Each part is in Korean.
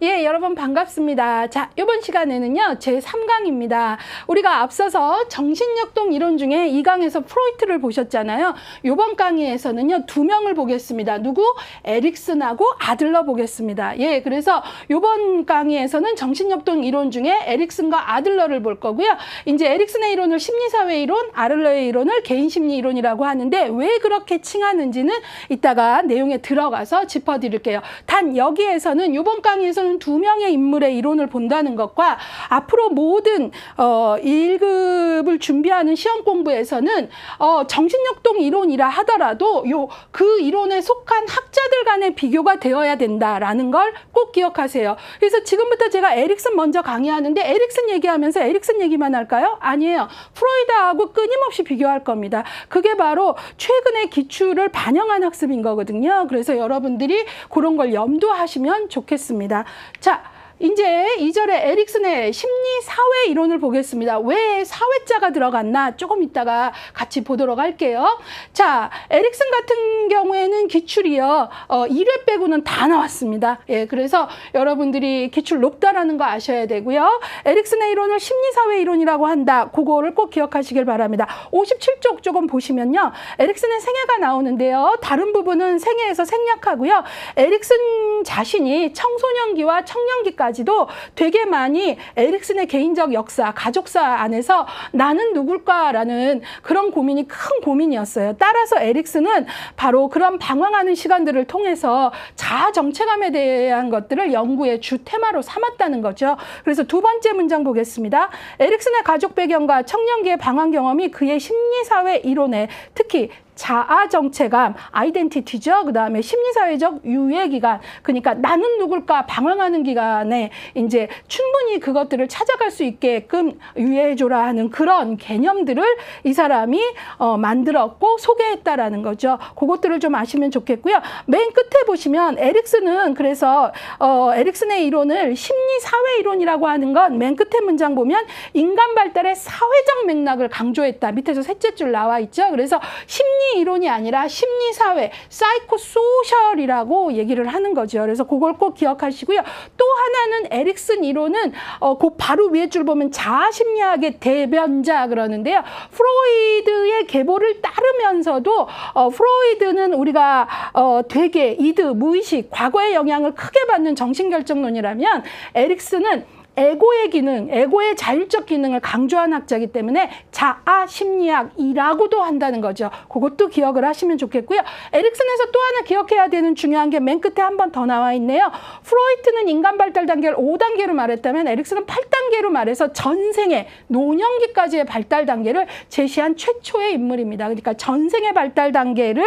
예, 여러분 반갑습니다. 자, 이번 시간에는요, 제3강입니다. 우리가 앞서서 정신역동 이론 중에 2강에서 프로이트를 보셨잖아요. 이번 강의에서는요, 2명을 보겠습니다. 누구? 에릭슨하고 아들러 보겠습니다. 예, 그래서 이번 강의에서는 정신역동 이론 중에 에릭슨과 아들러를 볼 거고요. 이제 에릭슨의 이론을 심리사회 이론, 아들러의 이론을 개인심리 이론이라고 하는데 왜 그렇게 칭하는지는 이따가 내용에 들어가서 짚어드릴게요. 단 여기에서는 이번 강의에서는 2명의 인물의 이론을 본다는 것과 앞으로 모든 1급을 준비하는 시험 공부에서는 정신역동 이론이라 하더라도 그 이론에 속한 학자들 간의 비교가 되어야 된다라는 걸 꼭 기억하세요. 그래서 지금부터 제가 에릭슨 먼저 강의하는데 에릭슨 얘기하면서 에릭슨 얘기만 할까요? 아니에요. 프로이드하고 끊임없이 비교할 겁니다. 그게 바로 최근의 기출을 반영한 학습인 거거든요. 그래서 여러분들이 그런 걸 염두하시면 좋겠습니다. 자, 이제 2절에 에릭슨의 심리사회 이론을 보겠습니다. 왜 사회자가 들어갔나 조금 이따가 같이 보도록 할게요. 자, 에릭슨 같은 경우에는 기출이요. 1회 빼고는 다 나왔습니다. 예, 그래서 여러분들이 기출 높다라는 거 아셔야 되고요. 에릭슨의 이론을 심리사회 이론이라고 한다. 그거를 꼭 기억하시길 바랍니다. 57쪽 조금 보시면요. 에릭슨의 생애가 나오는데요. 다른 부분은 생애에서 생략하고요. 에릭슨 자신이 청소년기와 청년기까지 도 되게 많이 에릭슨의 개인적 역사, 가족사 안에서 나는 누굴까라는 그런 고민이 큰 고민이었어요. 따라서 에릭슨은 바로 그런 방황하는 시간들을 통해서 자아 정체감에 대한 것들을 연구의 주 테마로 삼았다는 거죠. 그래서 두 번째 문장 보겠습니다. 에릭슨의 가족 배경과 청년기의 방황 경험이 그의 심리사회 이론에 특히 자아 정체감, 아이덴티티죠. 그 다음에 심리사회적 유예 기간, 그러니까 나는 누굴까 방황하는 기간에 이제 충분히 그것들을 찾아갈 수 있게끔 유예해줘라 하는 그런 개념들을 이 사람이 만들었고 소개했다라는 거죠. 그것들을 좀 아시면 좋겠고요. 맨 끝에 보시면 에릭슨은 그래서 에릭슨의 이론을 심리사회 이론이라고 하는 건 맨 끝에 문장 보면 인간 발달의 사회적 맥락을 강조했다. 밑에서 셋째 줄 나와 있죠. 그래서 심리 이론이 아니라 심리사회, 사이코소셜이라고 얘기를 하는 거죠. 그래서 그걸 꼭 기억하시고요. 또 하나는 에릭슨 이론은 그 바로 위에 줄 보면 자아심리학의 대변자 그러는데요. 프로이드의 계보를 따르면서도 프로이드는 우리가 되게 이드, 무의식, 과거의 영향을 크게 받는 정신결정론이라면 에릭슨은 에고의 기능, 에고의 자율적 기능을 강조한 학자이기 때문에 자아심리학이라고도 한다는 거죠. 그것도 기억을 하시면 좋겠고요. 에릭슨에서 또 하나 기억해야 되는 중요한 게 맨 끝에 한 번 더 나와 있네요. 프로이트는 인간 발달 단계를 5단계로 말했다면 에릭슨은 8단계로 말해서 전생의 노년기까지의 발달 단계를 제시한 최초의 인물입니다. 그러니까 전생의 발달 단계를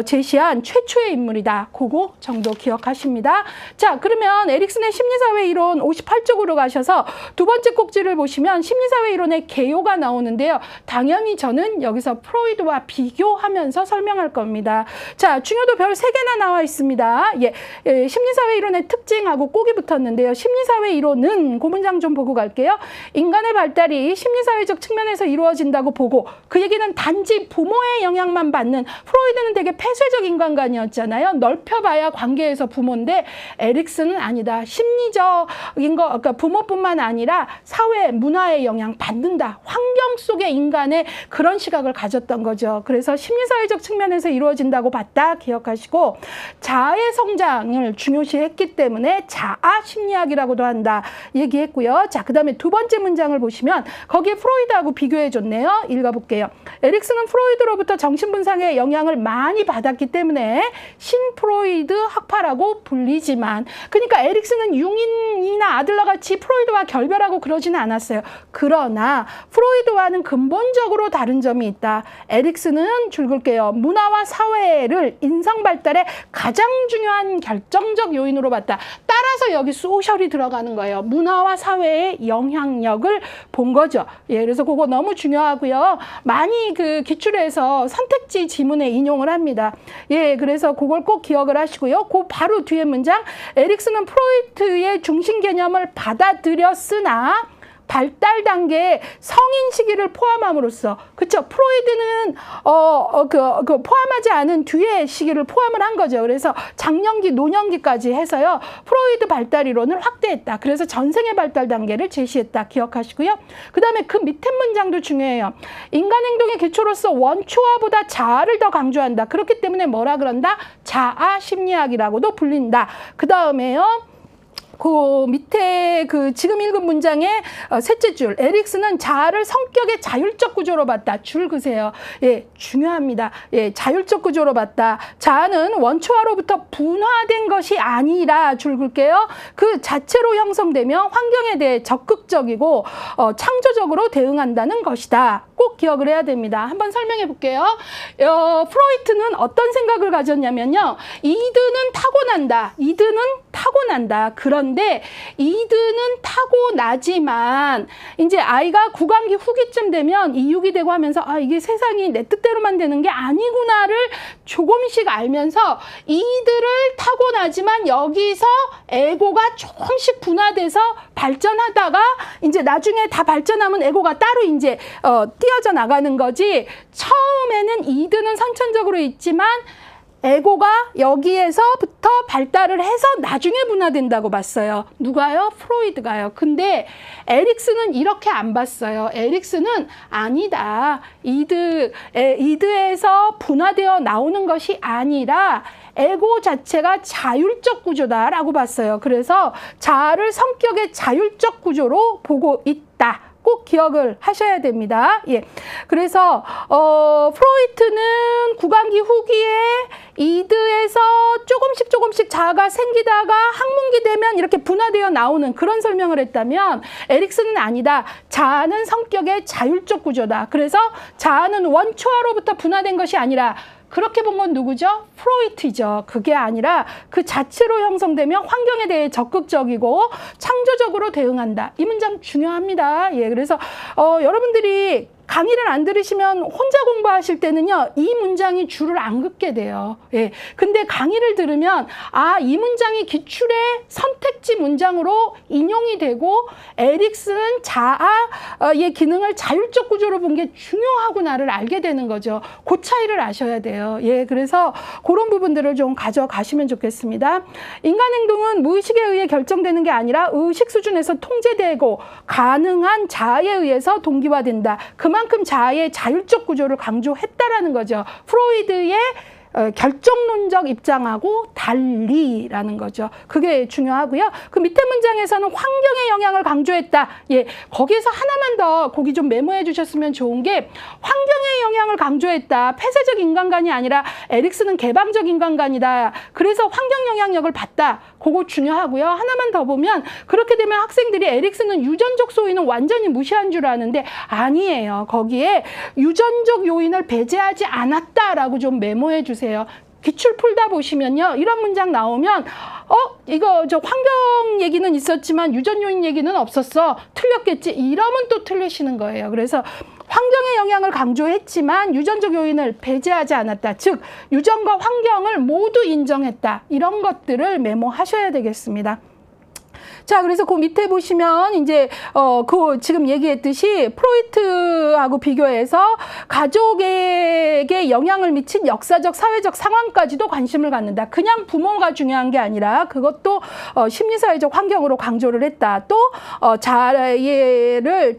제시한 최초의 인물이다. 그거 정도 기억하십니다. 자, 그러면 에릭슨의 심리사회 이론 58쪽 으로 가셔서 두 번째 꼭지를 보시면 심리사회 이론의 개요가 나오는데요. 당연히 저는 여기서 프로이드와 비교하면서 설명할 겁니다. 자, 중요도 별 3개나 나와 있습니다. 예, 심리사회 이론의 특징하고 꼭이 붙었는데요. 심리사회 이론은 그 문장 좀 보고 갈게요. 인간의 발달이 심리사회적 측면에서 이루어진다고 보고 그 얘기는 단지 부모의 영향만 받는 프로이드는 되게 폐쇄적 인간관이었잖아요. 넓혀봐야 관계에서 부모인데 에릭슨은 아니다. 심리적인 거 그러니까 부모뿐만 아니라 사회, 문화의 영향 받는다. 환경 속의 인간의 그런 시각을 가졌던 거죠. 그래서 심리사회적 측면에서 이루어진다고 봤다. 기억하시고 자아의 성장을 중요시했기 때문에 자아심리학이라고도 한다. 얘기했고요. 자, 그 다음에 두 번째 문장을 보시면 거기에 프로이드하고 비교해줬네요. 읽어볼게요. 에릭슨은 프로이드로부터 정신분석의 영향을 많이 받았기 때문에 신프로이드 학파라고 불리지만 그러니까 에릭슨은 융인이나 아들러가 같이 프로이드와 결별하고 그러지는 않았어요. 그러나 프로이드와는 근본적으로 다른 점이 있다. 에릭슨은 줄글게요. 문화와 사회를 인성 발달의 가장 중요한 결정적 요인으로 봤다. 따라서 여기 소셜이 들어가는 거예요. 문화와 사회의 영향력을 본 거죠. 예, 그래서 그거 너무 중요하고요. 많이 그 기출에서 선택지 지문에 인용을 합니다. 예, 그래서 그걸 꼭 기억을 하시고요. 그 바로 뒤에 문장 에릭슨은 프로이트의 중심 개념을 받아들였으나 발달 단계에 성인 시기를 포함함으로써, 그쵸? 프로이드는 포함하지 않은 뒤에 시기를 포함을 한 거죠. 그래서 장년기, 노년기까지 해서요, 프로이드 발달 이론을 확대했다. 그래서 전생의 발달 단계를 제시했다. 기억하시고요. 그 다음에 그 밑에 문장도 중요해요. 인간 행동의 기초로서 원초화보다 자아를 더 강조한다. 그렇기 때문에 뭐라 그런다? 자아 심리학이라고도 불린다. 그 다음에요, 그 밑에 그 지금 읽은 문장의 셋째 줄, 에릭슨은 자아를 성격의 자율적 구조로 봤다. 줄 그세요. 예, 중요합니다. 예, 자율적 구조로 봤다. 자아는 원초화로부터 분화된 것이 아니라, 줄 글게요. 그 자체로 형성되며 환경에 대해 적극적이고 창조적으로 대응한다는 것이다. 꼭 기억을 해야 됩니다. 한번 설명해 볼게요. 프로이트는 어떤 생각을 가졌냐면요, 이드는 타고난다. 이드는 타고난다. 그런데 이드는 타고나지만 이제 아이가 구강기 후기쯤 되면 이육이 되고 하면서 이게 세상이 내 뜻대로만 되는 게 아니구나를 조금씩 알면서 이드를 타고나지만 여기서 에고가 조금씩 분화돼서 발전하다가 이제 나중에 다 발전하면 에고가 따로 이제 띄어져 나가는 거지, 처음에는 이드는 선천적으로 있지만 에고가 여기에서부터 발달을 해서 나중에 분화된다고 봤어요. 누가요? 프로이드가요. 근데 에릭슨은 이렇게 안 봤어요. 에릭슨은 아니다. 이드에서 분화되어 나오는 것이 아니라 에고 자체가 자율적 구조다라고 봤어요. 그래서 자아를 성격의 자율적 구조로 보고 있다. 꼭 기억을 하셔야 됩니다. 예. 그래서 프로이트는 구강기 후기에 이드에서 조금씩 자아가 생기다가 학문기 되면 이렇게 분화되어 나오는 그런 설명을 했다면, 에릭슨은 아니다. 자아는 성격의 자율적 구조다. 그래서 자아는 원초화로부터 분화된 것이 아니라, 그렇게 본 건 누구죠? 프로이트죠. 그게 아니라 그 자체로 형성되며 환경에 대해 적극적이고 창조적으로 대응한다. 이 문장 중요합니다. 예, 그래서 여러분들이 강의를 안 들으시면 혼자 공부하실 때는요, 이 문장이 줄을 안 긋게 돼요. 예. 근데 강의를 들으면 이 문장이 기출의 선택지 문장으로 인용이 되고 에릭슨은 자아의 기능을 자율적 구조로 본 게 중요하구나를 알게 되는 거죠. 그 차이를 아셔야 돼요. 예. 그래서 그런 부분들을 좀 가져가시면 좋겠습니다. 인간 행동은 무의식에 의해 결정되는 게 아니라 의식 수준에서 통제되고 가능한 자아에 의해서 동기화된다. 그만큼 자아의 자율적 구조를 강조했다라는 거죠. 프로이드의 결정론적 입장하고 달리라는 거죠. 그게 중요하고요. 그 밑에 문장에서는 환경의 영향을 강조했다. 예, 거기에서 하나만 더 거기 좀 메모해 주셨으면 좋은 게, 환경의 영향을 강조했다. 폐쇄적 인간관이 아니라 에릭슨은 개방적 인간관이다. 그래서 환경 영향력을 받다. 그거 중요하고요. 하나만 더 보면, 그렇게 되면 학생들이 에릭슨은 유전적 소인은 완전히 무시한 줄 아는데 아니에요. 거기에 유전적 요인을 배제하지 않았다라고 좀 메모해 주세요. 기출 풀다 보시면요, 이런 문장 나오면 이거 저 환경 얘기는 있었지만 유전 요인 얘기는 없었어. 틀렸겠지. 이러면 또 틀리시는 거예요. 그래서 환경의 영향을 강조했지만 유전적 요인을 배제하지 않았다. 즉, 유전과 환경을 모두 인정했다. 이런 것들을 메모하셔야 되겠습니다. 자, 그래서 그 밑에 보시면 이제 그 지금 얘기했듯이 프로이트하고 비교해서 가족에게 영향을 미친 역사적, 사회적 상황까지도 관심을 갖는다. 그냥 부모가 중요한 게 아니라 그것도 심리사회적 환경으로 강조를 했다. 또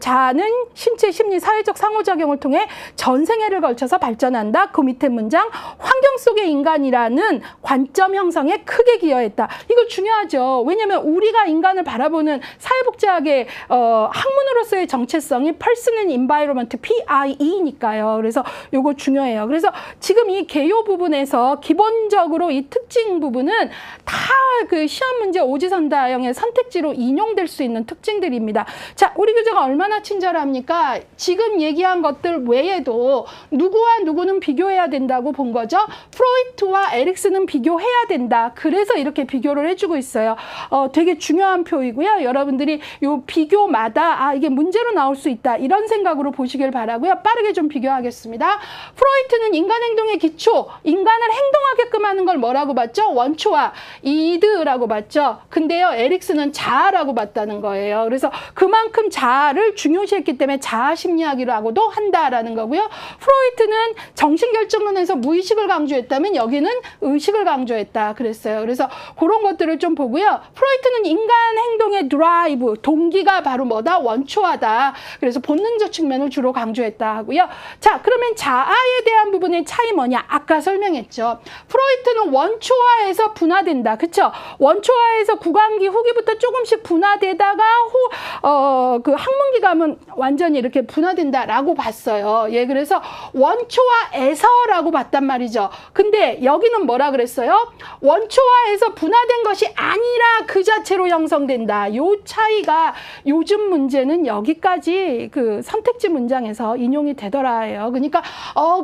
자아는 신체, 심리, 사회적 상호작용을 통해 전생애를 걸쳐서 발전한다. 그 밑에 문장, 환경 속의 인간이라는 관점 형성에 크게 기여했다. 이거 중요하죠. 왜냐하면 우리가 인간을 바라보는 사회복지학의 학문으로서의 정체성이 Person and Environment, PIE니까요. 그래서 요거 중요해요. 그래서 지금 이 개요 부분에서 기본적으로 이 특징 부분은 다 그 시험 문제 오지선다형의 선택지로 인용될 수 있는 특징들입니다. 자, 우리 교재가 얼마나 친절합니까? 지금 얘기한 것들 외에도 누구와 누구는 비교해야 된다고 본 거죠. 프로이트와 에릭슨은 비교해야 된다. 그래서 이렇게 비교를 해주고 있어요. 되게 중요한 중요한 표이고요. 여러분들이 요 비교마다 이게 문제로 나올 수 있다 이런 생각으로 보시길 바라고요. 빠르게 좀 비교하겠습니다. 프로이트는 인간 행동의 기초, 인간을 행동하게끔 하는 걸 뭐라고 봤죠? 원초와 이드라고 봤죠. 근데요, 에릭슨은 자아라고 봤다는 거예요. 그래서 그만큼 자아를 중요시했기 때문에 자아 심리학이라고도 한다라는 거고요. 프로이트는 정신결정론에서 무의식을 강조했다면 여기는 의식을 강조했다 그랬어요. 그래서 그런 것들을 좀 보고요. 프로이트는 인간 행동의 드라이브, 동기가 바로 뭐다? 원초하다. 그래서 본능적 측면을 주로 강조했다 하고요. 자, 그러면 자아에 대한 부분의 차이 뭐냐? 아까 설명했죠. 프로이트는 원초화해서 분화된다. 그쵸? 원초화해서 구강기 후기부터 조금씩 분화되다가 그 항문기 가면 완전히 이렇게 분화된다라고 봤어요. 예, 그래서 원초화에서라고 봤단 말이죠. 근데 여기는 뭐라 그랬어요? 원초화해서 분화된 것이 아니라 그 자체로 형성된다. 요 차이가 요즘 문제는 여기까지 그 선택지 문장에서 인용이 되더라요. 그러니까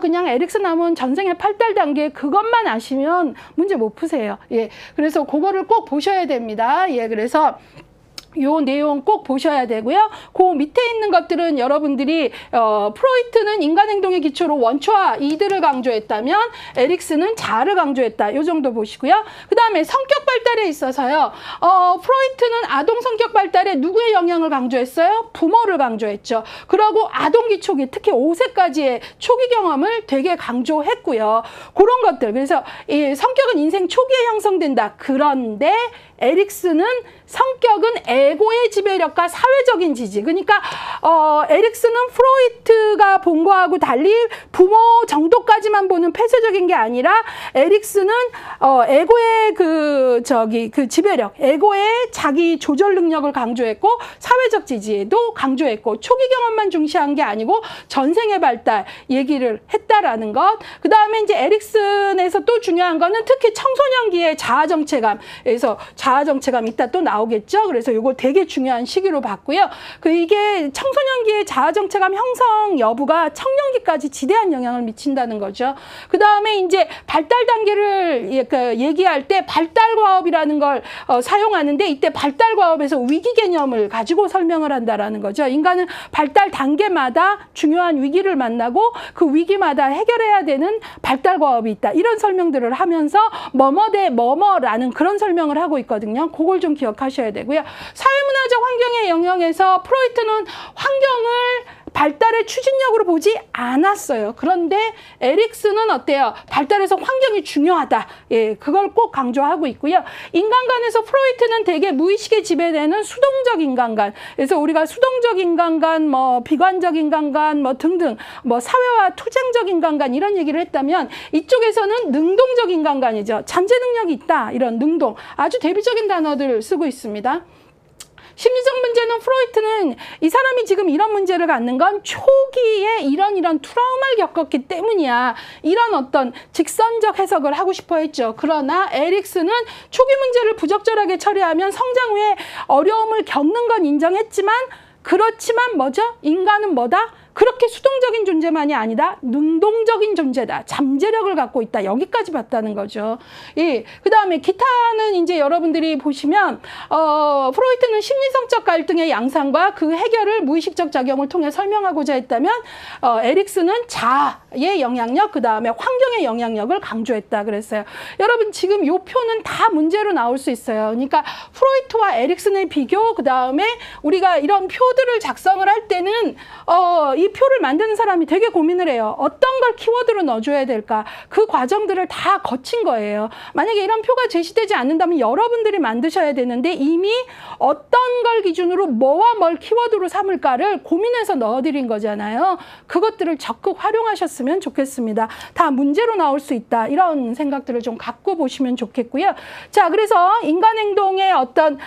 그냥 에릭슨 하면 전생의 8달 단계 그것만 아시면 문제 못 푸세요. 예, 그래서 그거를 꼭 보셔야 됩니다. 예, 그래서 요 내용 꼭 보셔야 되고요. 그 밑에 있는 것들은 여러분들이 프로이트는 인간 행동의 기초로 원초와 이들을 강조했다면 에릭슨은 자아를 강조했다. 요 정도 보시고요. 그 다음에 성격 발달에 있어서요. 프로이트는 아동 성격 발달에 누구의 영향을 강조했어요? 부모를 강조했죠. 그리고 아동기 초기, 특히 5세까지의 초기 경험을 되게 강조했고요. 그런 것들. 그래서 이 성격은 인생 초기에 형성된다. 그런데 에릭슨은 성격은 에고의 지배력과 사회적인 지지. 그러니까 에릭슨은 프로이트가 본 거하고 달리 부모 정도까지만 보는 폐쇄적인 게 아니라 에릭슨은 에고의 그 지배력, 에고의 자기 조절 능력을 강조했고 사회적 지지에도 강조했고 초기 경험만 중시한 게 아니고 전생의 발달 얘기를 했다라는 것. 그 다음에 이제 에릭슨에서 또 중요한 거는 특히 청소년기의 자아 정체감. 그래서 자아 정체감 이따 또 나오겠죠. 그래서 이거 되게 중요한 시기로 봤고요. 이게 청소년기의 자아 정체감 형성 여부가 청년기까지 지대한 영향을 미친다는 거죠. 그 다음에 이제 발달 단계를 얘기할 때 발달 과업이라는 걸 사용하는데 이때 발달 과업에서 위기 개념을 가지고 설명을 한다라는 거죠. 인간은 발달 단계마다 중요한 위기를 만나고 그 위기마다 해결해야 되는 발달 과업이 있다. 이런 설명들을 하면서 뭐뭐 대 뭐뭐라는 그런 설명을 하고 있거든요. 그걸 좀 기억하셔야 되고요. 사회문화적 환경의 영역에서 프로이트는 환경을 발달의 추진력으로 보지 않았어요. 그런데 에릭슨은 어때요? 발달에서 환경이 중요하다. 예, 그걸 꼭 강조하고 있고요. 인간관에서 프로이트는 되게 무의식에 지배되는 수동적 인간관. 그래서 우리가 수동적 인간관, 비관적 인간관, 등등, 사회와 투쟁적 인간관 이런 얘기를 했다면 이쪽에서는 능동적 인간관이죠. 잠재 능력이 있다. 이런 능동. 아주 대비적인 단어들을 쓰고 있습니다. 심리적 문제는 프로이트는 이 사람이 지금 이런 문제를 갖는 건 초기에 이런 트라우마를 겪었기 때문이야. 이런 어떤 직선적 해석을 하고 싶어 했죠. 그러나 에릭슨은 초기 문제를 부적절하게 처리하면 성장 후에 어려움을 겪는 건 인정했지만 그렇지만 뭐죠? 인간은 뭐다? 그렇게 수동적인 존재만이 아니다. 능동적인 존재다. 잠재력을 갖고 있다. 여기까지 봤다는 거죠. 예. 그 다음에 기타는 이제 여러분들이 보시면 프로이트는 심리성적 갈등의 양상과 그 해결을 무의식적 작용을 통해 설명하고자 했다면 에릭슨은 자아의 영향력, 그 다음에 환경의 영향력을 강조했다 그랬어요. 여러분 지금 이 표는 다 문제로 나올 수 있어요. 그러니까 프로이트와 에릭슨의 비교, 그 다음에 우리가 이런 표들을 작성을 할 때는 이 표를 만드는 사람이 되게 고민을 해요. 어떤 걸 키워드로 넣어줘야 될까? 그 과정들을 다 거친 거예요. 만약에 이런 표가 제시되지 않는다면 여러분들이 만드셔야 되는데 이미 어떤 걸 기준으로 뭐와 뭘 키워드로 삼을까를 고민해서 넣어드린 거잖아요. 그것들을 적극 활용하셨으면 좋겠습니다. 다 문제로 나올 수 있다. 이런 생각들을 좀 갖고 보시면 좋겠고요. 자, 그래서 인간 행동의 어떤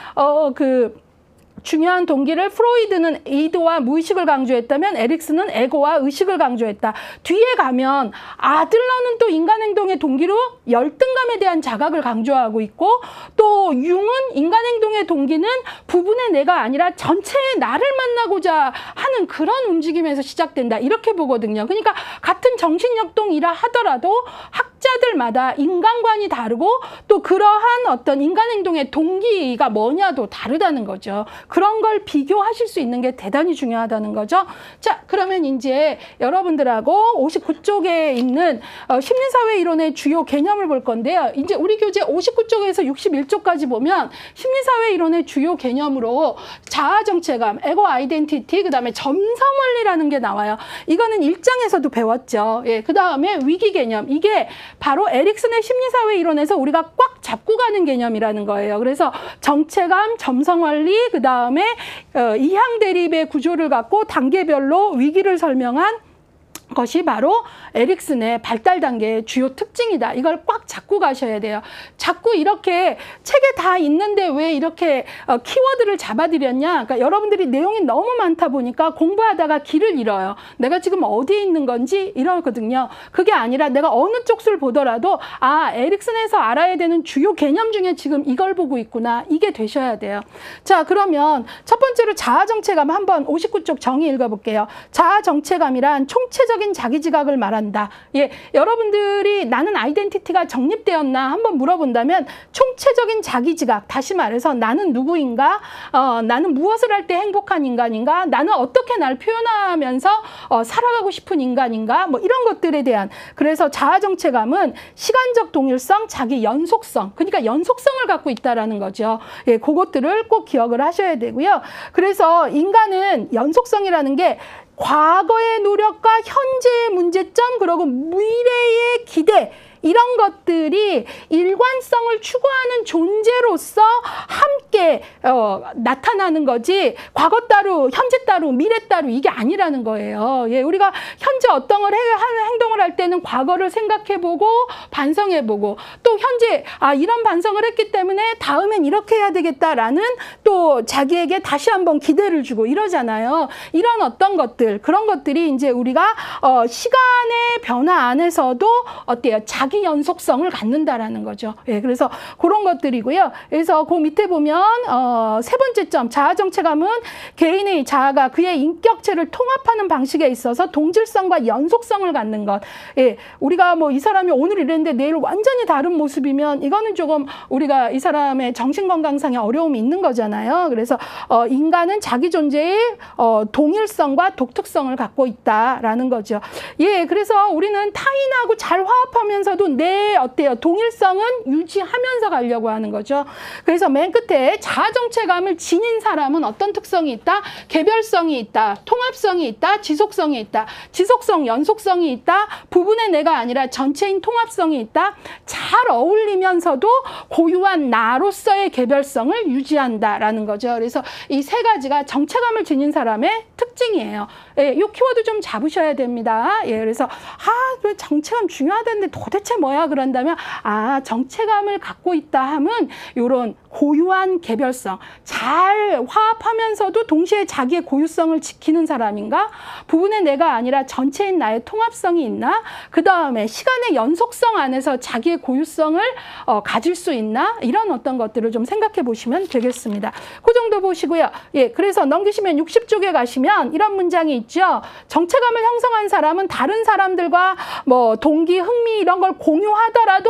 중요한 동기를 프로이드는 이드와 무의식을 강조했다면 에릭슨은 에고와 의식을 강조했다. 뒤에 가면 아들러는 또 인간 행동의 동기로 열등감에 대한 자각을 강조하고 있고, 또 융은 인간 행동의 동기는 부분의 내가 아니라 전체의 나를 만나고자 하는 그런 움직임에서 시작된다, 이렇게 보거든요. 그러니까 같은 정신역동이라 하더라도 학자들마다 인간관이 다르고 또 그러한 어떤 인간 행동의 동기가 뭐냐도 다르다는 거죠. 그런 걸 비교하실 수 있는 게 대단히 중요하다는 거죠. 자, 그러면 이제 여러분들하고 59쪽에 있는 심리사회 이론의 주요 개념을 볼 건데요. 이제 우리 교재 59쪽에서 61쪽까지 보면 심리사회 이론의 주요 개념으로 자아정체감, 에고 아이덴티티, 그 다음에 점성원리라는 게 나와요. 이거는 1장에서도 배웠죠. 예, 그 다음에 위기 개념. 이게 바로 에릭슨의 심리사회 이론에서 우리가 꽉 잡고 가는 개념이라는 거예요. 그래서 정체감, 점성원리, 그 다음에 이항 대립의 구조를 갖고 단계별로 위기를 설명한 것이 바로 에릭슨의 발달 단계의 주요 특징이다. 이걸 꽉 잡고 가셔야 돼요. 자꾸 이렇게 책에 다 있는데 왜 이렇게 키워드를 잡아드렸냐. 그러니까 여러분들이 내용이 너무 많다 보니까 공부하다가 길을 잃어요. 내가 지금 어디에 있는 건지 이러거든요. 그게 아니라 내가 어느 쪽을 보더라도 아, 에릭슨에서 알아야 되는 주요 개념 중에 지금 이걸 보고 있구나. 이게 되셔야 돼요. 자, 그러면 첫 번째로 자아정체감 한번 59쪽 정의 읽어볼게요. 자아정체감이란 총체적 자기 지각을 말한다. 예, 여러분들이 나는 아이덴티티가 정립되었나 한번 물어본다면 총체적인 자기 지각, 다시 말해서 나는 누구인가, 나는 무엇을 할 때 행복한 인간인가, 나는 어떻게 날 표현하면서 살아가고 싶은 인간인가, 뭐 이런 것들에 대한, 그래서 자아정체감은 시간적 동일성, 자기 연속성, 그러니까 연속성을 갖고 있다라는 거죠. 예, 그것들을 꼭 기억을 하셔야 되고요. 그래서 인간은 연속성이라는 게 과거의 노력과 현재의 문제점, 그리고 미래의 기대, 이런 것들이 일관성을 추구하는 존재로서 함께 나타나는 거지, 과거 따로 현재 따로 미래 따로 이게 아니라는 거예요. 예, 우리가 현재 어떤 걸 행동을 할 때는 과거를 생각해보고 반성해보고, 또 현재 이런 반성을 했기 때문에 다음엔 이렇게 해야 되겠다라는 또 자기에게 다시 한번 기대를 주고 이러잖아요. 이런 어떤 것들, 그런 것들이 이제 우리가 시간의 변화 안에서도 어때요? 자기 연속성을 갖는다라는 거죠. 예, 그래서 그런 것들이고요. 그래서 그 밑에 보면 세 번째 점, 자아정체감은 개인의 자아가 그의 인격체를 통합하는 방식에 있어서 동질성과 연속성을 갖는 것. 예, 우리가 뭐 이 사람이 오늘 이랬는데 내일 완전히 다른 모습이면 이거는 조금 우리가 이 사람의 정신건강상의 어려움이 있는 거잖아요. 그래서 인간은 자기 존재의 동일성과 독특성을 갖고 있다라는 거죠. 예, 그래서 우리는 타인하고 잘 화합하면서도 내 동일성은 유지하면서 가려고 하는 거죠. 그래서 맨 끝에 자아정체감을 지닌 사람은 어떤 특성이 있다? 개별성이 있다, 통합성이 있다, 지속성이 있다, 지속성, 연속성이 있다, 부분의 내가 아니라 전체인 통합성이 있다, 잘 어울리면서도 고유한 나로서의 개별성을 유지한다라는 거죠. 그래서 이 세 가지가 정체감을 지닌 사람의 특징이에요. 예, 이 키워드 좀 잡으셔야 됩니다. 예, 그래서 왜 정체감 중요하다는데 도대체 뭐야? 그런다면 정체감을 갖고 있다 함은 이런 고유한 개별성, 잘 화합하면서도 동시에 자기의 고유성을 지키는 사람인가? 부분의 내가 아니라 전체인 나의 통합성이 있나? 그 다음에 시간의 연속성 안에서 자기의 고유성을 가질 수 있나? 이런 어떤 것들을 좀 생각해 보시면 되겠습니다. 그 정도 보시고요. 예, 그래서 넘기시면 60쪽에 가시면 이런 문장이 있죠. 정체감을 형성한 사람은 다른 사람들과 뭐 동기, 흥미 이런 걸 공유하더라도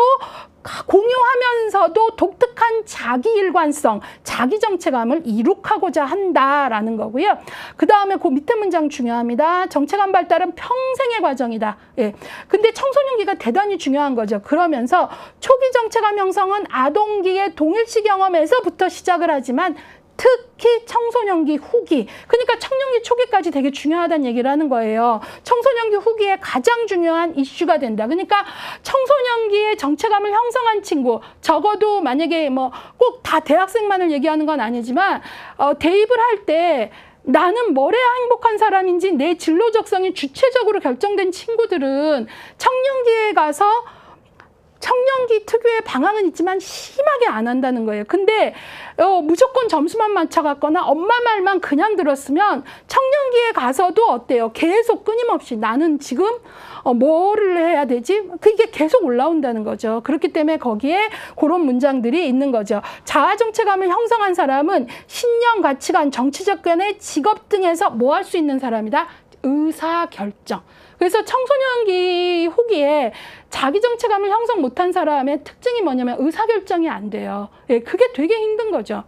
공유하면서도 독특한 자기 일관성, 자기 정체감을 이룩하고자 한다라는 거고요. 그 다음에 그 밑에 문장 중요합니다. 정체감 발달은 평생의 과정이다. 예. 근데 청소년기가 대단히 중요한 거죠. 그러면서 초기 정체감 형성은 아동기의 동일시 경험에서부터 시작을 하지만 특히 청소년기 후기, 그러니까 청년기 초기까지 되게 중요하다는 얘기를 하는 거예요. 청소년기 후기에 가장 중요한 이슈가 된다. 그러니까 청소년기에 정체감을 형성한 친구, 적어도 만약에 뭐 꼭 다 대학생만을 얘기하는 건 아니지만 대입을 할 때 나는 뭘 해야 행복한 사람인지 내 진로적성이 주체적으로 결정된 친구들은 청년기에 가서 청년기 특유의 방황은 있지만 심하게 안 한다는 거예요. 근데 무조건 점수만 맞춰갔거나 엄마 말만 그냥 들었으면 청년기에 가서도 어때요? 계속 끊임없이 나는 지금 뭐를 해야 되지? 그게 계속 올라온다는 거죠. 그렇기 때문에 거기에 그런 문장들이 있는 거죠. 자아정체감을 형성한 사람은 신념, 가치관, 정치적 견해, 직업 등에서 뭐 할 수 있는 사람이다? 의사결정. 그래서 청소년기 후기에 자기정체감을 형성 못한 사람의 특징이 뭐냐면 의사결정이 안 돼요. 예, 그게 되게 힘든 거죠.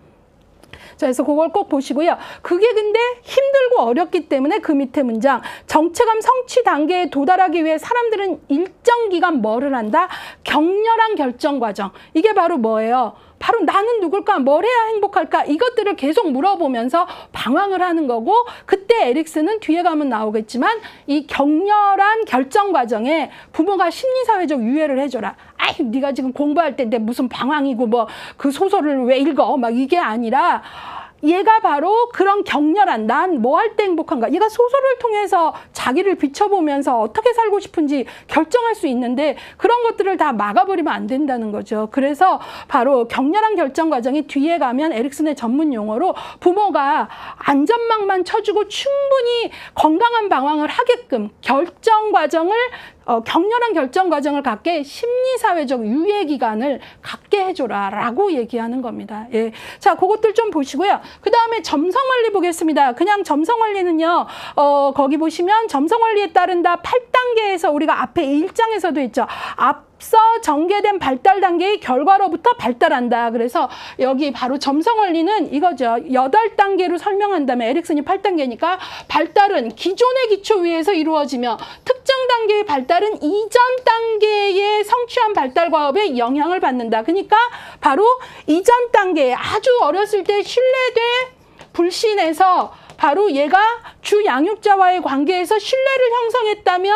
자, 그래서 그걸 꼭 보시고요. 그게 근데 힘들고 어렵기 때문에 그 밑에 문장, 정체감 성취 단계에 도달하기 위해 사람들은 일정 기간 뭐를 한다? 격렬한 결정 과정. 이게 바로 뭐예요? 바로 나는 누굴까? 뭘 해야 행복할까? 이것들을 계속 물어보면서 방황을 하는 거고, 그때 에릭슨은 뒤에 가면 나오겠지만 이 격렬한 결정 과정에 부모가 심리사회적 유예를 해줘라. 아이, 네가 지금 공부할 때 무슨 방황이고 뭐 그 소설을 왜 읽어? 막 이게 아니라 얘가 바로 그런 격렬한 난 뭐 할 때 행복한가? 얘가 소설을 통해서 자기를 비춰보면서 어떻게 살고 싶은지 결정할 수 있는데 그런 것들을 다 막아버리면 안 된다는 거죠. 그래서 바로 격렬한 결정 과정이 뒤에 가면 에릭슨의 전문 용어로 부모가 안전망만 쳐주고 충분히 건강한 방황을 하게끔 결정 과정을 격렬한 결정 과정을 갖게 심리사회적 유예 기간을 갖게 해줘라 라고 얘기하는 겁니다. 예. 자, 그것들 좀 보시고요. 그 다음에 점성원리 보겠습니다. 그냥 점성원리는요, 거기 보시면 점성원리에 따른다 8단계에서 우리가 앞에 1장에서도 있죠. 앞서 전개된 발달 단계의 결과로부터 발달한다. 그래서 여기 바로 점성원리는 이거죠. 8단계로 설명한다면 에릭슨이 8단계니까 발달은 기존의 기초 위에서 이루어지며 특정 단계의 발달은 이전 단계의 성취한 발달 과업에 영향을 받는다. 그러니까 바로 이전 단계에 아주 어렸을 때 신뢰돼 불신해서 바로 얘가 주 양육자와의 관계에서 신뢰를 형성했다면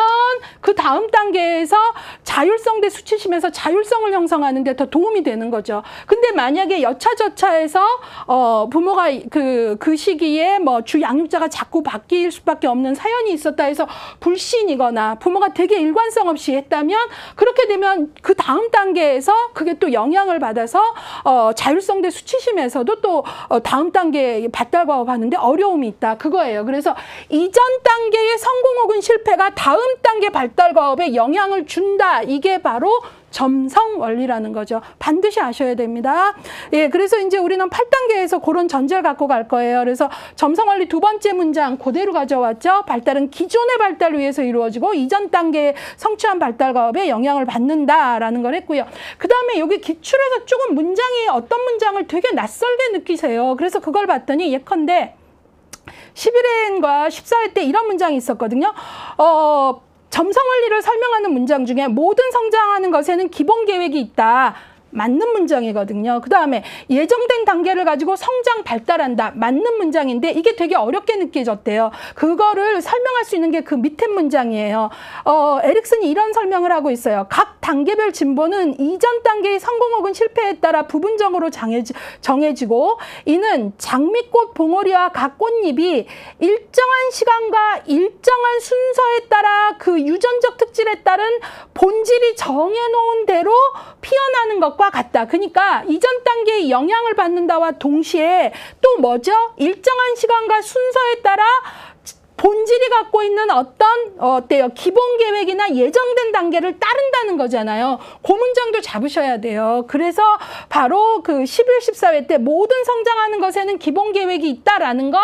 그 다음 단계에서 자율성 대 수치심에서 자율성을 형성하는 데 더 도움이 되는 거죠. 근데 만약에 여차저차해서 부모가 그 시기에 뭐 주 양육자가 자꾸 바뀔 수밖에 없는 사연이 있었다 해서 불신이거나 부모가 되게 일관성 없이 했다면 그렇게 되면 그 다음 단계에서 그게 또 영향을 받아서 자율성 대 수치심에서도 또 다음 단계에 발달 과업하는데 어려움이 있다. 그거예요. 그래서 이전 단계의 성공 혹은 실패가 다음 단계 발달 과업에 영향을 준다. 이게 바로 점성 원리라는 거죠. 반드시 아셔야 됩니다. 예, 그래서 이제 우리는 8단계에서 그런 전제를 갖고 갈 거예요. 그래서 점성 원리 두 번째 문장 그대로 가져왔죠. 발달은 기존의 발달을 위해서 이루어지고 이전 단계의 성취한 발달 과업에 영향을 받는다라는 걸 했고요. 그 다음에 여기 기출에서 조금 문장이 어떤 문장을 되게 낯설게 느끼세요. 그래서 그걸 봤더니 예컨대 11회과 14회 때 이런 문장이 있었거든요. 점성원리를 설명하는 문장 중에 모든 성장하는 것에는 기본 계획이 있다. 맞는 문장이거든요. 그 다음에 예정된 단계를 가지고 성장 발달한다. 맞는 문장인데 이게 되게 어렵게 느껴졌대요. 그거를 설명할 수 있는 게 그 밑에 문장이에요. 에릭슨이 이런 설명을 하고 있어요. 각 단계별 진보는 이전 단계의 성공 혹은 실패에 따라 부분적으로 정해지고 이는 장미꽃 봉오리와 각 꽃잎이 일정한 시간과 일정한 순서에 따라 그 유전적 특질에 따른 본질이 정해놓은 대로 피어나는 것과 같다. 그러니까 이전 단계의 영향을 받는다와 동시에 또 뭐죠? 일정한 시간과 순서에 따라 본질이 갖고 있는 어때요? 기본 계획이나 예정된 단계를 따른다는 거잖아요. 그 문장도 잡으셔야 돼요. 그래서 바로 그 11, 14회 때 모든 성장하는 것에는 기본 계획이 있다라는 건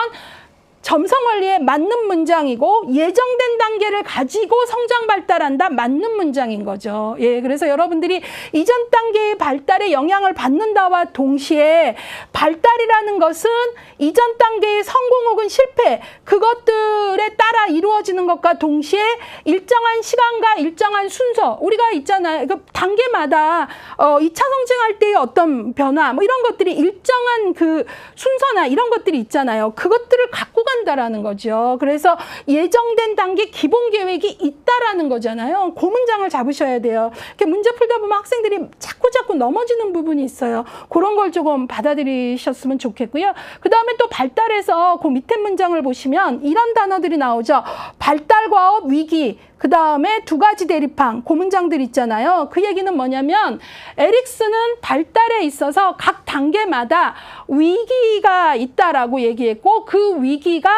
점성원리에 맞는 문장이고 예정된 단계를 가지고 성장 발달한다 맞는 문장인 거죠. 예, 그래서 여러분들이 이전 단계의 발달에 영향을 받는다와 동시에 발달이라는 것은 이전 단계의 성공 혹은 실패 그것들에 따라 이루어지는 것과 동시에 일정한 시간과 일정한 순서 우리가 있잖아요. 그 단계마다 2차 성징할 때의 어떤 변화 뭐 이런 것들이 일정한 그 순서나 이런 것들이 있잖아요. 그것들을 갖고 가는 통한다라는 거죠. 그래서 예정된 단계 기본 계획이 있다라는 거잖아요. 그 문장을 잡으셔야 돼요. 이렇게 문제 풀다 보면 학생들이 자꾸 넘어지는 부분이 있어요. 그런 걸 조금 받아들이셨으면 좋겠고요. 그 다음에 또 발달해서 그 밑에 문장을 보시면 이런 단어들이 나오죠. 발달 과업 위기, 그 다음에 두 가지 대립항, 그 문장들 있잖아요. 그 얘기는 뭐냐면 에릭슨은 발달에 있어서 각 단계마다 위기가 있다라고 얘기했고 그 위기가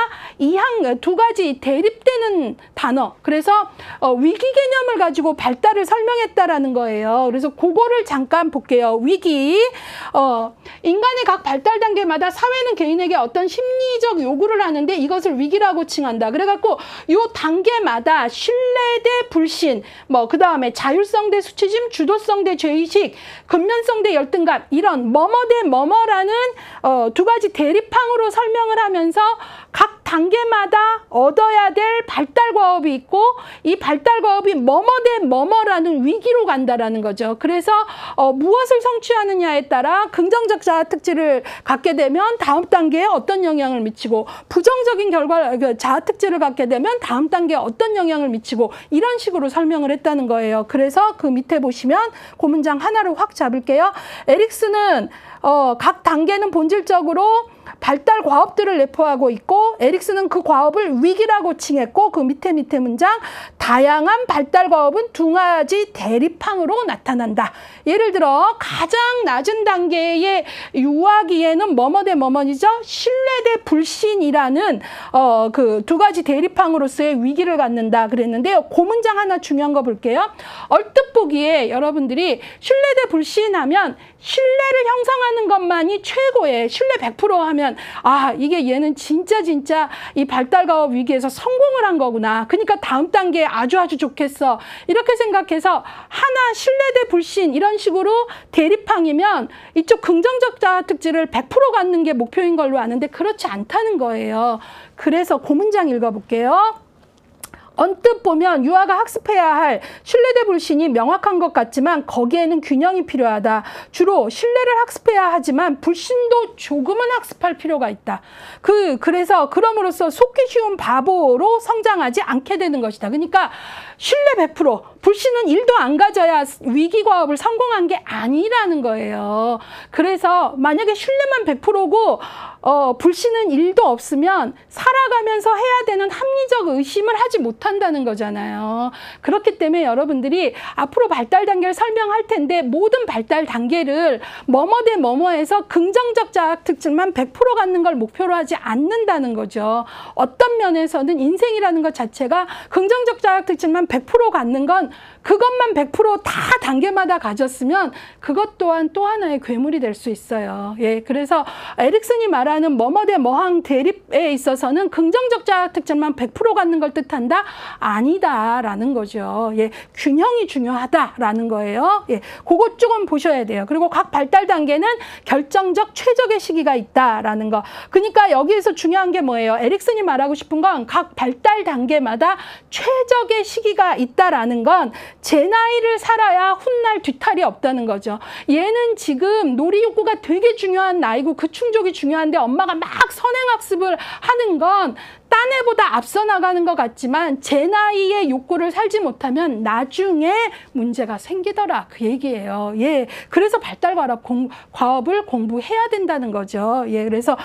두 가지 대립되는 단어. 그래서 위기 개념을 가지고 발달을 설명했다라는 거예요. 그래서 그거를 잠깐 볼게요. 위기. 인간의 각 발달 단계마다 사회는 개인에게 어떤 심리적 요구를 하는데 이것을 위기라고 칭한다. 그래갖고 요 단계마다 신뢰 대 불신, 그 다음에 자율성 대 수치심, 주도성 대 죄의식, 근면성 대 열등감, 이런 뭐뭐 대 뭐뭐라는 두 가지 대립항으로 설명을 하면서 각 단계마다 얻어야 될 발달 과업이 있고 이 발달 과업이 뭐뭐 대 뭐뭐라는 위기로 간다라는 거죠. 그래서 무엇을 성취하느냐에 따라 긍정적 자아 특질을 갖게 되면 다음 단계에 어떤 영향을 미치고 부정적인 자아 특질을 갖게 되면 다음 단계에 어떤 영향을 미치고 이런 식으로 설명을 했다는 거예요. 그래서 그 밑에 보시면 그 문장 하나를 확 잡을게요. 에릭슨은 각 단계는 본질적으로 발달 과업들을 내포하고 있고 에릭슨은 그 과업을 위기라고 칭했고 그 밑에 문장 다양한 발달 과업은 두 가지 대립항으로 나타난다. 예를 들어 가장 낮은 단계의 유아기에는 뭐뭐 대 뭐뭐이죠. 신뢰 대 불신이라는 그 두 가지 대립항으로서의 위기를 갖는다 그랬는데요. 그 문장 하나 중요한 거 볼게요. 얼뜻 보기에 여러분들이 신뢰 대 불신하면 신뢰를 형성하는 것만이 최고의 신뢰 100% 하면 이게 얘는 진짜 이 발달 과업 위기에서 성공을 한 거구나. 그러니까 다음 단계에 아주 좋겠어. 이렇게 생각해서 하나 신뢰 대 불신 이런 식으로 대립항이면 이쪽 긍정적 자아 특질을 100% 갖는 게 목표인 걸로 아는데 그렇지 않다는 거예요. 그래서 그 문장 읽어볼게요. 언뜻 보면 유아가 학습해야 할 신뢰 대 불신이 명확한 것 같지만 거기에는 균형이 필요하다. 주로 신뢰를 학습해야 하지만 불신도 조금은 학습할 필요가 있다. 그래서 그럼으로써 속기 쉬운 바보로 성장하지 않게 되는 것이다. 그러니까 신뢰 100%, 불신은 1도 안 가져야 위기 과업을 성공한 게 아니라는 거예요. 그래서 만약에 신뢰만 100%고 불신은 1도 없으면 살아가면서 해야 되는 합리적 의심을 하지 못한다는 거잖아요. 그렇기 때문에 여러분들이 앞으로 발달 단계를 설명할 텐데 모든 발달 단계를 뭐뭐 대 뭐뭐에서 긍정적 자아 특질만 100% 갖는 걸 목표로 하지 않는다는 거죠. 어떤 면에서는 인생이라는 것 자체가 긍정적 자아 특질만 100% 갖는 건 그것만 100% 다 단계마다 가졌으면 그것 또한 또 하나의 괴물이 될 수 있어요. 예, 그래서 에릭슨이 말하는 뭐뭐 대 뭐항 대립에 있어서는 긍정적 자아 특질만 100% 갖는 걸 뜻한다? 아니다라는 거죠. 예, 균형이 중요하다라는 거예요. 예, 그것 조금 보셔야 돼요. 그리고 각 발달 단계는 결정적 최적의 시기가 있다라는 거. 그러니까 여기에서 중요한 게 뭐예요? 에릭슨이 말하고 싶은 건 각 발달 단계마다 최적의 시기가 있다라는 건 제 나이를 살아야 훗날 뒤탈이 없다는 거죠. 얘는 지금 놀이 욕구가 되게 중요한 나이고 그 충족이 중요한데 엄마가 막 선행학습을 하는 건 딴 애보다 앞서 나가는 것 같지만 제 나이의 욕구를 살지 못하면 나중에 문제가 생기더라 그 얘기예요. 예, 그래서 발달 과업을 공부해야 된다는 거죠. 예, 그래서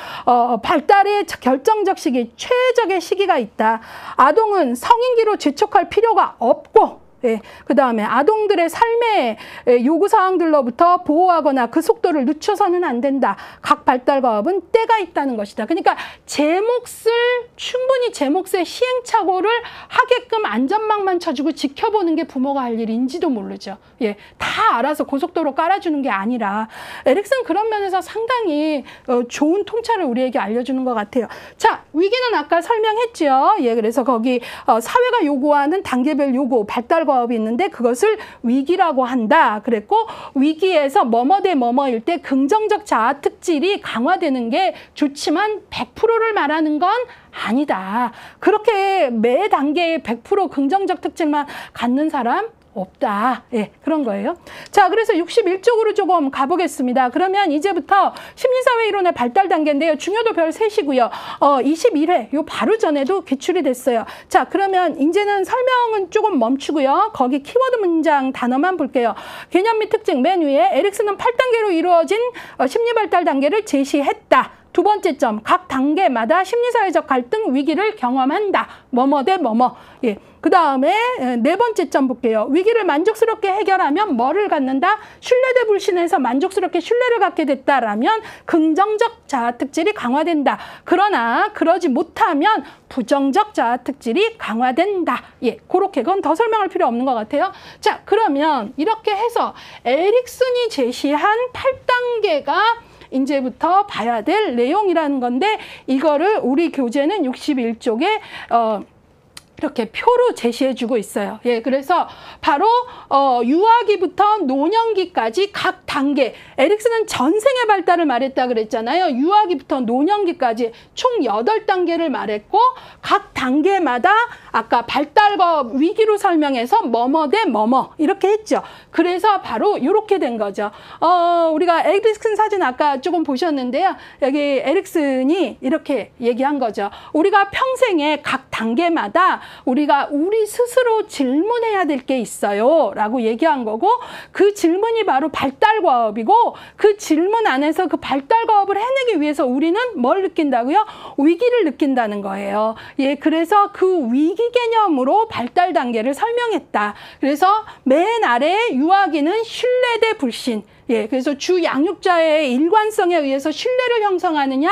발달의 결정적 시기, 최적의 시기가 있다. 아동은 성인기로 재촉할 필요가 없고 예, 그 다음에 아동들의 삶의 요구사항들로부터 보호하거나 그 속도를 늦춰서는 안 된다. 각 발달 과업은 때가 있다는 것이다. 그러니까 충분히 제 몫의 시행착오를 하게끔 안전망만 쳐주고 지켜보는 게 부모가 할 일인지도 모르죠. 예, 다 알아서 고속도로 깔아주는 게 아니라 에릭슨 그런 면에서 상당히 좋은 통찰을 우리에게 알려주는 것 같아요. 자, 위기는 아까 설명했죠. 예, 그래서 거기 사회가 요구하는 단계별 요구, 발달 과업이 있는데 그것을 위기라고 한다. 그랬고 위기에서 뭐뭐 대 뭐뭐일 때 긍정적 자아 특질이 강화되는 게 좋지만 100%를 말하는 건 아니다. 그렇게 매 단계에 100% 긍정적 특질만 갖는 사람 없다. 예, 그런 거예요. 자, 그래서 61쪽으로 조금 가보겠습니다. 그러면 이제부터 심리사회 이론의 발달 단계인데요. 중요도 별 3이고요. 21회, 요 바로 전에도 기출이 됐어요. 자, 그러면 이제는 설명은 조금 멈추고요. 거기 키워드 문장 단어만 볼게요. 개념 및 특징 맨 위에 에릭슨은 8단계로 이루어진 심리 발달 단계를 제시했다. 두 번째 점, 각 단계마다 심리사회적 갈등 위기를 경험한다. 뭐뭐 대 뭐뭐. 예. 그 다음에 네 번째 점 볼게요. 위기를 만족스럽게 해결하면 뭐를 갖는다? 신뢰 대 불신에서 만족스럽게 신뢰를 갖게 됐다라면 긍정적 자아 특질이 강화된다. 그러나 그러지 못하면 부정적 자아 특질이 강화된다. 예, 그렇게 그건 더 설명할 필요 없는 것 같아요. 자, 그러면 이렇게 해서 에릭슨이 제시한 8단계가 이제부터 봐야 될 내용이라는 건데 이거를 우리 교재는 61쪽에 이렇게 표로 제시해주고 있어요. 예, 그래서 바로 유아기부터 노년기까지 각 단계, 에릭슨은 전생의 발달을 말했다 그랬잖아요. 유아기부터 노년기까지 총 8단계를 말했고 각 단계마다 아까 발달과 위기로 설명해서 뭐뭐 대 뭐뭐 이렇게 했죠. 그래서 바로 이렇게 된 거죠. 우리가 에릭슨 사진 아까 조금 보셨는데요. 여기 에릭슨이 이렇게 얘기한 거죠. 우리가 평생에 각 단계마다 우리가 우리 스스로 질문해야 될 게 있어요 라고 얘기한 거고 그 질문이 바로 발달과업이고 그 질문 안에서 그 발달과업을 해내기 위해서 우리는 뭘 느낀다고요? 위기를 느낀다는 거예요. 예, 그래서 그 위기 개념으로 발달 단계를 설명했다. 그래서 맨 아래 유아기는 신뢰 대 불신. 예, 그래서 주 양육자의 일관성에 의해서 신뢰를 형성하느냐,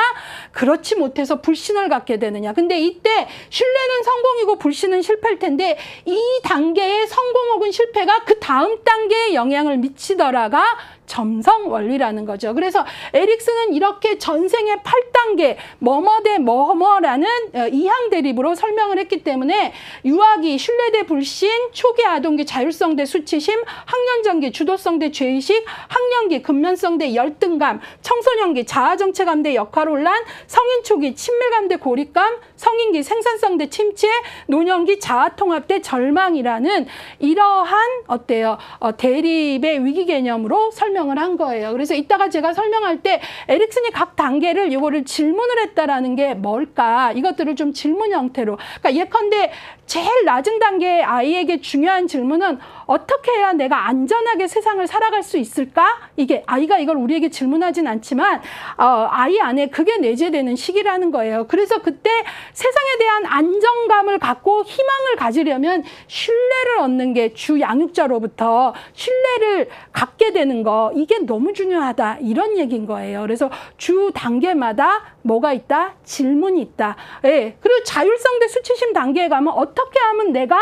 그렇지 못해서 불신을 갖게 되느냐. 근데 이때 신뢰는 성공이고 불신은 실패일 텐데 이 단계의 성공 혹은 실패가 그 다음 단계에 영향을 미치더라가 점성 원리라는 거죠. 그래서 에릭슨은 이렇게 전생의 8단계 뭐뭐 대 뭐뭐라는 이항 대립으로 설명을 했기 때문에 유아기 신뢰 대 불신, 초기 아동기 자율성 대 수치심, 학년전기 주도성 대 죄의식, 학년기 근면성 대 열등감, 청소년기 자아정체감 대 역할혼란, 성인 초기 친밀감 대 고립감, 성인기 생산성 대 침체, 노년기 자아통합 대 절망이라는 이러한 어때요? 대립의 위기 개념으로 설명을 한 거예요. 그래서 이따가 제가 설명할 때 에릭슨이 각 단계를 이거를 질문을 했다라는 게 뭘까? 이것들을 좀 질문 형태로. 그러니까 예컨대 제일 낮은 단계의 아이에게 중요한 질문은 어떻게 해야 내가 안전하게 세상을 살아갈 수 있을까? 이게 아이가 이걸 우리에게 질문하진 않지만 아이 안에 그게 내재되는 시기라는 거예요. 그래서 그때 세상에 대한 안정감을 갖고 희망을 가지려면 신뢰를 얻는 게 주 양육자로부터 신뢰를 갖게 되는 거 이게 너무 중요하다 이런 얘기인 거예요. 그래서 주 단계마다 뭐가 있다? 질문이 있다. 예. 그리고 자율성 대 수치심 단계에 가면 어떻게 하면 내가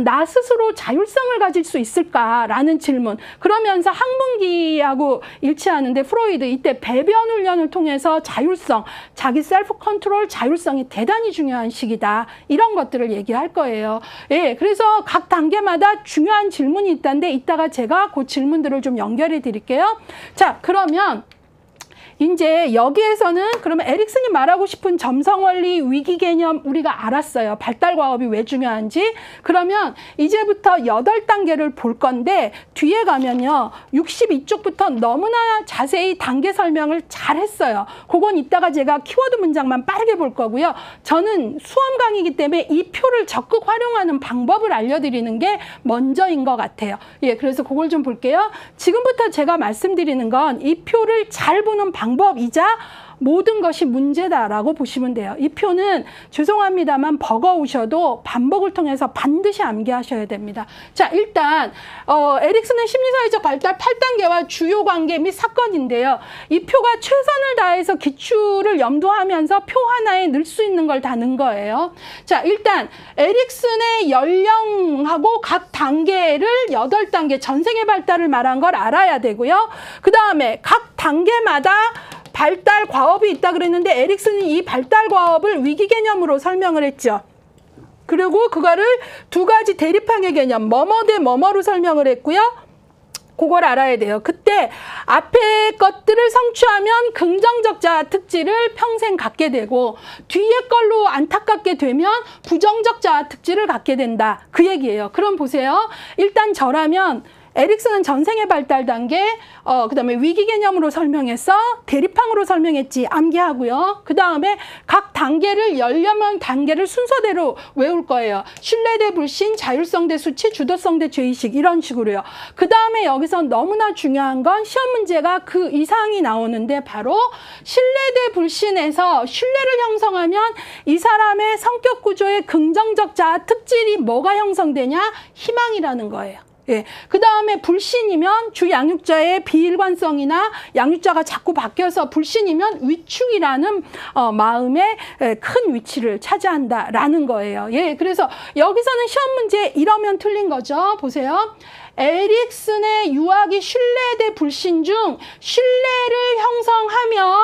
나 스스로 자율성을 가질 수 있을까라는 질문. 그러면서 학문기하고 일치하는데 프로이드 이때 배변 훈련을 통해서 자율성, 자기 셀프 컨트롤 자율성이 대단히 중요한 시기다. 이런 것들을 얘기할 거예요. 예, 그래서 각 단계마다 중요한 질문이 있다는데 이따가 제가 그 질문들을 좀 연결해 드릴게요. 자, 그러면 이제 여기에서는 그러면 에릭슨이 말하고 싶은 점성원리 위기 개념 우리가 알았어요. 발달과업이 왜 중요한지. 그러면 이제부터 8단계를 볼 건데 뒤에 가면요. 62쪽부터 너무나 자세히 단계 설명을 잘 했어요. 그건 이따가 제가 키워드 문장만 빠르게 볼 거고요. 저는 수험 강의이기 때문에 이 표를 적극 활용하는 방법을 알려드리는 게 먼저인 것 같아요. 예, 그래서 그걸 좀 볼게요. 지금부터 제가 말씀드리는 건 이 표를 잘 보는 방법이자 모든 것이 문제다라고 보시면 돼요. 이 표는 죄송합니다만 버거우셔도 반복을 통해서 반드시 암기하셔야 됩니다. 자, 일단 에릭슨의 심리사회적 발달 8단계와 주요 관계 및 사건인데요. 이 표가 최선을 다해서 기출을 염두하면서 표 하나에 넣을 수 있는 걸 다 넣은 거예요. 자, 일단 에릭슨의 연령하고 각 단계를 8단계 전생의 발달을 말한 걸 알아야 되고요. 그 다음에 각 단계마다 발달 과업이 있다 그랬는데 에릭슨은 이 발달 과업을 위기 개념으로 설명을 했죠. 그리고 그거를 두 가지 대립항의 개념 뭐뭐 대 뭐뭐로 설명을 했고요. 그걸 알아야 돼요. 그때 앞에 것들을 성취하면 긍정적 자아 특질을 평생 갖게 되고 뒤에 걸로 안타깝게 되면 부정적 자아 특질을 갖게 된다. 그 얘기예요. 그럼 보세요. 일단 저라면 에릭슨은 전생의 발달 단계, 그다음에 위기 개념으로 설명해서 대립항으로 설명했지, 암기하고요. 그다음에 각 단계를 10명 단계를 순서대로 외울 거예요. 신뢰 대 불신, 자율성 대 수치, 주도성 대 죄의식 이런 식으로요. 그다음에 여기서 너무나 중요한 건 시험 문제가 그 이상이 나오는데 바로 신뢰 대 불신에서 신뢰를 형성하면 이 사람의 성격 구조의 긍정적 자아 특질이 뭐가 형성되냐? 희망이라는 거예요. 예. 그 다음에 불신이면 주 양육자의 비일관성이나 양육자가 자꾸 바뀌어서 불신이면 위축이라는 마음의 큰 위치를 차지한다라는 거예요. 예. 그래서 여기서는 시험 문제 이러면 틀린 거죠. 보세요. 에릭슨의 유학이 신뢰 대 불신 중 신뢰를 형성하면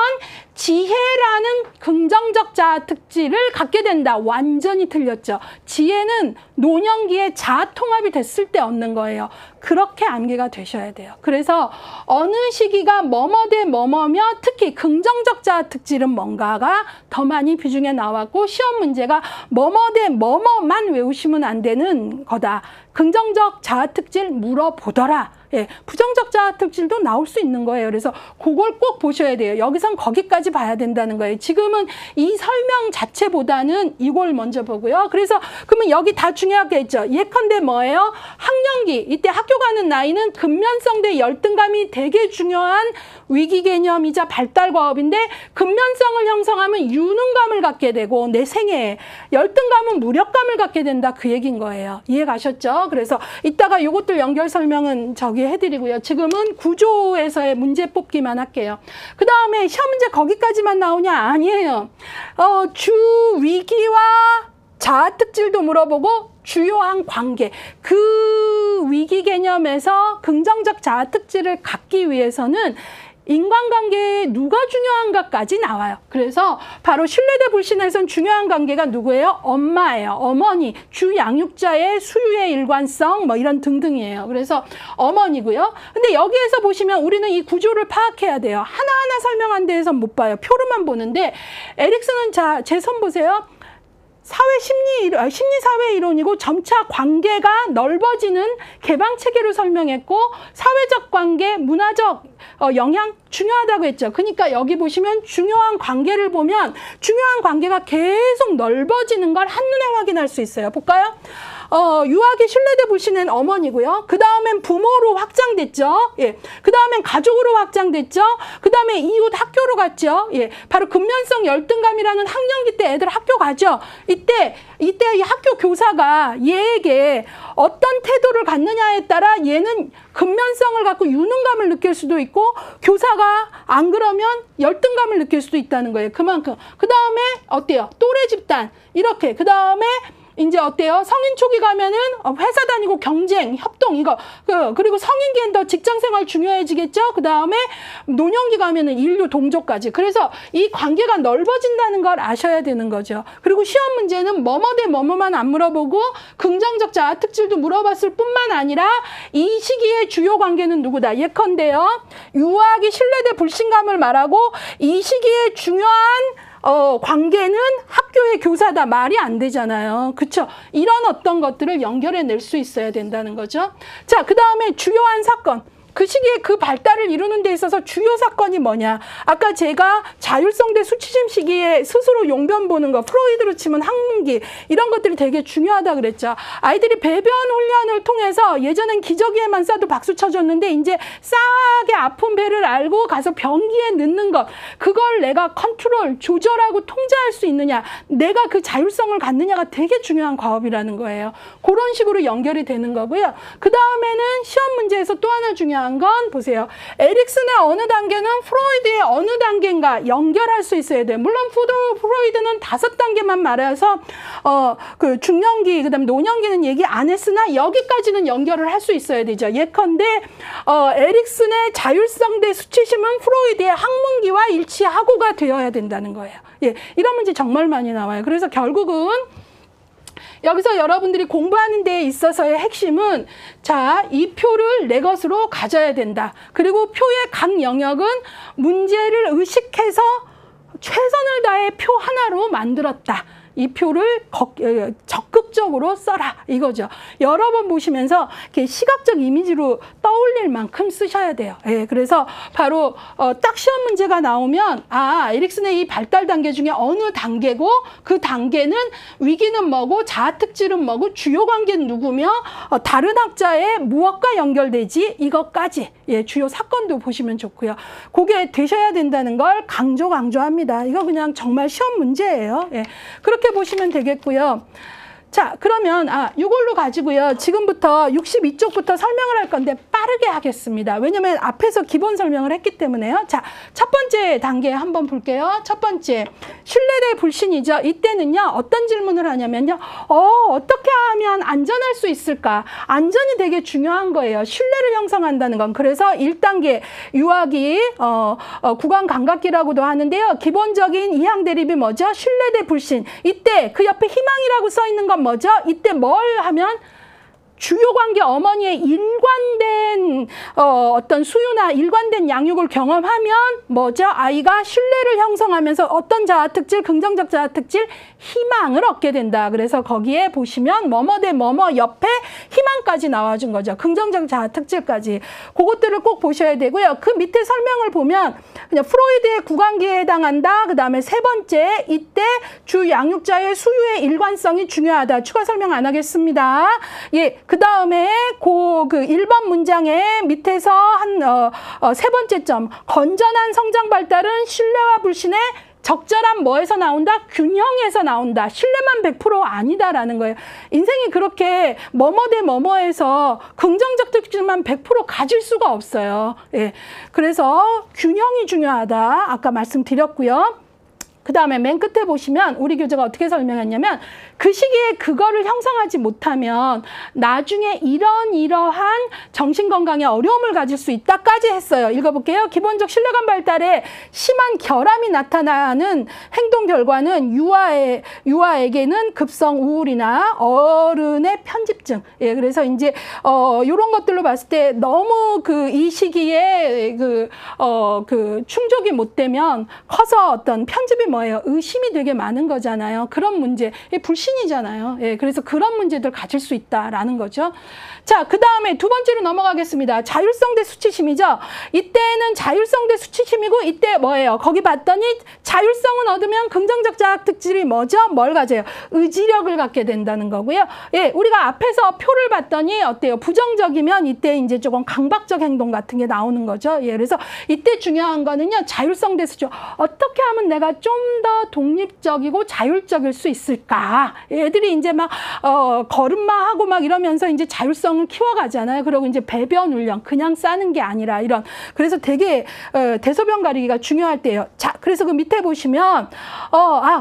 지혜라는 긍정적 자아 특질을 갖게 된다. 완전히 틀렸죠. 지혜는 노년기에 자아 통합이 됐을 때 얻는 거예요. 그렇게 암기가 되셔야 돼요. 그래서 어느 시기가 뭐뭐 대 뭐뭐며 특히 긍정적 자아 특질은 뭔가가 더 많이 비중에 나왔고 시험 문제가 뭐뭐 대 뭐뭐만 외우시면 안 되는 거다. 긍정적 자아 특질 물어보더라. 예, 부정적 자아 특질도 나올 수 있는 거예요. 그래서 그걸 꼭 보셔야 돼요. 여기선 거기까지 봐야 된다는 거예요. 지금은 이 설명 자체보다는 이걸 먼저 보고요. 그래서 그러면 여기 다 중요하겠죠. 예컨대 뭐예요? 학령기, 이때 학교 가는 나이는 근면성 대 열등감이 되게 중요한 위기 개념이자 발달 과업인데 근면성을 형성하면 유능감을 갖게 되고 내 생애에 열등감은 무력감을 갖게 된다. 그 얘기인 거예요. 이해 가셨죠? 그래서 이따가 이것들 연결 설명은 저기 해드리고요. 지금은 구조에서의 문제 뽑기만 할게요. 그 다음에 시험 문제 거기까지만 나오냐? 아니에요. 주 위기와 자아 특질도 물어보고 주요한 관계, 그 위기 개념에서 긍정적 자아 특질을 갖기 위해서는 인간관계에 누가 중요한가까지 나와요. 그래서 바로 신뢰 대 불신에선 중요한 관계가 누구예요? 엄마예요. 어머니, 주 양육자의 수유의 일관성 뭐 이런 등등이에요. 그래서 어머니고요. 근데 여기에서 보시면 우리는 이 구조를 파악해야 돼요. 하나하나 설명한 데에선 못 봐요. 표로만 보는데 에릭슨은 자, 제 손 보세요. 심리사회 이론이고 점차 관계가 넓어지는 개방체계로 설명했고 사회적 관계, 문화적 영향 중요하다고 했죠. 그러니까 여기 보시면 중요한 관계를 보면 중요한 관계가 계속 넓어지는 걸 한눈에 확인할 수 있어요. 볼까요? 유학의 신뢰 대 불신은 어머니고요. 그 다음엔 부모로 확장됐죠. 예. 그 다음엔 가족으로 확장됐죠. 그 다음에 이웃 학교로 갔죠. 예. 바로 근면성 열등감이라는 학령기 때 애들 학교 가죠. 이때 이 학교 교사가 얘에게 어떤 태도를 갖느냐에 따라 얘는 근면성을 갖고 유능감을 느낄 수도 있고 교사가 안 그러면 열등감을 느낄 수도 있다는 거예요. 그만큼. 그 다음에 어때요? 또래 집단. 이렇게. 그 다음에 이제 어때요? 성인 초기 가면은 회사 다니고 경쟁, 협동 이거 그리고 성인기엔 더 직장생활 중요해지겠죠? 그 다음에 노년기 가면은 인류 동족까지. 그래서 이 관계가 넓어진다는 걸 아셔야 되는 거죠. 그리고 시험 문제는 뭐뭐 대 뭐뭐만 안 물어보고 긍정적 자아 특질도 물어봤을 뿐만 아니라 이 시기의 주요 관계는 누구다? 예컨대요. 유학이 신뢰 대 불신감을 말하고 이 시기의 중요한 관계는 학교의 교사다. 말이 안 되잖아요. 그쵸? 이런 어떤 것들을 연결해낼 수 있어야 된다는 거죠. 자, 그 다음에 주요한 사건. 그 시기에 그 발달을 이루는 데 있어서 주요 사건이 뭐냐. 아까 제가 자율성 대 수치심 시기에 스스로 용변 보는 거, 프로이드로 치면 학문기 이런 것들이 되게 중요하다 그랬죠. 아이들이 배변 훈련을 통해서 예전엔 기저귀에만 싸도 박수 쳐줬는데 이제 싸게 아픈 배를 알고 가서 변기에 넣는 것, 그걸 내가 컨트롤, 조절하고 통제할 수 있느냐, 내가 그 자율성을 갖느냐가 되게 중요한 과업이라는 거예요. 그런 식으로 연결이 되는 거고요. 그 다음에는 시험 문제에서 또 하나 중요한 건 보세요. 에릭슨의 어느 단계는 프로이드의 어느 단계인가 연결할 수 있어야 돼요. 물론 프로이드는 5단계만 말해서 그 중년기 그다음에 노년기는 얘기 안 했으나 여기까지는 연결을 할 수 있어야 되죠. 예컨대 에릭슨의 자율성 대 수치심은 프로이드의 학문기와 일치하고가 되어야 된다는 거예요. 예, 이런 문제 정말 많이 나와요. 그래서 결국은 여기서 여러분들이 공부하는 데 있어서의 핵심은 자, 이 표를 내 것으로 가져야 된다. 그리고 표의 각 영역은 문제를 의식해서 최선을 다해 표 하나로 만들었다. 이 표를 적극적으로 써라 이거죠. 여러 번 보시면서 이렇게 시각적 이미지로 떠올릴 만큼 쓰셔야 돼요. 예, 그래서 바로 딱 시험 문제가 나오면 에릭슨의 이 발달 단계 중에 어느 단계고 그 단계는 위기는 뭐고 자아 특질은 뭐고 주요 관계는 누구며 다른 학자의 무엇과 연결되지 이것까지 주요 사건도 보시면 좋고요. 그게 되셔야 된다는 걸 강조합니다. 이거 그냥 정말 시험 문제예요. 예, 그렇게 보시면 되겠고요. 자, 그러면 이걸로 가지고요. 지금부터 62쪽부터 설명을 할 건데 빠르게 하겠습니다. 왜냐면 앞에서 기본 설명을 했기 때문에요. 자, 첫 번째 단계 한번 볼게요. 첫 번째, 신뢰대 불신이죠. 이때는요, 어떤 질문을 하냐면요. 어떻게 하면 안전할 수 있을까? 안전이 되게 중요한 거예요. 신뢰를 형성한다는 건. 그래서 1단계 유아기, 구강 감각기라고도 하는데요. 기본적인 이항 대립이 뭐죠? 신뢰대 불신. 이때 그 옆에 희망이라고 써 있는 건 뭐죠? 이때 뭘 하면 주요 관계 어머니의 일관된 어떤 수유나 일관된 양육을 경험하면 뭐죠? 아이가 신뢰를 형성하면서 어떤 자아 특질, 긍정적 자아 특질, 희망을 얻게 된다. 그래서 거기에 보시면 뭐뭐 대 뭐뭐 옆에 희망까지 나와준 거죠. 긍정적 자아 특질까지. 그것들을 꼭 보셔야 되고요. 그 밑에 설명을 보면 그냥 프로이드의 구강기에 해당한다. 그 다음에 세 번째, 이때 주 양육자의 수유의 일관성이 중요하다. 추가 설명 안 하겠습니다. 예. 그 다음에 그 1번 문장의 밑에서 세 번째 점, 건전한 성장 발달은 신뢰와 불신의 적절한 뭐에서 나온다? 균형에서 나온다. 신뢰만 100% 아니다라는 거예요. 인생이 그렇게 뭐뭐 대 뭐뭐에서 긍정적 특질만 100% 가질 수가 없어요. 예. 그래서 균형이 중요하다. 아까 말씀드렸고요. 그 다음에 맨 끝에 보시면 우리 교재가 어떻게 설명했냐면 그 시기에 그거를 형성하지 못하면 나중에 이러한 정신건강에 어려움을 가질 수 있다까지 했어요. 읽어볼게요. 기본적 신뢰감 발달에 심한 결함이 나타나는 행동 결과는 유아에게는 급성 우울이나 어른의 편집증. 예, 그래서 이제 이런 것들로 봤을 때 너무 이 시기에 충족이 못 되면 커서 어떤 편집이 뭐예요? 의심이 되게 많은 거잖아요. 그런 문제, 불신이잖아요. 예, 그래서 그런 문제들 가질 수 있다라는 거죠. 자, 그 다음에 두 번째로 넘어가겠습니다. 자율성 대 수치심이죠. 이때는 자율성 대 수치심이고 이때 뭐예요? 거기 봤더니 자율성은 얻으면 긍정적 자아 특질이 뭐죠? 뭘 가져요? 의지력을 갖게 된다는 거고요. 예, 우리가 앞에서 표를 봤더니 어때요? 부정적이면 이때 이제 조금 강박적 행동 같은 게 나오는 거죠. 예, 그래서 이때 중요한 거는요. 자율성 대 수치. 어떻게 하면 내가 좀 더 독립적이고 자율적일 수 있을까? 애들이 이제 막 걸음마 하고 막 이러면서 이제 자율성을 키워가잖아요. 그리고 이제 배변 훈련 그냥 싸는 게 아니라 이런. 그래서 되게 대소변 가리기가 중요할 때예요. 자, 그래서 그 밑에 보시면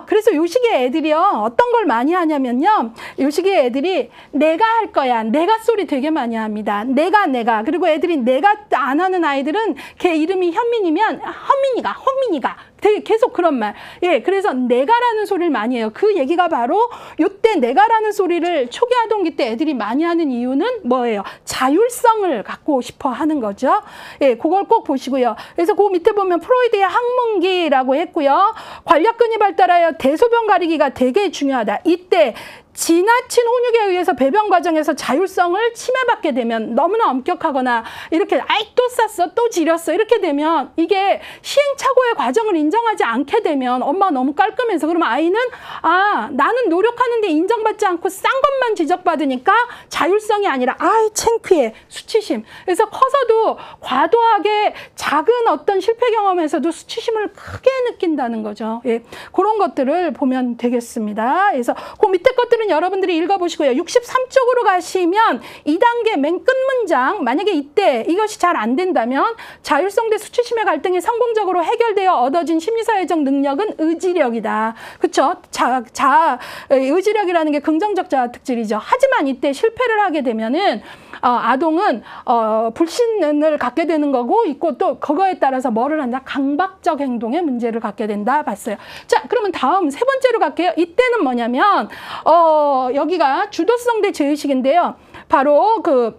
그래서 요 시기에 애들이요 어떤 걸 많이 하냐면요. 요 시기에 애들이 내가 할 거야. 내가 소리 되게 많이 합니다. 내가 그리고 애들이 내가 안 하는 아이들은 걔 이름이 현민이면 헌민이가 되게 계속 그런 말. 예, 그래서 내가라는 소리를 많이 해요. 그 얘기가 바로 요때 내가라는 소리를 초기 아동기 때 애들이 많이 하는 이유는 뭐예요? 자율성을 갖고 싶어 하는 거죠. 예, 그걸 꼭 보시고요. 그래서 그 밑에 보면 프로이드의 학문기라고 했고요. 관략근이 발달하여 대소변 가리기가 되게 중요하다. 이때 지나친 혼육에 의해서 배변 과정에서 자율성을 침해받게 되면 너무나 엄격하거나 이렇게 또 쌌어 또 지렸어 이렇게 되면 이게 시행착오의 과정을 인정하지 않게 되면 엄마가 너무 깔끔해서 그러면 아이는 나는 노력하는데 인정받지 않고 싼 것만 지적받으니까 자율성이 아니라 창피해 수치심. 그래서 커서도 과도하게 작은 어떤 실패 경험에서도 수치심을 크게 느낀다는 거죠. 예, 그런 것들을 보면 되겠습니다. 그래서 그 밑에 것들은 여러분들이 읽어보시고요. 63쪽으로 가시면 2단계 맨 끝 문장, 만약에 이때 이것이 잘 안 된다면 자율성 대 수치심의 갈등이 성공적으로 해결되어 얻어진 심리사회적 능력은 의지력이다. 그렇죠? 의지력이라는 게 긍정적 자아 특질이죠. 하지만 이때 실패를 하게 되면은 아동은 불신을 갖게 되는 거고 있고 또 그거에 따라서 뭐를 한다? 강박적 행동의 문제를 갖게 된다 봤어요. 자, 그러면 다음 세 번째로 갈게요. 이때는 뭐냐면 여기가 주도성 대 죄의식인데요. 바로 그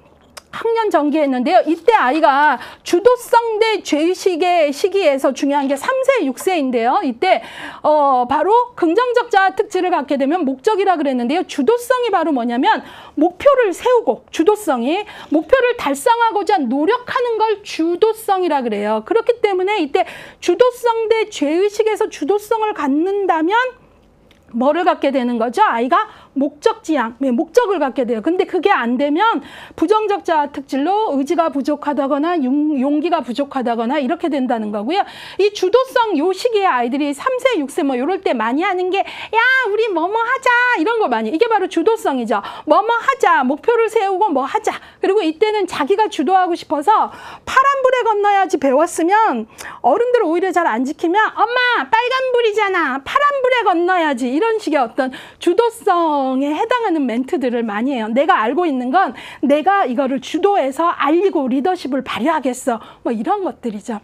학년 전기했는데요. 이때 아이가 주도성 대 죄의식의 시기에서 중요한 게 3세, 6세인데요. 이때 바로 긍정적 자아 특질을 갖게 되면 목적이라 그랬는데요. 주도성이 바로 뭐냐면 목표를 세우고, 주도성이 목표를 달성하고자 노력하는 걸 주도성이라 그래요. 그렇기 때문에 이때 주도성 대 죄의식에서 주도성을 갖는다면 뭐를 갖게 되는 거죠? 아이가 목적지향, 목적을 갖게 돼요. 근데 그게 안 되면 부정적 자아 특질로 의지가 부족하다거나 용기가 부족하다거나 이렇게 된다는 거고요. 이 주도성 요 시기에 아이들이 3세, 6세 뭐 이럴 때 많이 하는 게 야, 우리 뭐뭐 하자 이런 거 많이. 이게 바로 주도성이죠. 뭐뭐 하자, 목표를 세우고 뭐 하자. 그리고 이때는 자기가 주도하고 싶어서 파란불에 건너야지 배웠으면 어른들 오히려 잘 안 지키면 엄마 빨간불이잖아. 파란불에 건너야지. 이런 식의 어떤 주도성에 해당하는 멘트들을 많이 해요. 내가 알고 있는 건 내가 이거를 주도해서 알리고 리더십을 발휘하겠어. 뭐 이런 것들이죠.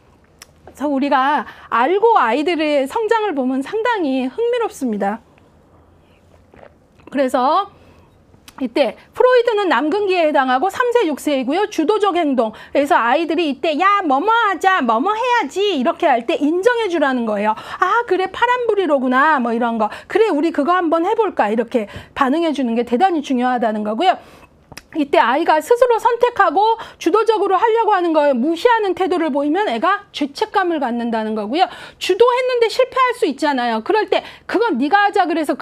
그래서 우리가 알고 아이들의 성장을 보면 상당히 흥미롭습니다. 그래서 이때 프로이드는 남근기에 해당하고 3세, 6세이고요. 주도적 행동. 그래서 아이들이 이때 야 뭐뭐 하자, 뭐뭐 해야지 이렇게 할 때 인정해 주라는 거예요. 아 그래 파란불이로구나 뭐 이런 거. 그래 우리 그거 한번 해볼까 이렇게 반응해 주는 게 대단히 중요하다는 거고요. 이때 아이가 스스로 선택하고 주도적으로 하려고 하는 걸 무시하는 태도를 보이면 애가 죄책감을 갖는다는 거고요. 주도했는데 실패할 수 있잖아요. 그럴 때 그건 네가 하자 그래서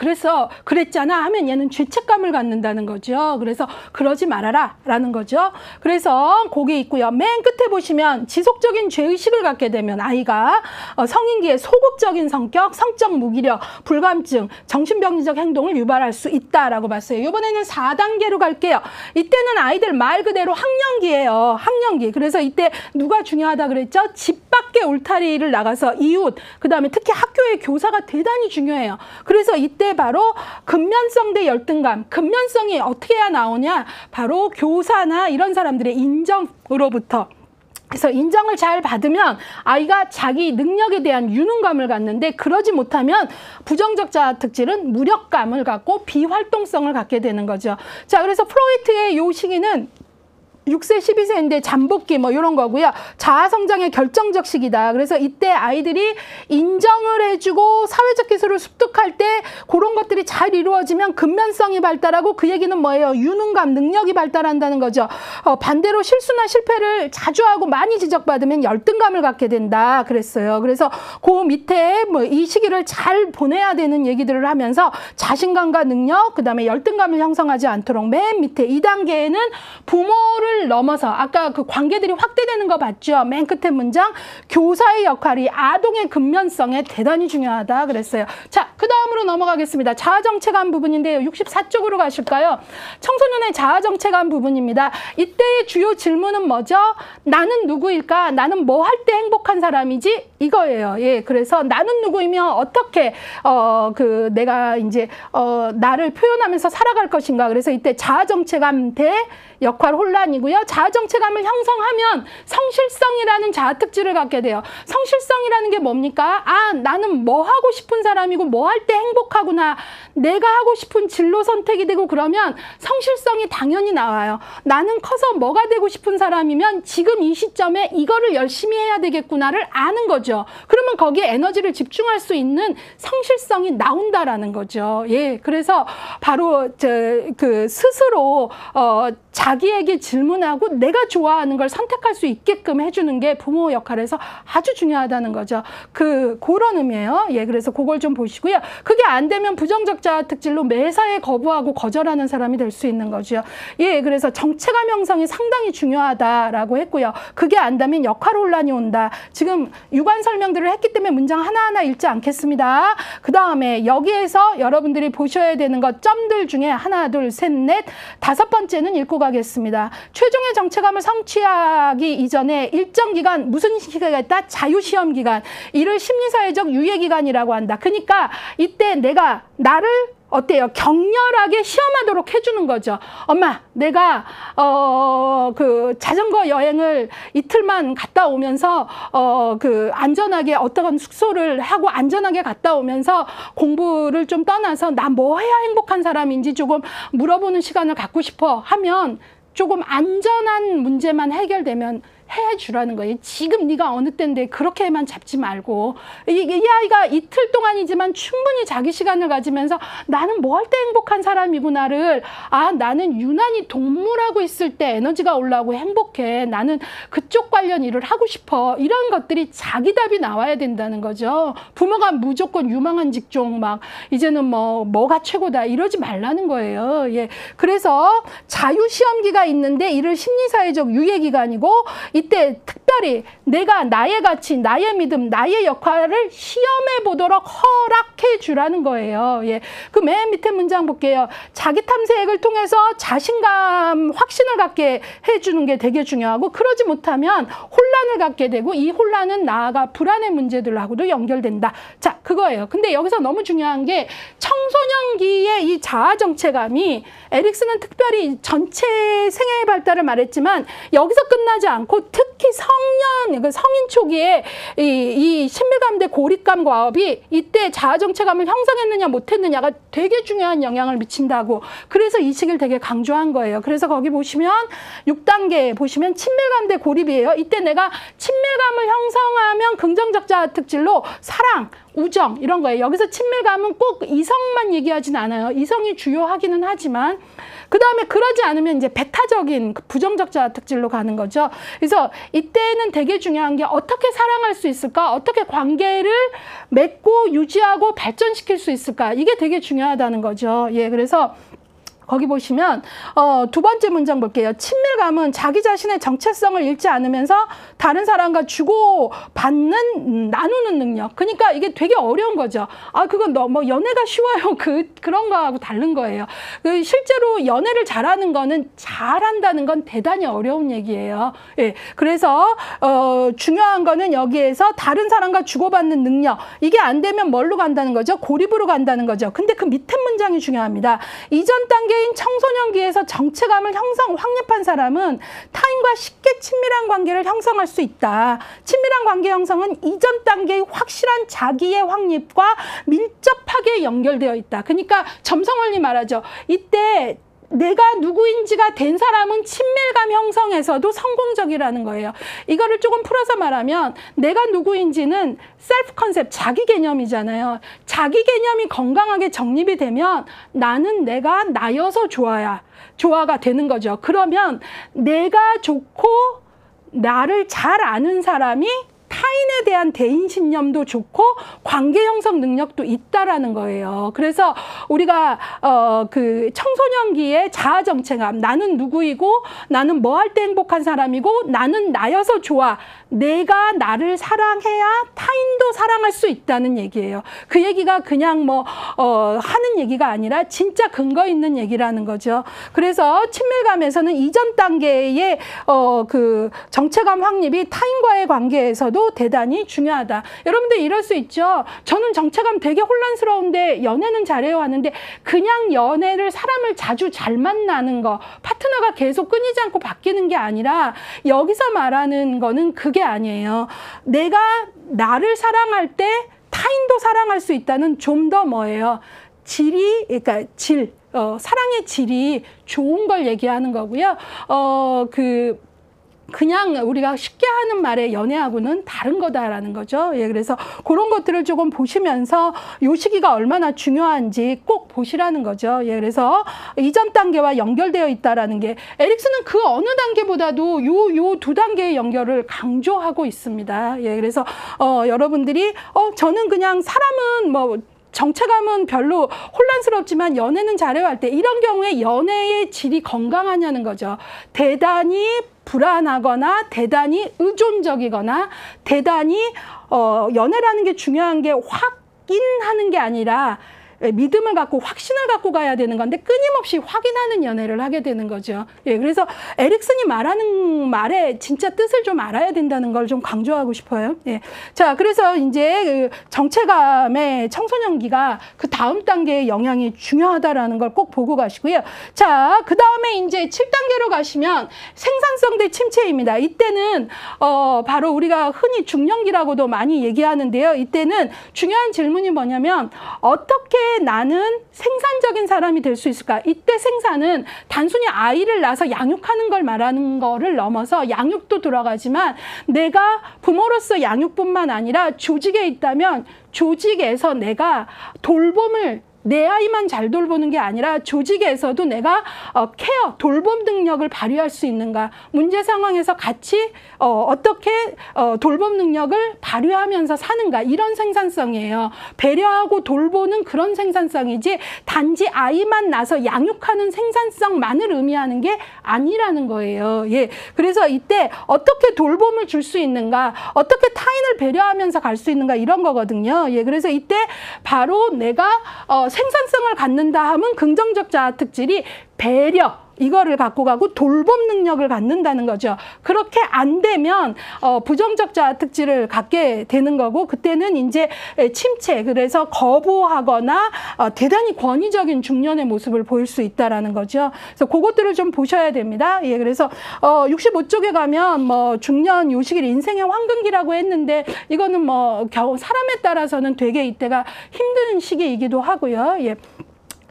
그랬잖아 하면 얘는 죄책감을 갖는다는 거죠. 그래서 그러지 말아라 라는 거죠. 그래서 거기 있고요. 맨 끝에 보시면 지속적인 죄의식을 갖게 되면 아이가 성인기에 소극적인 성격, 성적 무기력, 불감증, 정신병리적 행동을 유발할 수 있다라고 봤어요. 이번에는 4단계로 갈게요. 이때는 아이들 말 그대로 학년기예요. 학년기. 그래서 이때 누가 중요하다 그랬죠? 집 밖에 울타리를 나가서 이웃, 그 다음에 특히 학교의 교사가 대단히 중요해요. 그래서 이때 바로 근면성 대 열등감. 근면성이 어떻게 해야 나오냐? 바로 교사나 이런 사람들의 인정으로부터. 그래서 인정을 잘 받으면 아이가 자기 능력에 대한 유능감을 갖는데 그러지 못하면 부정적 자아 특질은 무력감을 갖고 비활동성을 갖게 되는 거죠. 자, 그래서 프로이트의 요 시기는 6세, 12세인데 잠복기 뭐 이런 거고요. 자아성장의 결정적 시기다. 그래서 이때 아이들이 인정을 해주고 사회적 기술을 습득할 때 그런 것들이 잘 이루어지면 근면성이 발달하고 그 얘기는 뭐예요? 유능감, 능력이 발달한다는 거죠. 반대로 실수나 실패를 자주 하고 많이 지적받으면 열등감을 갖게 된다 그랬어요. 그래서 그 밑에 뭐 이 시기를 잘 보내야 되는 얘기들을 하면서 자신감과 능력, 그 다음에 열등감을 형성하지 않도록 맨 밑에 2단계에는 부모를 넘어서 아까 그 관계들이 확대되는 거 봤죠? 맨 끝에 문장 교사의 역할이 아동의 근면성에 대단히 중요하다 그랬어요. 자, 그 다음으로 넘어가겠습니다. 자아정체감 부분인데요. 64쪽으로 가실까요? 청소년의 자아정체감 부분입니다. 이때의 주요 질문은 뭐죠? 나는 누구일까? 나는 뭐 할 때 행복한 사람이지? 이거예요. 예, 그래서 나는 누구이며 어떻게 내가 이제 나를 표현하면서 살아갈 것인가? 그래서 이때 자아정체감 대 역할 혼란이고요. 자아정체감을 형성하면 성실성이라는 자아특질을 갖게 돼요. 성실성이라는 게 뭡니까? 아, 나는 뭐 하고 싶은 사람이고 뭐 할 때 행복하구나. 내가 하고 싶은 진로 선택이 되고 그러면 성실성이 당연히 나와요. 나는 커서 뭐가 되고 싶은 사람이면 지금 이 시점에 이거를 열심히 해야 되겠구나를 아는 거죠. 그러면 거기에 에너지를 집중할 수 있는 성실성이 나온다라는 거죠. 예, 그래서 바로 스스로 자기에게 질문하고 내가 좋아하는 걸 선택할 수 있게끔 해주는 게 부모 역할에서 아주 중요하다는 거죠. 그런 의미예요. 예, 그래서 그걸 좀 보시고요. 그게 안 되면 부정적 자아 특질로 매사에 거부하고 거절하는 사람이 될 수 있는 거죠. 예, 그래서 정체감 형성이 상당히 중요하다라고 했고요. 그게 안 되면 역할 혼란이 온다. 지금 유관 설명들을 했기 때문에 문장 하나하나 읽지 않겠습니다. 그 다음에 여기에서 여러분들이 보셔야 되는 것 점들 중에 하나, 둘, 셋, 넷, 5번째는 읽고 가겠습니다. 최종의 정체감을 성취하기 이전에 일정 기간 무슨 시기가 있다? 자유시험 기간. 이를 심리사회적 유예기간이라고 한다. 그러니까 이때 내가 나를 어때요? 격렬하게 시험하도록 해주는 거죠. 엄마, 내가 그 자전거 여행을 이틀만 갔다 오면서 그 안전하게 어떤 숙소를 하고 안전하게 갔다 오면서 공부를 좀 떠나서 나 뭐 해야 행복한 사람인지 조금 물어보는 시간을 갖고 싶어 하면 조금 안전한 문제만 해결되면 해주라는 거예요. 지금 네가 어느 때인데 그렇게만 잡지 말고 이 아이가 이틀 동안이지만 충분히 자기 시간을 가지면서 나는 뭐 할 때 행복한 사람이구나를 나는 유난히 동물하고 있을 때 에너지가 올라오고 행복해. 나는 그쪽 관련 일을 하고 싶어. 이런 것들이 자기 답이 나와야 된다는 거죠. 부모가 무조건 유망한 직종 막 이제는 뭐가 최고다 이러지 말라는 거예요. 예. 그래서 자유시험기가 있는데 이를 심리사회적 유예기간이고 이때 특별히 내가 나의 가치, 나의 믿음, 나의 역할을 시험해 보도록 허락해 주라는 거예요. 예. 그 맨 밑에 문장 볼게요. 자기 탐색을 통해서 자신감, 확신을 갖게 해주는 게 되게 중요하고 그러지 못하면 혼란을 갖게 되고 이 혼란은 나아가 불안의 문제들하고도 연결된다. 자, 그거예요. 근데 여기서 너무 중요한 게 청소년기의 이 자아 정체감이 에릭슨은 특별히 전체 생애의 발달을 말했지만 여기서 끝나지 않고 특히 성인 초기에 이 친밀감 대 고립감 과업이 이때 자아 정체감을 형성했느냐 못했느냐가 되게 중요한 영향을 미친다고. 그래서 이 시기를 되게 강조한 거예요. 그래서 거기 보시면 6단계 보시면 친밀감 대 고립이에요. 이때 내가 친밀감을 형성하면 긍정적 자아 특질로 사랑, 우정 이런 거예요. 여기서 친밀감은 꼭 이성만 얘기하진 않아요. 이성이 주요하기는 하지만 그 다음에 그러지 않으면 이제 배타적인 부정적 자아 특질로 가는 거죠. 그래서 이때는 되게 중요한 게 어떻게 사랑할 수 있을까? 어떻게 관계를 맺고 유지하고 발전시킬 수 있을까? 이게 되게 중요하다는 거죠. 예, 그래서 거기 보시면 두 번째 문장 볼게요. 친밀감은 자기 자신의 정체성을 잃지 않으면서 다른 사람과 주고받는 나누는 능력. 그러니까 이게 되게 어려운 거죠. 그건 뭐 연애가 쉬워요. 그런 거하고 다른 거예요. 실제로 연애를 잘하는 거는 잘한다는 건 대단히 어려운 얘기예요. 예. 그래서 중요한 거는 여기에서 다른 사람과 주고받는 능력. 이게 안 되면 뭘로 간다는 거죠? 고립으로 간다는 거죠. 근데 그 밑에 문장이 중요합니다. 이전 단계 청소년기에서 정체감을 확립한 사람은 타인과 쉽게 친밀한 관계를 형성할 수 있다. 친밀한 관계 형성은 이전 단계의 확실한 자기의 확립과 밀접하게 연결되어 있다. 그러니까 점성원리 말하죠. 이때 내가 누구인지가 된 사람은 친밀감 형성에서도 성공적이라는 거예요. 이거를 조금 풀어서 말하면 내가 누구인지는 셀프 컨셉, 자기 개념이잖아요. 자기 개념이 건강하게 정립이 되면 나는 내가 나여서 조화가 되는 거죠. 그러면 내가 좋고 나를 잘 아는 사람이 타인에 대한 대인신념도 좋고 관계 형성 능력도 있다라는 거예요. 그래서 우리가 그 청소년기의 자아 정체감, 나는 누구이고 나는 뭐 할 때 행복한 사람이고 나는 나여서 좋아. 내가 나를 사랑해야 타인도 사랑할 수 있다는 얘기예요. 그 얘기가 그냥 하는 얘기가 아니라 진짜 근거 있는 얘기라는 거죠. 그래서 친밀감에서는 이전 단계의 그 정체감 확립이 타인과의 관계에서도 대단히 중요하다. 여러분들 이럴 수 있죠. 저는 정체감 되게 혼란스러운데 연애는 잘해요 하는데 그냥 연애를 사람을 자주 잘 만나는 거, 파트너가 계속 끊이지 않고 바뀌는 게 아니라 여기서 말하는 거는 그게 아니에요. 내가 나를 사랑할 때 타인도 사랑할 수 있다는 좀 더 뭐예요? 그러니까 사랑의 질이 좋은 걸 얘기하는 거고요. 그냥 우리가 쉽게 하는 말에 연애하고는 다른 거다라는 거죠. 예, 그래서 그런 것들을 조금 보시면서 요 시기가 얼마나 중요한지 꼭 보시라는 거죠. 예, 그래서 이전 단계와 연결되어 있다라는 게 에릭슨은 그 어느 단계보다도 요 두 단계의 연결을 강조하고 있습니다. 예, 그래서 여러분들이 저는 그냥 사람은 정체감은 별로 혼란스럽지만 연애는 잘해요 할 때 이런 경우에 연애의 질이 건강하냐는 거죠. 대단히 불안하거나 대단히 의존적이거나 대단히 연애라는 게 중요한 게 확인하는 게 아니라 믿음을 갖고 확신을 갖고 가야 되는 건데 끊임없이 확인하는 연애를 하게 되는 거죠. 예, 그래서 에릭슨이 말하는 말의 진짜 뜻을 좀 알아야 된다는 걸 좀 강조하고 싶어요. 예. 자, 그래서 이제 그 정체감의 청소년기가 그 다음 단계의 영향이 중요하다라는 걸 꼭 보고 가시고요. 자, 그 다음에 이제 7단계로 가시면 생산성 대 침체입니다. 이때는 바로 우리가 흔히 중년기라고도 많이 얘기하는데요. 이때는 중요한 질문이 뭐냐면 어떻게 나는 생산적인 사람이 될 수 있을까? 이때 생산은 단순히 아이를 낳아서 양육하는 걸 말하는 거를 넘어서 양육도 들어가지만 내가 부모로서 양육뿐만 아니라 조직에 있다면 조직에서 내가 돌봄을 내 아이만 잘 돌보는 게 아니라 조직에서도 내가 케어, 돌봄 능력을 발휘할 수 있는가. 문제 상황에서 같이 어떻게 돌봄 능력을 발휘하면서 사는가. 이런 생산성이에요. 배려하고 돌보는 그런 생산성이지 단지 아이만 낳아서 양육하는 생산성만을 의미하는 게 아니라는 거예요. 예. 그래서 이때 어떻게 돌봄을 줄 수 있는가. 어떻게 타인을 배려하면서 갈 수 있는가. 이런 거거든요. 예. 그래서 이때 바로 내가 생산성을 갖는다 하면 긍정적 자아 특질이 배려, 이거를 갖고 가고 돌봄 능력을 갖는다는 거죠. 그렇게 안 되면 부정적 자아 특질을 갖게 되는 거고 그때는 이제 침체, 그래서 거부하거나 대단히 권위적인 중년의 모습을 보일 수 있다라는 거죠. 그래서 그것들을 좀 보셔야 됩니다. 예, 그래서 65쪽에 가면 뭐 중년 요 시기를 인생의 황금기라고 했는데 이거는 뭐 사람에 따라서는 되게 이때가 힘든 시기이기도 하고요. 예.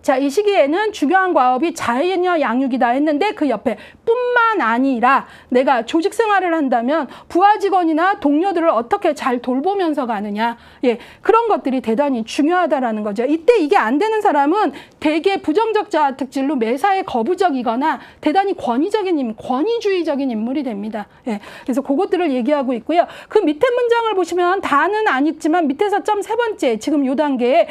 자, 이 시기에는 중요한 과업이 자녀 양육이다 했는데 그 옆에 뿐만 아니라 내가 조직 생활을 한다면 부하 직원이나 동료들을 어떻게 잘 돌보면서 가느냐. 예, 그런 것들이 대단히 중요하다라는 거죠. 이때 이게 안 되는 사람은 대개 부정적 자아 특질로 매사에 거부적이거나 대단히 권위주의적인 인물이 됩니다. 예, 그래서 그것들을 얘기하고 있고요. 그 밑에 문장을 보시면 다는 안 읽지만 밑에서 점 세 번째 지금 요 단계에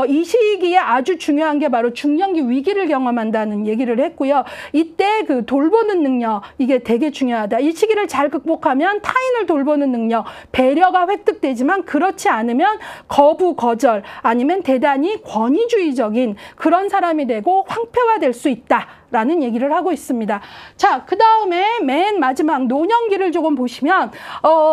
이 시기에 아주 중요한 게 바로 중년기 위기를 경험한다는 얘기를 했고요. 이때 그 돌보는 능력, 이게 되게 중요하다. 이 시기를 잘 극복하면 타인을 돌보는 능력, 배려가 획득되지만 그렇지 않으면 거부, 거절 아니면 대단히 권위주의적인 그런 사람이 되고 황폐화될 수 있다. 라는 얘기를 하고 있습니다. 자, 그 다음에 맨 마지막 노년기를 조금 보시면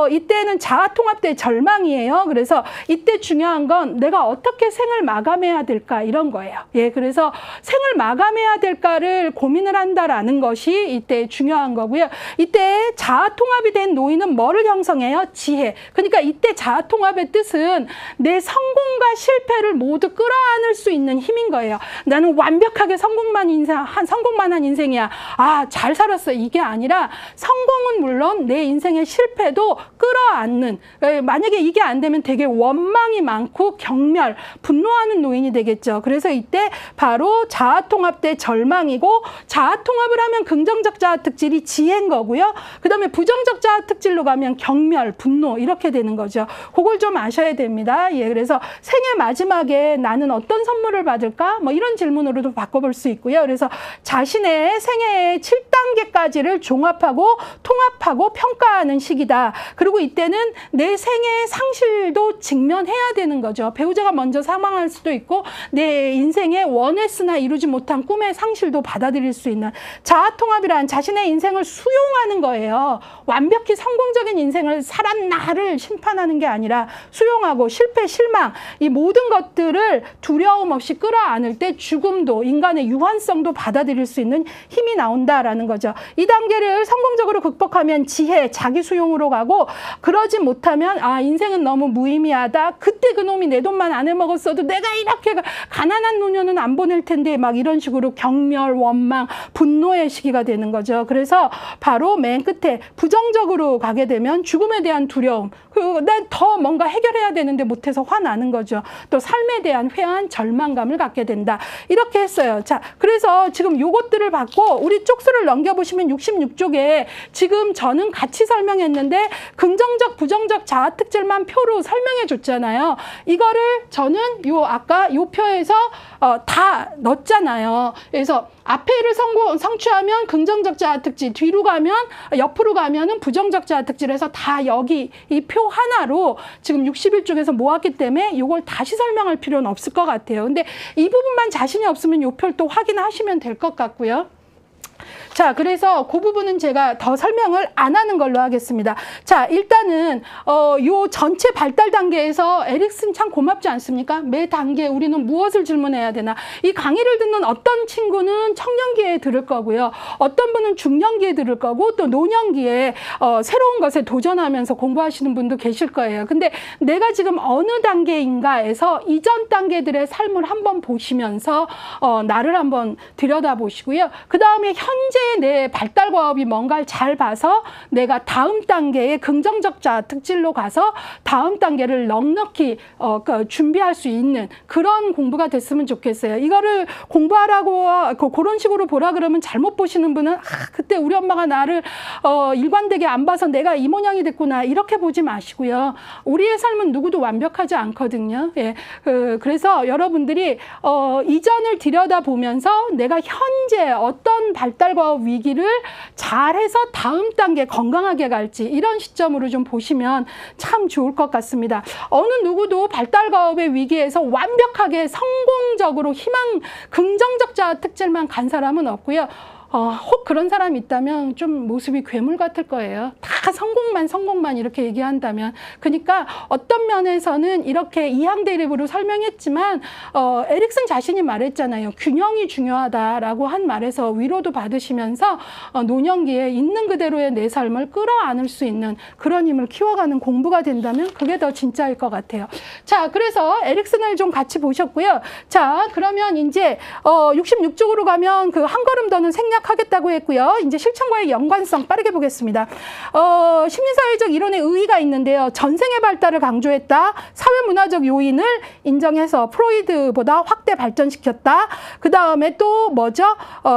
이때는 자아통합대 절망이에요. 그래서 이때 중요한 건 내가 어떻게 생을 마감해야 될까 이런 거예요. 예, 그래서 생을 마감해야 될까를 고민을 한다라는 것이 이때 중요한 거고요. 이때 자아통합이 된 노인은 뭐를 형성해요? 지혜. 그러니까 이때 자아통합의 뜻은 내 성공과 실패를 모두 끌어안을 수 있는 힘인 거예요. 나는 완벽하게 성공만 한 인생이야. 아, 잘 살았어. 이게 아니라 성공은 물론 내 인생의 실패도 끌어안는, 만약에 이게 안 되면 되게 원망이 많고 경멸, 분노하는 노인이 되겠죠. 그래서 이때 바로 자아통합대 절망이고 자아통합을 하면 긍정적 자아 특질이 지혜인 거고요. 그 다음에 부정적 자아 특질로 가면 경멸, 분노 이렇게 되는 거죠. 그걸 좀 아셔야 됩니다. 예, 그래서 생애 마지막에 나는 어떤 선물을 받을까? 뭐 이런 질문으로도 바꿔볼 수 있고요. 그래서 자신의 생애의 7단계까지를 종합하고 통합하고 평가하는 시기다. 그리고 이때는 내 생애의 상실도 직면해야 되는 거죠. 배우자가 먼저 사망할 수도 있고 내 인생에 원했으나 이루지 못한 꿈의 상실도 받아들일 수 있는 자아통합이란 자신의 인생을 수용하는 거예요. 완벽히 성공적인 인생을 살았나를 심판하는 게 아니라 수용하고 실패, 실망 이 모든 것들을 두려움 없이 끌어안을 때 죽음도 인간의 유한성도 받아들일 수 있는 힘이 나온다라는 거죠. 이 단계를 성공적으로 극복하면 지혜, 자기 수용으로 가고 그러지 못하면 아 인생은 너무 무의미하다. 그때 그놈이 내 돈만 안 해먹었어도 내가 이렇게 가난한 노년은 안 보낼 텐데 막 이런 식으로 경멸, 원망, 분노의 시기가 되는 거죠. 그래서 바로 맨 끝에 부정적으로 가게 되면 죽음에 대한 두려움, 난 더 뭔가 해결해야 되는데 못해서 화나는 거죠. 또 삶에 대한 회한, 절망감을 갖게 된다. 이렇게 했어요. 자, 그래서 지금 요것들을 받고 우리 쪽수를 넘겨보시면 66쪽에 지금 저는 같이 설명했는데 긍정적, 부정적 자아 특질만 표로 설명해 줬잖아요. 이거를 저는 아까 요 표에서 다 넣었잖아요. 그래서 앞에를 성취하면 긍정적 자아특질, 뒤로 가면, 옆으로 가면은 부정적 자아특질에서 다 여기 이 표 하나로 지금 61쪽에서 모았기 때문에 이걸 다시 설명할 필요는 없을 것 같아요. 근데 이 부분만 자신이 없으면 이 표를 또 확인하시면 될 것 같고요. 자, 그래서 그 부분은 제가 더 설명을 안 하는 걸로 하겠습니다. 자, 일단은 요 전체 발달 단계에서 에릭슨 참 고맙지 않습니까? 매 단계 우리는 무엇을 질문해야 되나? 이 강의를 듣는 어떤 친구는 청년기에 들을 거고요. 어떤 분은 중년기에 들을 거고 또 노년기에 새로운 것에 도전하면서 공부하시는 분도 계실 거예요. 근데 내가 지금 어느 단계인가에서 이전 단계들의 삶을 한번 보시면서 나를 한번 들여다보시고요. 그 다음에 현재 내 발달 과업이 뭔가를 잘 봐서 내가 다음 단계의 긍정적 자아특질로 가서 다음 단계를 넉넉히 준비할 수 있는 그런 공부가 됐으면 좋겠어요. 이거를 공부하라고 그런 식으로 보라 그러면 잘못 보시는 분은 그때 우리 엄마가 나를 일관되게 안 봐서 내가 이 모양이 됐구나 이렇게 보지 마시고요. 우리의 삶은 누구도 완벽하지 않거든요. 예. 그래서 여러분들이 이전을 들여다보면서 내가 현재 어떤 발달 과업 위기를 잘해서 다음 단계 건강하게 갈지 이런 시점으로 좀 보시면 참 좋을 것 같습니다. 어느 누구도 발달 과업의 위기에서 완벽하게 성공적으로 긍정적 자아특질만 간 사람은 없고요. 혹 그런 사람이 있다면 좀 모습이 괴물 같을 거예요. 다 성공만 이렇게 얘기한다면. 그러니까 어떤 면에서는 이렇게 이항대립으로 설명했지만 에릭슨 자신이 말했잖아요. 균형이 중요하다라고 한 말에서 위로도 받으시면서 노년기에 있는 그대로의 내 삶을 끌어안을 수 있는 그런 힘을 키워가는 공부가 된다면 그게 더 진짜일 것 같아요. 자, 그래서 에릭슨을 좀 같이 보셨고요. 자, 그러면 이제 66쪽으로 가면 그 한 걸음 더는 생략하겠다고 했고요. 이제 실천과의 연관성 빠르게 보겠습니다. 심리사회적 이론의 의의가 있는데요. 전생의 발달을 강조했다. 사회문화적 요인을 인정해서 프로이드보다 확대 발전시켰다. 그 다음에 또 뭐죠?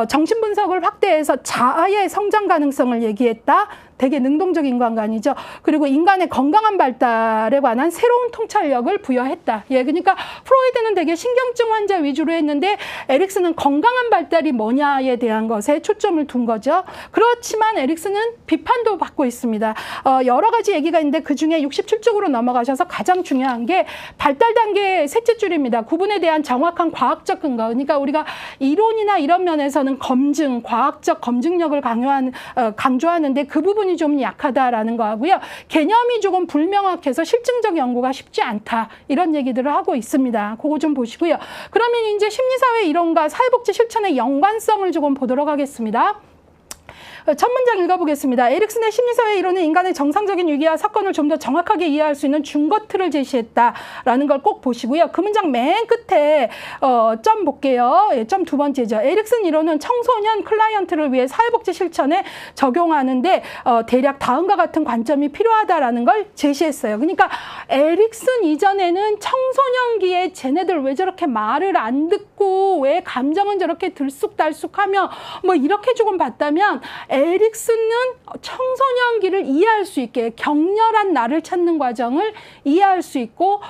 정신분석을 확대해서 자아의 성장 가능성을 얘기했다. 되게 능동적 인간관이죠. 그리고 인간의 건강한 발달에 관한 새로운 통찰력을 부여했다. 예, 그러니까 프로이드는 되게 신경증 환자 위주로 했는데 에릭슨은 건강한 발달이 뭐냐에 대한 것에 초점을 둔 거죠. 그렇지만 에릭슨은 비판도 받고 있습니다. 여러 가지 얘기가 있는데 그중에 67쪽으로 넘어가셔서 가장 중요한 게 발달 단계의 셋째 줄입니다. 구분에 대한 정확한 과학적 근거. 그러니까 우리가 이론이나 이런 면에서는 검증, 과학적 검증력을 강조하는데 그 부분 좀 약하다라는 거하고요. 개념이 조금 불명확해서 실증적 연구가 쉽지 않다. 이런 얘기들을 하고 있습니다. 그거 좀 보시고요. 그러면 이제 심리사회 이론과 사회복지 실천의 연관성을 조금 보도록 하겠습니다. 첫 문장 읽어보겠습니다. 에릭슨의 심리사회 이론은 인간의 정상적인 위기와 사건을 좀 더 정확하게 이해할 수 있는 준거틀을 제시했다라는 걸 꼭 보시고요. 그 문장 맨 끝에 점 볼게요. 예, 점 두 번째죠. 에릭슨 이론은 청소년 클라이언트를 위해 사회복지 실천에 적용하는데 대략 다음과 같은 관점이 필요하다라는 걸 제시했어요. 그러니까 에릭슨 이전에는 청소년기에 쟤네들 왜 저렇게 말을 안 듣고 왜 감정은 저렇게 들쑥달쑥하며 뭐 이렇게 조금 봤다면 에릭슨은 청소년기를 이해할 수 있게 격렬한 나를 찾는 과정을 이해할 수 있고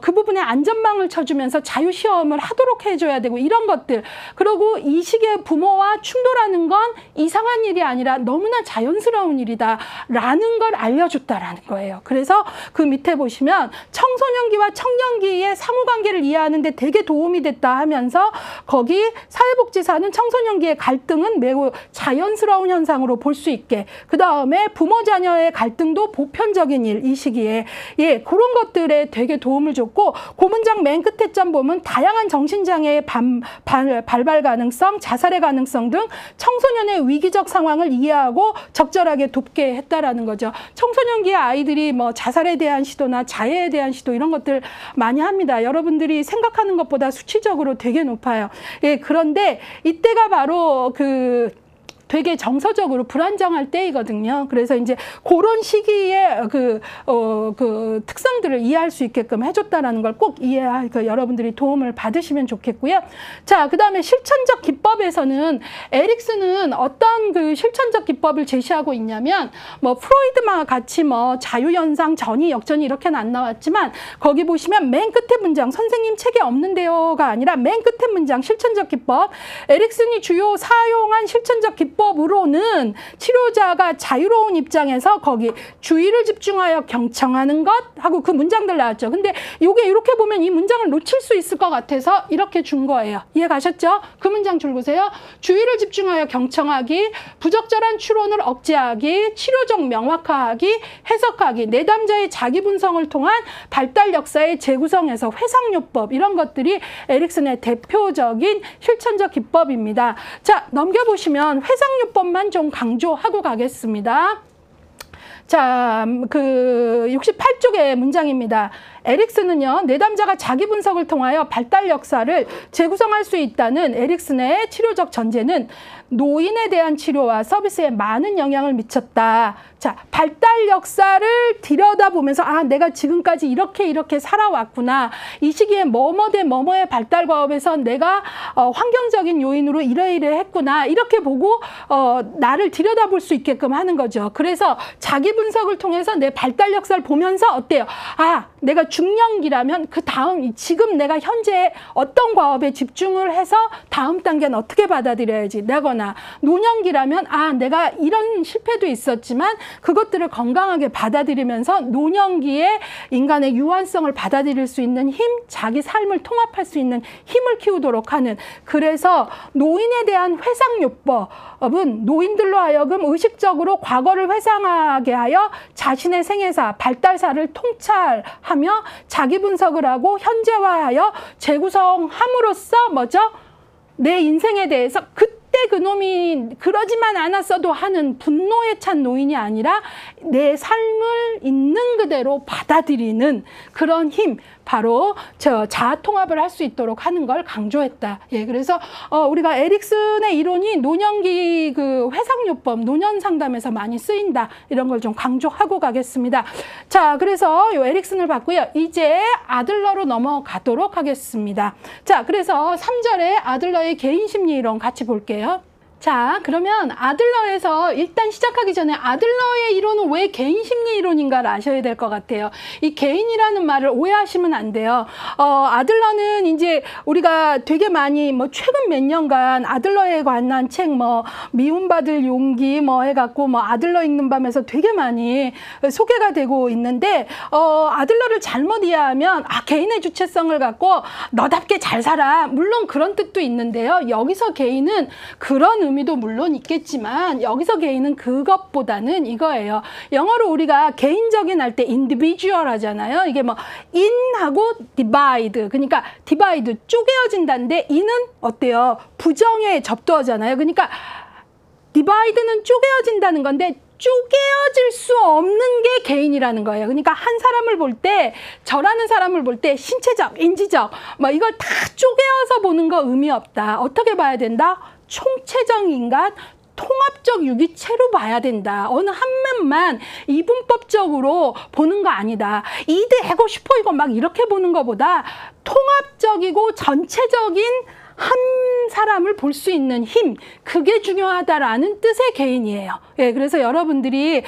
그 부분에 안전망을 쳐주면서 자유시험을 하도록 해줘야 되고 이런 것들. 그리고 이 시기에 부모와 충돌하는 건 이상한 일이 아니라 너무나 자연스러운 일이다 라는 걸 알려줬다라는 거예요. 그래서 그 밑에 보시면 청소년기와 청년기의 상호관계를 이해하는 데 되게 도움이 됐다 하면서 거기 사회복지사는 청소년기의 갈등은 매우 자연스러운 현상으로 볼 수 있게, 그 다음에 부모 자녀의 갈등도 보편적인 일, 이 시기에 예 그런 것들에 되게 도움을 줬고, 그 문장 맨 끝에 점 보면 다양한 정신장애의 발발 가능성, 자살의 가능성 등 청소년의 위기적 상황을 이해하고 적절하게 돕게 했다라는 거죠. 청소년기의 아이들이 뭐 자살에 대한 시도나 자해에 대한 시도 이런 것들 많이 합니다. 여러분들이 생각하는 것보다 수치적으로 되게 높아요. 예, 그런데 이때가 바로 그 되게 정서적으로 불안정할 때이거든요. 그래서 이제 그런 시기에 그 특성들을 이해할 수 있게끔 해줬다라는 걸 꼭 여러분들이 도움을 받으시면 좋겠고요. 자, 그 다음에 실천적 기법에서는 에릭슨은 어떤 그 실천적 기법을 제시하고 있냐면, 뭐 프로이드와 같이 뭐 자유현상, 전이, 역전이 이렇게는 안 나왔지만, 거기 보시면 맨 끝에 문장, 선생님 책에 없는데요가 아니라 맨 끝에 문장, 실천적 기법. 에릭슨이 주요 사용한 실천적 기법으로는 치료자가 자유로운 입장에서 거기 주의를 집중하여 경청하는 것 하고 그 문장들 나왔죠. 근데 이게 이렇게 보면 이 문장을 놓칠 수 있을 것 같아서 이렇게 준 거예요. 이해 가셨죠? 그 문장 줄 보세요. 주의를 집중하여 경청하기, 부적절한 추론을 억제하기, 치료적 명확화하기, 해석하기, 내담자의 자기 분석을 통한 발달 역사의 재구성에서 회상요법, 이런 것들이 에릭슨의 대표적인 실천적 기법입니다. 자, 넘겨보시면 회상요법만 좀 강조하고 가겠습니다. 자, 그 68쪽의 문장입니다. 에릭슨은요, 내담자가 자기 분석을 통하여 발달 역사를 재구성할 수 있다는 에릭슨의 치료적 전제는 노인에 대한 치료와 서비스에 많은 영향을 미쳤다. 자, 발달 역사를 들여다보면서 아, 내가 지금까지 이렇게 살아왔구나. 이 시기에 뭐뭐 대 뭐뭐의 발달 과업에서 내가 환경적인 요인으로 이러이러 했구나. 이렇게 보고 나를 들여다볼 수 있게끔 하는 거죠. 그래서 자기 분석을 통해서 내 발달 역사를 보면서 어때요? 아, 내가 중년기라면 그 다음 지금 내가 현재 어떤 과업에 집중을 해서 다음 단계는 어떻게 받아들여야지 내거나, 노년기라면 아, 내가 이런 실패도 있었지만 그것들을 건강하게 받아들이면서 노년기에 인간의 유한성을 받아들일 수 있는 힘, 자기 삶을 통합할 수 있는 힘을 키우도록 하는, 그래서 노인에 대한 회상요법은 노인들로 하여금 의식적으로 과거를 회상하게 하여 자신의 생애사, 발달사를 통찰하며 자기 분석을 하고 현재화하여 재구성함으로써 뭐죠? 내 인생에 대해서 그때 그놈이 그러지만 않았어도 하는 분노에 찬 노인이 아니라 내 삶을 있는 그대로 받아들이는 그런 힘, 바로 자아 통합을 할 수 있도록 하는 걸 강조했다. 예, 그래서 우리가 에릭슨의 이론이 노년기 그 회상요법, 노년 상담에서 많이 쓰인다. 이런 걸 좀 강조하고 가겠습니다. 자, 그래서 요 에릭슨을 봤고요. 이제 아들러로 넘어가도록 하겠습니다. 자, 그래서 3절에 아들러의 개인 심리 이론 같이 볼게요. 자, 그러면 아들러에서 일단 시작하기 전에 아들러의 이론은 왜 개인 심리 이론인가를 아셔야 될 것 같아요. 이 개인이라는 말을 오해하시면 안 돼요. 아들러는 이제 우리가 되게 많이 뭐 최근 몇 년간 아들러에 관한 책 뭐 미움받을 용기 뭐 해갖고 뭐 아들러 읽는 밤에서 되게 많이 소개가 되고 있는데, 아들러를 잘못 이해하면 아, 개인의 주체성을 갖고 너답게 잘 살아. 물론 그런 뜻도 있는데요. 여기서 개인은 그런 의미도 물론 있겠지만 여기서 개인은 그것보다는 이거예요. 영어로 우리가 개인적인 할 때 individual 하잖아요. 이게 뭐 in하고 divide, 그러니까 divide 쪼개어진다는데 in은 어때요? 부정에 접두어잖아요. 그러니까 divide는 쪼개어진다는 건데 쪼개어질 수 없는 게 개인이라는 거예요. 그러니까 한 사람을 볼 때, 저라는 사람을 볼 때 신체적, 인지적 뭐 이걸 다 쪼개어서 보는 거 의미 없다. 어떻게 봐야 된다? 총체적 인간, 통합적 유기체로 봐야 된다. 어느 한 면만 이분법적으로 보는 거 아니다. 이대하고 싶어 이거 막 이렇게 보는 것보다 통합적이고 전체적인 한 사람을 볼 수 있는 힘, 그게 중요하다라는 뜻의 개인이에요. 예, 그래서 여러분들이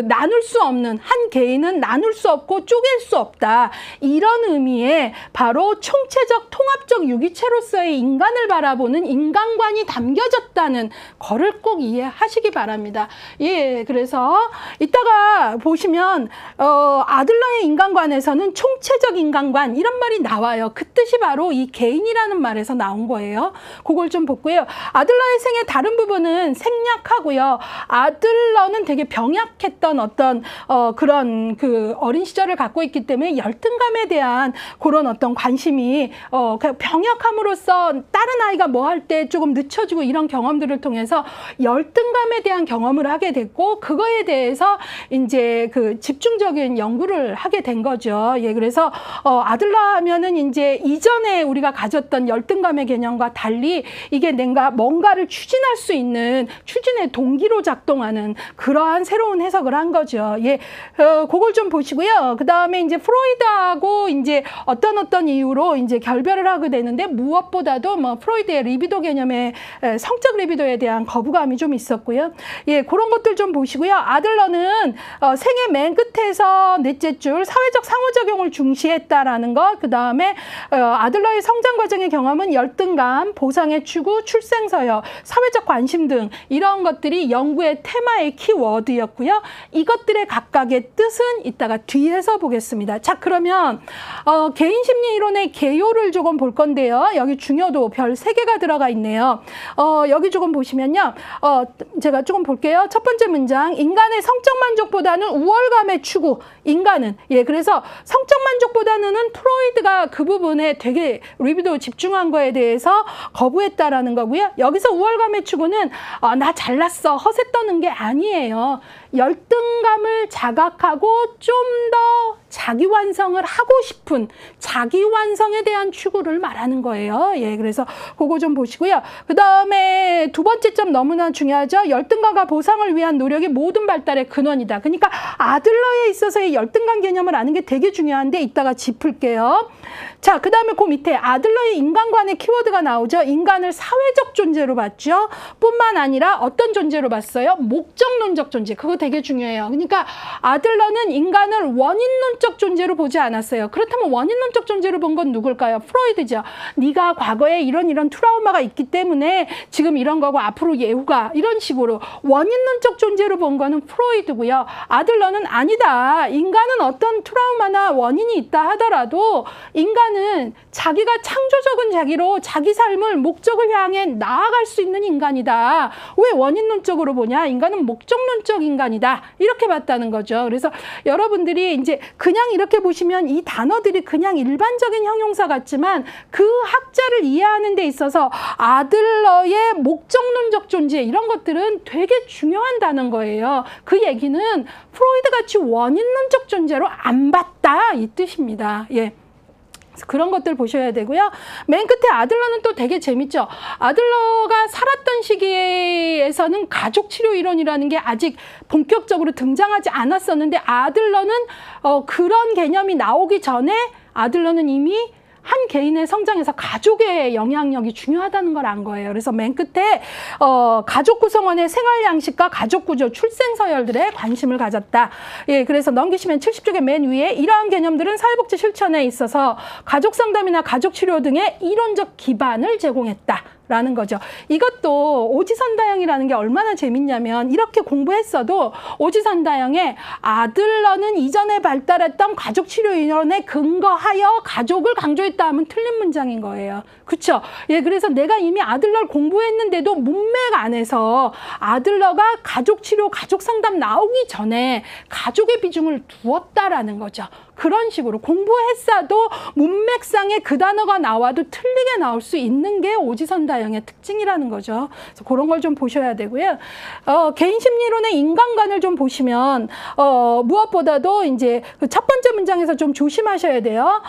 나눌 수 없는, 한 개인은 나눌 수 없고 쪼갤 수 없다. 이런 의미에 바로 총체적 통합적 유기체로서의 인간을 바라보는 인간관이 담겨졌다는 거를 꼭 이해하시기 바랍니다. 예, 그래서 이따가 보시면 아들러의 인간관에서는 총체적 인간관 이런 말이 나와요. 그 뜻이 바로 이 개인이라는 말에서 나온 거예요. 그걸 좀 보고요. 아들러의 생애 다른 부분은 생략하고요. 아들러는 되게 병약했던 어떤 그런 그 어린 시절을 갖고 있기 때문에 열등감에 대한 그런 어떤 관심이 병약함으로써 다른 아이가 뭐 할 때 조금 늦춰지고 이런 경험들을 통해서 열등감에 대한 경험을 하게 됐고, 그거에 대해서 이제 그 집중적인 연구를 하게 된 거죠. 예, 그래서 아들러 하면은 이제 이전에 우리가 가졌던 열등감의 개념과 것과 달리 이게 내가 뭔가를 추진할 수 있는 추진의 동기로 작동하는 그러한 새로운 해석을 한 거죠. 예, 그걸 좀 보시고요. 그 다음에 이제 프로이드하고 이제 어떤 이유로 이제 결별을 하게 되는데 무엇보다도 뭐 프로이드의 리비도 개념의 성적 리비도에 대한 거부감이 좀 있었고요. 예, 그런 것들 좀 보시고요. 아들러는 생애 맨 끝에서 넷째 줄 사회적 상호작용을 중시했다라는 것. 그 다음에 아들러의 성장 과정의 경험은 열등감, 보상의 추구, 출생서열, 사회적 관심 등 이런 것들이 연구의 테마의 키워드였고요. 이것들의 각각의 뜻은 이따가 뒤에서 보겠습니다. 자, 그러면 개인 심리 이론의 개요를 조금 볼 건데요. 여기 중요도 별 3개가 들어가 있네요. 여기 조금 보시면요. 제가 조금 볼게요. 첫 번째 문장, 인간의 성적 만족보다는 우월감의 추구. 인간은, 예, 그래서 성적 만족보다는 프로이드가 그 부분에 되게 리비도 집중한 거에 대해서 거부했다라는 거고요. 여기서 우월감의 추구는 나 잘났어, 허세 떠는 게 아니에요. 열등감을 자각하고 좀 더 자기 완성을 하고 싶은 자기 완성에 대한 추구를 말하는 거예요. 예, 그래서 그거 좀 보시고요. 그 다음에 두 번째 점 너무나 중요하죠. 열등감과 보상을 위한 노력이 모든 발달의 근원이다. 그러니까 아들러에 있어서의 열등감 개념을 아는 게 되게 중요한데 이따가 짚을게요. 자, 그 다음에 그 밑에 아들러의 인간관의 키워드가 나오죠. 인간을 사회적 존재로 봤죠. 뿐만 아니라 어떤 존재로 봤어요? 목적론적 존재. 그거 되게 중요해요. 그러니까 아들러는 인간을 원인론적 존재로 보지 않았어요. 그렇다면 원인론적 존재로 본 건 누굴까요? 프로이드죠. 네가 과거에 이런 트라우마가 있기 때문에 지금 이런 거고 앞으로 예후가 이런 식으로 원인론적 존재로 본 거는 프로이드고요. 아들러는 아니다. 인간은 어떤 트라우마나 원인이 있다 하더라도 인간은 자기가 창조적인 자기로 자기 삶을 목적을 향해 나아갈 수 있는 인간이다. 왜 원인론적으로 보냐? 인간은 목적론적 인간이다. 이렇게 봤다는 거죠. 그래서 여러분들이 이제 그냥 이렇게 보시면 이 단어들이 그냥 일반적인 형용사 같지만 그 학자를 이해하는 데 있어서 아들러의 목적론적 존재 이런 것들은 되게 중요한 단어인 거예요. 그 얘기는 프로이드 같이 원인론적 존재로 안 봤다 이 뜻입니다. 예. 그런 것들 보셔야 되고요. 맨 끝에 아들러는 또 되게 재밌죠. 아들러가 살았던 시기에서는 가족치료 이론이라는 게 아직 본격적으로 등장하지 않았었는데 아들러는 그런 개념이 나오기 전에 아들러는 이미 한 개인의 성장에서 가족의 영향력이 중요하다는 걸 안 거예요. 그래서 맨 끝에 가족 구성원의 생활 양식과 가족 구조, 출생 서열들에 관심을 가졌다. 예, 그래서 넘기시면 70쪽의 맨 위에 이러한 개념들은 사회복지 실천에 있어서 가족 상담이나 가족 치료 등의 이론적 기반을 제공했다. 라는 거죠. 이것도 오지선다형이라는 게 얼마나 재밌냐면 이렇게 공부했어도 오지선다형에 아들러는 이전에 발달했던 가족치료 이론에 근거하여 가족을 강조했다 하면 틀린 문장인 거예요. 그렇죠? 예, 그래서 내가 이미 아들러를 공부했는데도 문맥 안에서 아들러가 가족치료, 가족상담 나오기 전에 가족의 비중을 두었다라는 거죠. 그런 식으로 공부했어도 문맥상에 그 단어가 나와도 틀리게 나올 수 있는 게 오지선다형의 특징이라는 거죠. 그래서 그런 걸 좀 보셔야 되고요. 개인 심리론의 인간관을 좀 보시면 무엇보다도 이제 그 첫 번째 문장에서 좀 조심하셔야 돼요.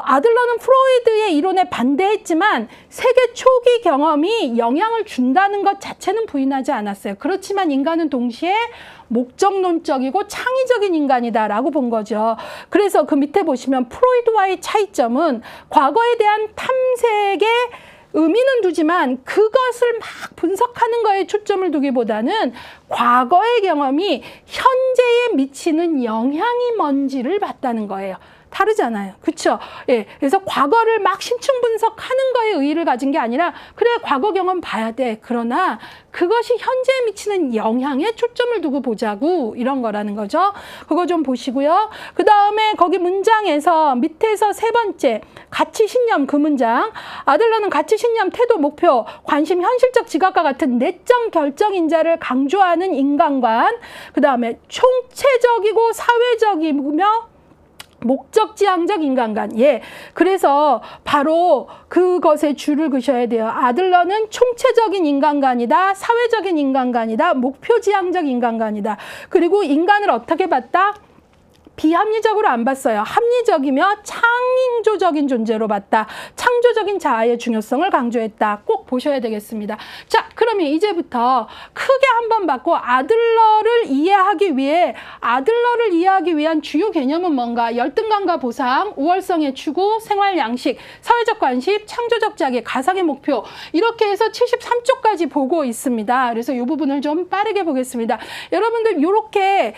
아들러는 프로이드의 이론에 반대했지만 세계 초기 경험이 영향을 준다는 것 자체는 부인하지 않았어요. 그렇지만 인간은 동시에 목적론적이고 창의적인 인간이다라고 본 거죠. 그래서 그 밑에 보시면 프로이드와의 차이점은 과거에 대한 탐색에 의미는 두지만 그것을 막 분석하는 거에 초점을 두기보다는 과거의 경험이 현재에 미치는 영향이 뭔지를 봤다는 거예요. 다르잖아요. 그렇죠? 예. 그래서 과거를 막 심층 분석하는 거에 의의를 가진 게 아니라 그래 과거 경험 봐야 돼. 그러나 그것이 현재에 미치는 영향에 초점을 두고 보자고 이런 거라는 거죠. 그거 좀 보시고요. 그 다음에 거기 문장에서 밑에서 세 번째 가치 신념 그 문장 아들러는 가치 신념 태도 목표 관심 현실적 지각과 같은 내적 결정 인자를 강조하는 인간관 그 다음에 총체적이고 사회적이며 목적지향적 인간관. 예. 그래서 바로 그것에 줄을 그셔야 돼요. 아들러는 총체적인 인간관이다. 사회적인 인간관이다. 목표지향적 인간관이다. 그리고 인간을 어떻게 봤다? 비합리적으로 안 봤어요. 합리적이며 창조적인 존재로 봤다. 창조적인 자아의 중요성을 강조했다. 꼭 보셔야 되겠습니다. 자, 그러면 이제부터 크게 한번 봤고 아들러를 이해하기 위한 주요 개념은 뭔가? 열등감과 보상, 우월성의 추구, 생활 양식, 사회적 관심, 창조적 자기, 가상의 목표 이렇게 해서 73쪽까지 보고 있습니다. 그래서 이 부분을 좀 빠르게 보겠습니다. 여러분들 이렇게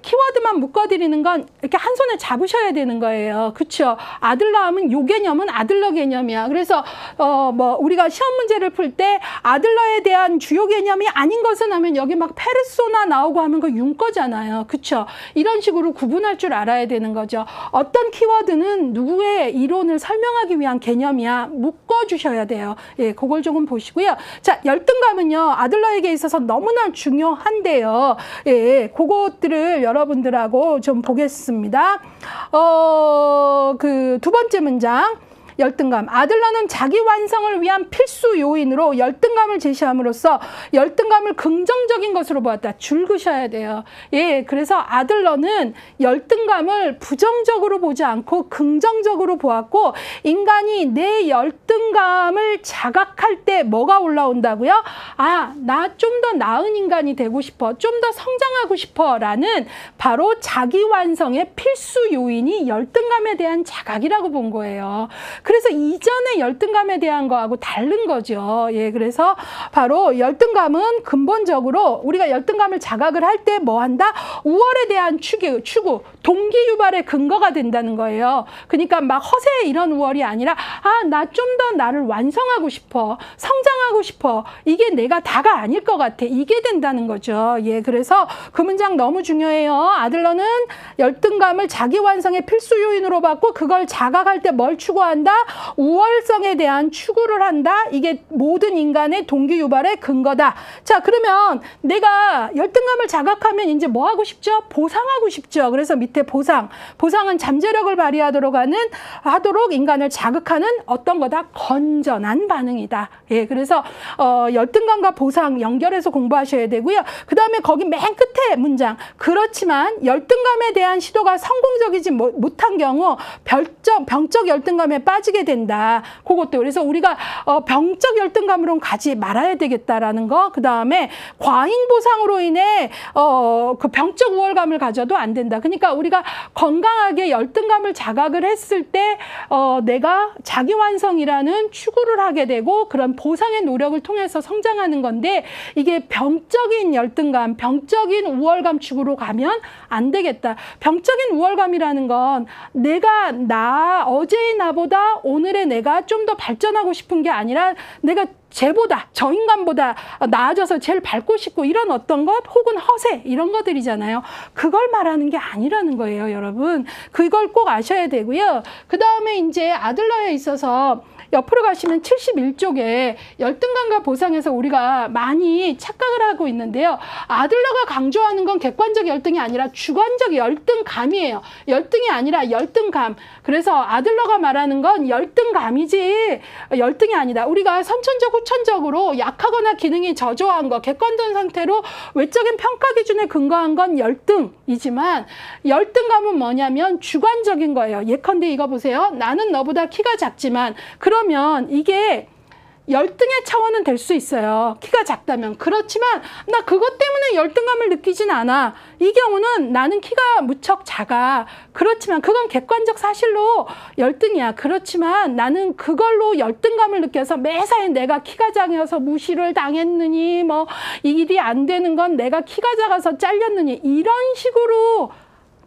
키워드만 묶어드리는 건 이렇게 한 손에 잡으셔야 되는 거예요. 그렇죠? 아들러 하면 요 개념은 아들러 개념이야. 그래서 뭐 우리가 시험 문제를 풀 때 아들러에 대한 주요 개념이 아닌 것은 하면 여기 막 페르소나 나오고 하면 그 윤거잖아요. 그렇죠? 이런 식으로 구분할 줄 알아야 되는 거죠. 어떤 키워드는 누구의 이론을 설명하기 위한 개념이야. 묶어주셔야 돼요. 예, 그걸 조금 보시고요. 자, 열등감은요. 아들러에게 있어서 너무나 중요한데요. 예, 그것들을 여러분들하고 좀 보겠습니다. 그 두 번째 문장. 열등감. 아들러는 자기 완성을 위한 필수 요인으로 열등감을 제시함으로써 열등감을 긍정적인 것으로 보았다. 줄 그셔야 돼요. 예, 그래서 아들러는 열등감을 부정적으로 보지 않고 긍정적으로 보았고 인간이 내 열등감을 자각할 때 뭐가 올라온다고요? 아, 나 좀 더 나은 인간이 되고 싶어. 좀 더 성장하고 싶어. 라는 바로 자기 완성의 필수 요인이 열등감에 대한 자각이라고 본 거예요. 그래서 이전의 열등감에 대한 거하고 다른 거죠. 예, 그래서 바로 열등감은 근본적으로 우리가 열등감을 자각을 할 때 뭐 한다? 우월에 대한 추구, 동기 유발의 근거가 된다는 거예요. 그러니까 막 허세 이런 우월이 아니라 아, 나 좀 더 나를 완성하고 싶어. 성장하고 싶어. 이게 내가 다가 아닐 것 같아. 이게 된다는 거죠. 예, 그래서 그 문장 너무 중요해요. 아들러는 열등감을 자기 완성의 필수 요인으로 봤고 그걸 자각할 때 뭘 추구한다? 우월성에 대한 추구를 한다. 이게 모든 인간의 동기 유발의 근거다. 자, 그러면 내가 열등감을 자각하면 이제 뭐 하고 싶죠? 보상하고 싶죠. 그래서 밑에 보상은 잠재력을 발휘하도록 하도록 인간을 자극하는 어떤 거다? 건전한 반응이다. 예, 그래서 열등감과 보상 연결해서 공부하셔야 되고요. 그 다음에 거기 맨 끝에 문장. 그렇지만 열등감에 대한 시도가 성공적이지 못한 경우 병적 열등감에 빠지게 된다. 그것도 그래서 우리가 병적 열등감으로는 가지 말아야 되겠다라는 거. 그 다음에 과잉 보상으로 인해 그 병적 우월감을 가져도 안 된다. 그러니까 우리가 건강하게 열등감을 자각을 했을 때 내가 자기 완성이라는 추구를 하게 되고 그런 보상의 노력을 통해서 성장하는 건데 이게 병적인 열등감, 병적인 우월감 추구로 가면 안 되겠다. 병적인 우월감이라는 건 내가 어제의 나보다 오늘의 내가 좀 더 발전하고 싶은 게 아니라 내가 쟤보다 저 인간보다 나아져서 제일 밟고 싶고 이런 어떤 것 혹은 허세 이런 것들이잖아요. 그걸 말하는 게 아니라는 거예요, 여러분. 그걸 꼭 아셔야 되고요. 그 다음에 이제 아들러에 있어서 옆으로 가시면 71쪽에 열등감과 보상에서 우리가 많이 착각을 하고 있는데요. 아들러가 강조하는 건 객관적 열등이 아니라 주관적 열등감이에요. 열등이 아니라 열등감. 그래서 아들러가 말하는 건 열등감이지 열등이 아니다. 우리가 선천적 후천적으로 약하거나 기능이 저조한 거 객관적 상태로 외적인 평가 기준에 근거한 건 열등이지만 열등감은 뭐냐면 주관적인 거예요. 예컨대 이거 보세요. 나는 너보다 키가 작지만 그러면 이게 열등의 차원은 될 수 있어요. 키가 작다면. 그렇지만 나 그것 때문에 열등감을 느끼진 않아. 이 경우는 나는 키가 무척 작아. 그렇지만 그건 객관적 사실로 열등이야. 그렇지만 나는 그걸로 열등감을 느껴서 매사에 내가 키가 작아서 무시를 당했느니 뭐 이 일이 안 되는 건 내가 키가 작아서 잘렸느니 이런 식으로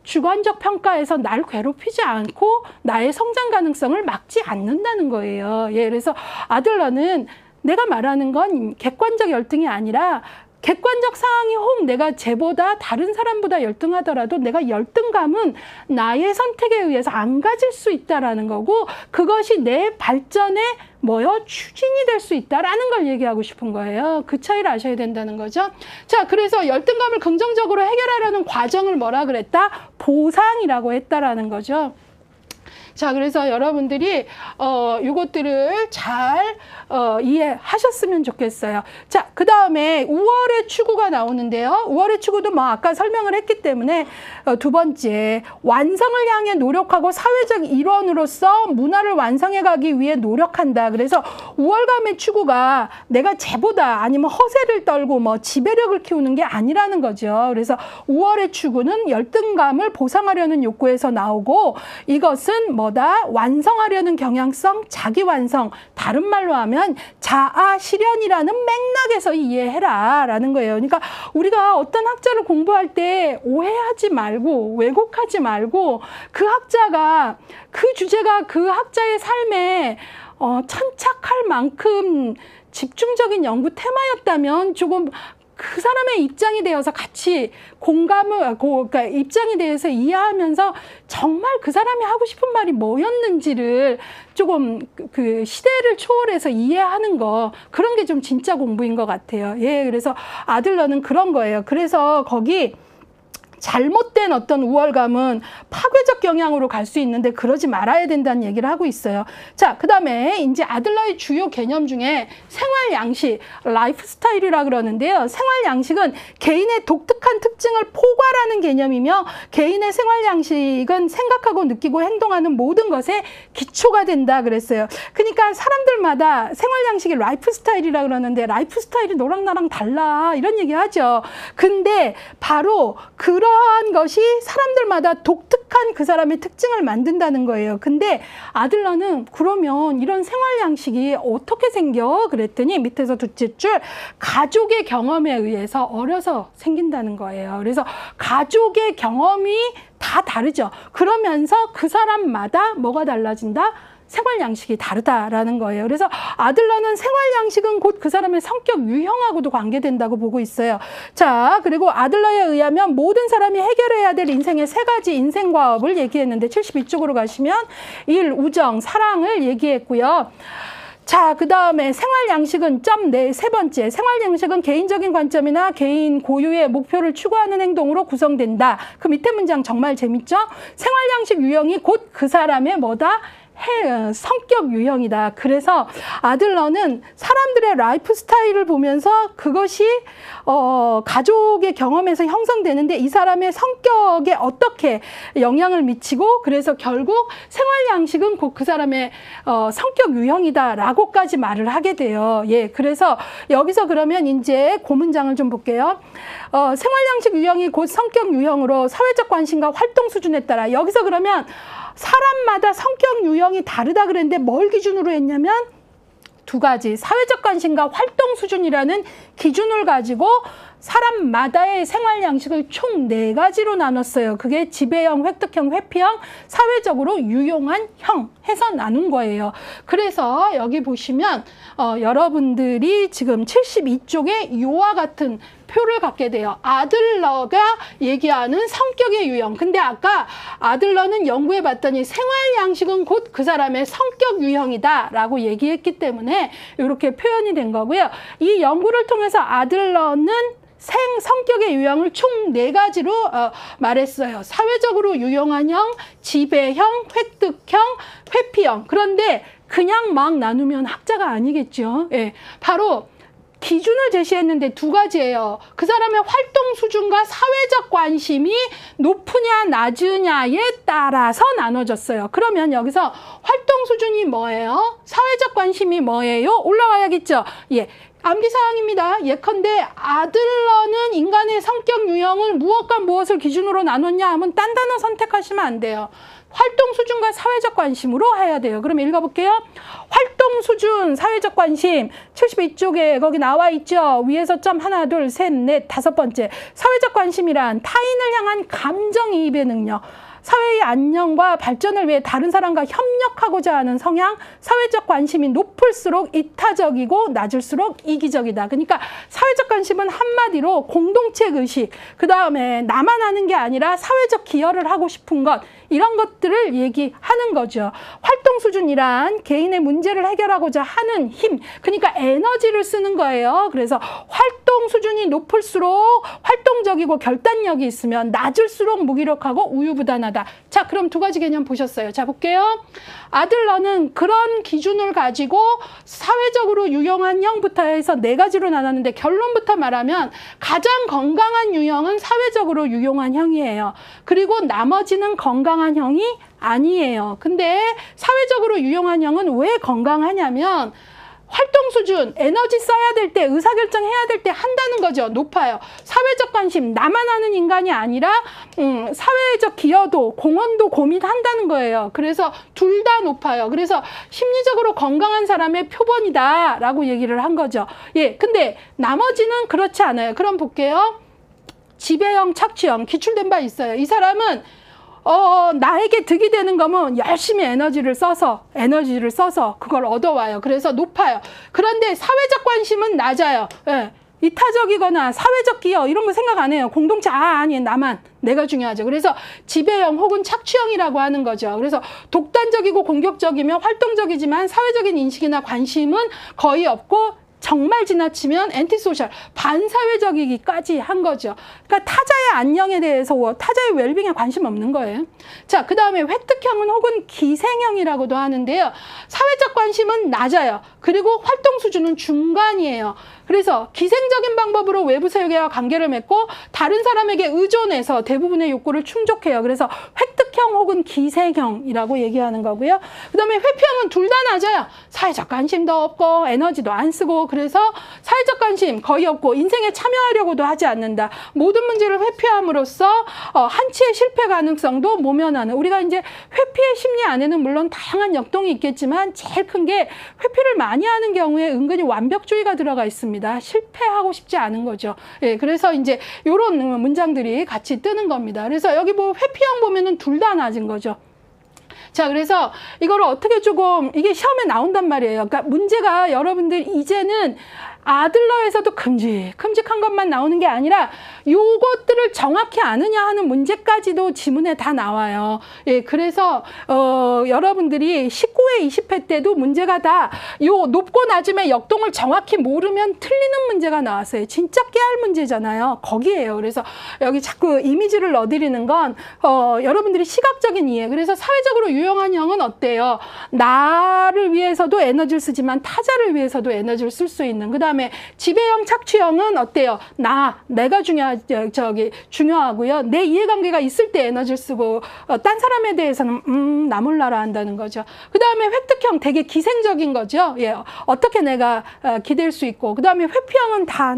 주관적 평가에서 날 괴롭히지 않고 나의 성장 가능성을 막지 않는다는 거예요. 예, 그래서 아들러는 내가 말하는 건 객관적 열등이 아니라 객관적 상황이 혹 내가 쟤보다 다른 사람보다 열등하더라도 내가 열등감은 나의 선택에 의해서 안 가질 수 있다라는 거고 그것이 내 발전에 추진이 될 수 있다라는 걸 얘기하고 싶은 거예요. 그 차이를 아셔야 된다는 거죠. 자, 그래서 열등감을 긍정적으로 해결하려는 과정을 뭐라 그랬다? 보상이라고 했다라는 거죠. 자, 그래서 여러분들이 이것들을 잘 이해하셨으면 좋겠어요. 자, 그 다음에 우월의 추구가 나오는데요. 우월의 추구도 뭐 아까 설명을 했기 때문에 두 번째, 완성을 향해 노력하고 사회적 일원으로서 문화를 완성해 가기 위해 노력한다. 그래서 우월감의 추구가 내가 쟤보다 아니면 허세를 떨고 뭐 지배력을 키우는 게 아니라는 거죠. 그래서 우월의 추구는 열등감을 보상하려는 욕구에서 나오고, 이것은 뭐다? 완성하려는 경향성, 자기 완성, 다른 말로 하면 자아 실현이라는 맥락에서 이해해라 라는 거예요. 그러니까 우리가 어떤 학자를 공부할 때 오해하지 말고 왜곡하지 말고, 그 학자가, 그 주제가 그 학자의 삶에 천착할 만큼 집중적인 연구 테마였다면 조금 그 사람의 입장이 되어서 같이 공감을, 그러니까 입장에 대해서 이해하면서 정말 그 사람이 하고 싶은 말이 뭐였는지를 조금 그 시대를 초월해서 이해하는 거, 그런 게 좀 진짜 공부인 것 같아요. 예, 그래서 아들러는 그런 거예요. 그래서 거기 잘못된 어떤 우월감은 파괴적 경향으로 갈 수 있는데 그러지 말아야 된다는 얘기를 하고 있어요. 자, 그 다음에 이제 아들러의 주요 개념 중에 생활 양식, 라이프 스타일이라 그러는데요. 생활 양식은 개인의 독특한 특징을 포괄하는 개념이며, 개인의 생활 양식은 생각하고 느끼고 행동하는 모든 것에 기초가 된다 그랬어요. 그러니까 사람들마다 생활 양식이 라이프 스타일이라 그러는데, 라이프 스타일이 너랑 나랑 달라 이런 얘기 하죠. 근데 바로 그러한 것이 사람들마다 독특한 그 사람의 특징을 만든다는 거예요. 근데 아들러는 그러면 이런 생활 양식이 어떻게 생겨? 그랬더니 밑에서 둘째 줄, 가족의 경험에 의해서 어려서 생긴다는 거예요. 그래서 가족의 경험이 다 다르죠. 그러면서 그 사람마다 뭐가 달라진다? 생활 양식이 다르다라는 거예요. 그래서 아들러는 생활 양식은 곧 그 사람의 성격 유형하고도 관계된다고 보고 있어요. 자, 그리고 아들러에 의하면 모든 사람이 해결해야 될 인생의 세 가지 인생 과업을 얘기했는데, 72쪽으로 가시면 일, 우정, 사랑을 얘기했고요. 자, 그 다음에 생활 양식은 세 번째, 생활 양식은 개인적인 관점이나 개인 고유의 목표를 추구하는 행동으로 구성된다. 그 밑에 문장 정말 재밌죠? 생활 양식 유형이 곧 그 사람의 뭐다? 성격 유형이다. 그래서 아들러는 사람들의 라이프 스타일을 보면서 그것이 가족의 경험에서 형성되는데 이 사람의 성격에 어떻게 영향을 미치고, 그래서 결국 생활 양식은 곧 그 사람의 성격 유형이다라고까지 말을 하게 돼요. 예, 그래서 여기서 그러면 이제 그 문장을 좀 볼게요. 생활 양식 유형이 곧 성격 유형으로 사회적 관심과 활동 수준에 따라, 여기서 그러면 사람마다 성격 유형이 다르다 그랬는데 뭘 기준으로 했냐면 두 가지, 사회적 관심과 활동 수준이라는 기준을 가지고 사람마다의 생활 양식을 총 4가지로 나눴어요. 그게 지배형, 획득형, 회피형, 사회적으로 유용한 형 해서 나눈 거예요. 그래서 여기 보시면 여러분들이 지금 72쪽에 이와 같은 표를 갖게 돼요. 아들러가 얘기하는 성격의 유형. 근데 아까 아들러는 연구해 봤더니 생활 양식은 곧 그 사람의 성격 유형이다 라고 얘기했기 때문에 이렇게 표현이 된 거고요. 이 연구를 통해서 아들러는 성격의 유형을 총 4가지로 말했어요. 사회적으로 유용한 형, 지배형, 획득형, 회피형. 그런데 그냥 막 나누면 학자가 아니겠죠. 예, 바로 기준을 제시했는데 2가지예요. 그 사람의 활동 수준과 사회적 관심이 높으냐 낮으냐에 따라서 나눠졌어요. 그러면 여기서 활동 수준이 뭐예요? 사회적 관심이 뭐예요? 올라와야겠죠. 예. 암기사항입니다. 예컨대 아들러는 인간의 성격 유형을 무엇과 무엇을 기준으로 나눴냐 하면 딴 단어 선택하시면 안 돼요. 활동 수준과 사회적 관심으로 해야 돼요. 그럼 읽어볼게요. 활동 수준, 사회적 관심 72쪽에 거기 나와 있죠. 위에서 점 하나, 둘, 셋, 넷, 5번째. 사회적 관심이란 타인을 향한 감정이입의 능력. 사회의 안녕과 발전을 위해 다른 사람과 협력하고자 하는 성향, 사회적 관심이 높을수록 이타적이고 낮을수록 이기적이다. 그러니까 사회적 관심은 한마디로 공동체 의식, 그 다음에 나만 하는 게 아니라 사회적 기여를 하고 싶은 것, 이런 것들을 얘기하는 거죠. 활동 수준이란 개인의 문제를 해결하고자 하는 힘, 그러니까 에너지를 쓰는 거예요. 그래서 활동 수준이 높을수록 활동적이고 결단력이 있으면 낮을수록 무기력하고 우유부단하다. 자, 그럼 두 가지 개념 보셨어요. 자, 볼게요. 아들러는 그런 기준을 가지고 사회적으로 유용한 형부터 해서 네 가지로 나눴는데 결론부터 말하면 가장 건강한 유형은 사회적으로 유용한 형이에요. 그리고 나머지는 건강한 형이 아니에요. 근데 사회적으로 유용한 형은 왜 건강하냐면 활동 수준, 에너지 써야 될 때, 의사결정 해야 될 때 한다는 거죠. 높아요. 사회적 관심, 나만 하는 인간이 아니라 사회적 기여도, 공헌도 고민한다는 거예요. 그래서 둘 다 높아요. 그래서 심리적으로 건강한 사람의 표본이다라고 얘기를 한 거죠. 예, 근데 나머지는 그렇지 않아요. 그럼 볼게요. 지배형, 착취형, 기출된 바 있어요. 이 사람은 나에게 득이 되는 거면 열심히 에너지를 써서 그걸 얻어와요. 그래서 높아요. 그런데 사회적 관심은 낮아요. 예. 이타적이거나 사회적 기여 이런 거 생각 안 해요. 공동체 아니 나만 내가 중요하죠. 그래서 지배형 혹은 착취형이라고 하는 거죠. 그래서 독단적이고 공격적이며 활동적이지만 사회적인 인식이나 관심은 거의 없고 정말 지나치면 엔티소셜, 반사회적이기까지 한 거죠. 그러니까 타자의 안녕에 대해서 타자의 웰빙에 관심 없는 거예요. 자, 그 다음에 획득형은 혹은 기생형이라고도 하는데요. 사회적 관심은 낮아요. 그리고 활동 수준은 중간이에요. 그래서 기생적인 방법으로 외부 세계와 관계를 맺고 다른 사람에게 의존해서 대부분의 욕구를 충족해요. 그래서 획득형 혹은 기생형이라고 얘기하는 거고요. 그 다음에 회피형은 둘 다 낮아요. 사회적 관심도 없고 에너지도 안 쓰고 그래서 사회적 관심 거의 없고 인생에 참여하려고도 하지 않는다. 모든 문제를 회피함으로써 한치의 실패 가능성도 모면하는, 우리가 이제 회피의 심리 안에는 물론 다양한 역동이 있겠지만 제일 큰 게 회피를 많이 하는 경우에 은근히 완벽주의가 들어가 있습니다. 실패하고 싶지 않은 거죠. 예, 그래서 이제 이런 문장들이 같이 뜨는 겁니다. 그래서 여기 뭐 회피형 보면은 둘 다 낮은 거죠. 자, 그래서 이거를 어떻게 조금, 이게 시험에 나온단 말이에요. 그러니까 문제가 여러분들 이제는 아들러에서도 큼직한 것만 나오는 게 아니라 요것들을 정확히 아느냐 하는 문제까지도 지문에 다 나와요. 예, 그래서 여러분들이 19회, 20회 때도 문제가 다 요 높고 낮음의 역동을 정확히 모르면 틀리는 문제가 나왔어요. 진짜 깨알 문제잖아요. 거기에요. 그래서 여기 자꾸 이미지를 넣어드리는 건 여러분들이 시각적인 이해. 그래서 사회적으로 유용한 형은 어때요? 나를 위해서도 에너지를 쓰지만 타자를 위해서도 에너지를 쓸 수 있는. 그 다음에 지배형, 착취형은 어때요? 내가 중요하고요. 내 이해관계가 있을 때 에너지를 쓰고 딴 사람에 대해서는 나 몰라라 한다는 거죠. 그 다음에 획득형 되게 기생적인 거죠. 예, 어떻게 내가 기댈 수 있고 그 다음에 회피형은 다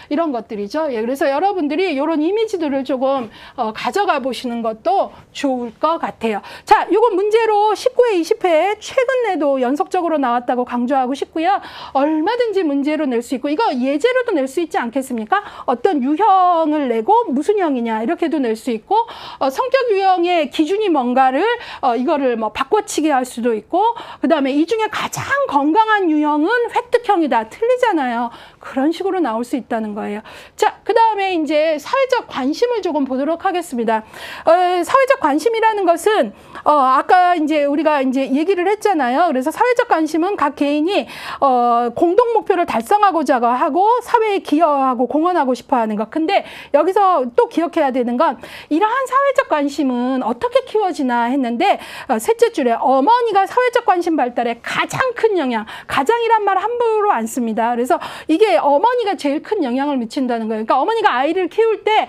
이런 것들이죠. 예, 그래서 여러분들이 이런 이미지들을 조금 가져가 보시는 것도 좋을 것 같아요. 자, 요건 문제로 19회, 20회 최근에도 연속적으로 나왔다고 강조하고 싶고요. 얼마든지 문제로 낼 수 있고 이거 예제로도 낼 수 있지 않겠습니까? 어떤 유형을 내고 무슨 형이냐 이렇게도 낼 수 있고 성격 유형의 기준이 뭔가를 이거를 뭐 바꿔치기 할 수도 있고 그 다음에 이 중에 가장 건강한 유형은 획득형이다. 틀리잖아요. 그런 식으로 나올 수 있다는 거예요. 자, 그 다음에 이제 사회적 관심을 조금 보도록 하겠습니다. 사회적 관심이라는 것은 아까 이제 우리가 이제 얘기를 했잖아요. 그래서 사회적 관심은 각 개인이 공동 목표를 달성하고자 하고 사회에 기여하고 공헌하고 싶어 하는 것. 근데 여기서 또 기억해야 되는 건 이러한 사회적 관심은 어떻게 키워지나 했는데 셋째 줄에 어머니가 사회적 관심 발달에 가장 큰 영향, 가장이란 말 함부로 안 씁니다. 그래서 이게 어머니가 제일 큰 영향을 미친다는 거예요. 그러니까 어머니가 아이를 키울 때